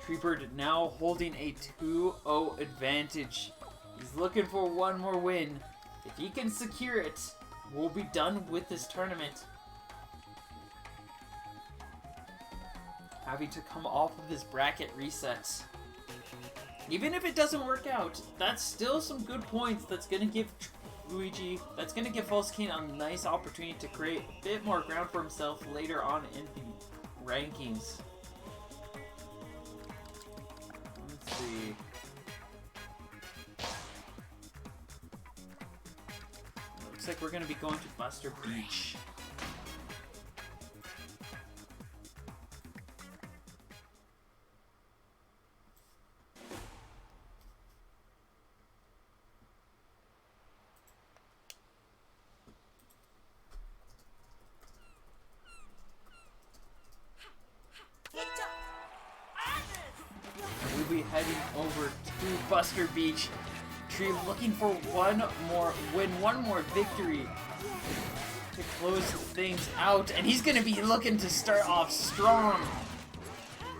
Speaker 1: Treebird now holding a 2-0 advantage. He's looking for one more win. If he can secure it, we'll be done with this tournament. Having to come off of this bracket reset. Even if it doesn't work out, that's still some good points. That's going to give Luigi, that's going to give Volskine a nice opportunity to create a bit more ground for himself later on in the rankings. Let's see. Looks like we're going to be going to Buster Beach. We'll be heading over to Buster Beach. Tree looking for one more win, one more victory to close things out, and he's gonna be looking to start off strong.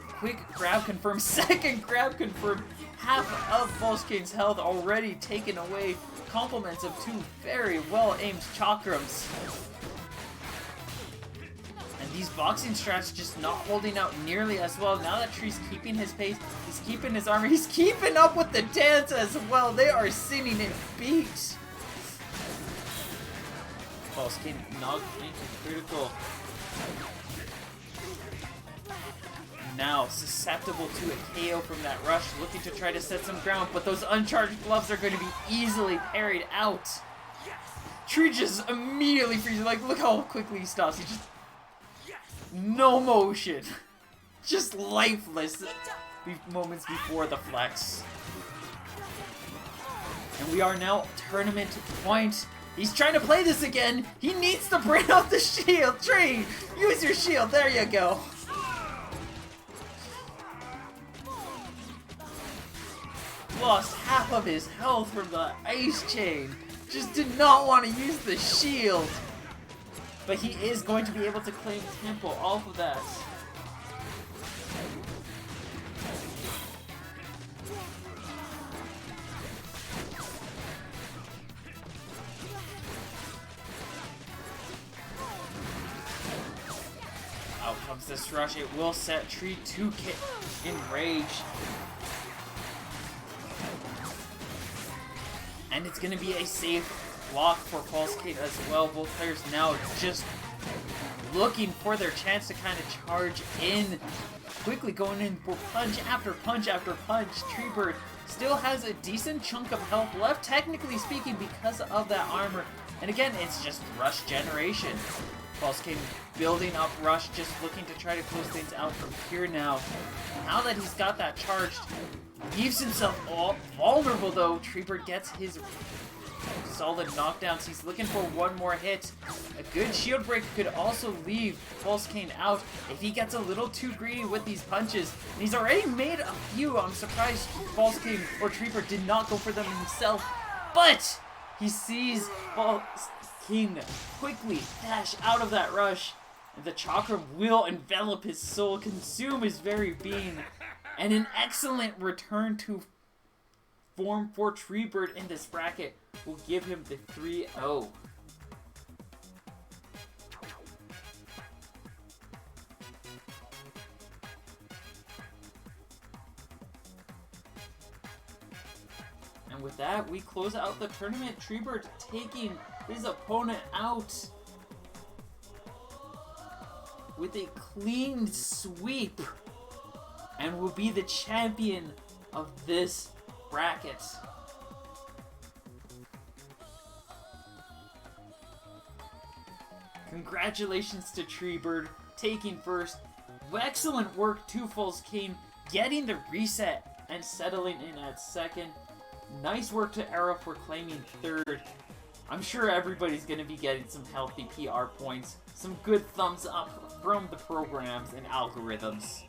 Speaker 1: Quick grab confirmed, second grab confirmed. Half of Volskine's health already taken away. Compliments of two very well aimed chakrams. These boxing strats just not holding out nearly as well. Now that Tree's keeping his pace, he's keeping his armor, he's keeping up with the dance as well. They are singing in beat. Volskine knocked into critical. Now susceptible to a KO from that rush, looking to try to set some ground, but those uncharged gloves are going to be easily parried out. Tree just immediately freezes. Like, look how quickly he stops. He just no motion. Just lifeless moments before the flex. And we are now tournament point. He's trying to play this again. He needs to bring out the shield. Tree, use your shield. There you go. Lost half of his health from the ice chain. Just did not want to use the shield. But he is going to be able to claim tempo off of that. Out comes this rush. It will set Tree to in rage. And it's going to be a safe block for Volskine as well. Both players now just looking for their chance to kind of charge in. Quickly going in for punch after punch after punch. Treebird still has a decent chunk of health left, technically speaking, because of that armor. And again, it's just rush generation. Volskine building up rush, just looking to try to close things out from here now. Now that he's got that charged, leaves himself all vulnerable though. Treebird gets his solid knockdowns. He's looking for one more hit. A good shield break could also leave Volskine out if he gets a little too greedy with these punches. And he's already made a few. I'm surprised Volskine or Treebird did not go for them himself. But he sees Volskine quickly dash out of that rush. And the chakra will envelop his soul, consume his very being. And an excellent return to form for Treebird in this bracket will give him the 3-0. And with that, we close out the tournament. Treebird taking his opponent out with a clean sweep and will be the champion of this bracket. Congratulations to Treebird taking first. Excellent work to Volskine getting the reset and settling in at second. Nice work to Era for claiming third. I'm sure everybody's going to be getting some healthy PR points, some good thumbs up from the programs and algorithms.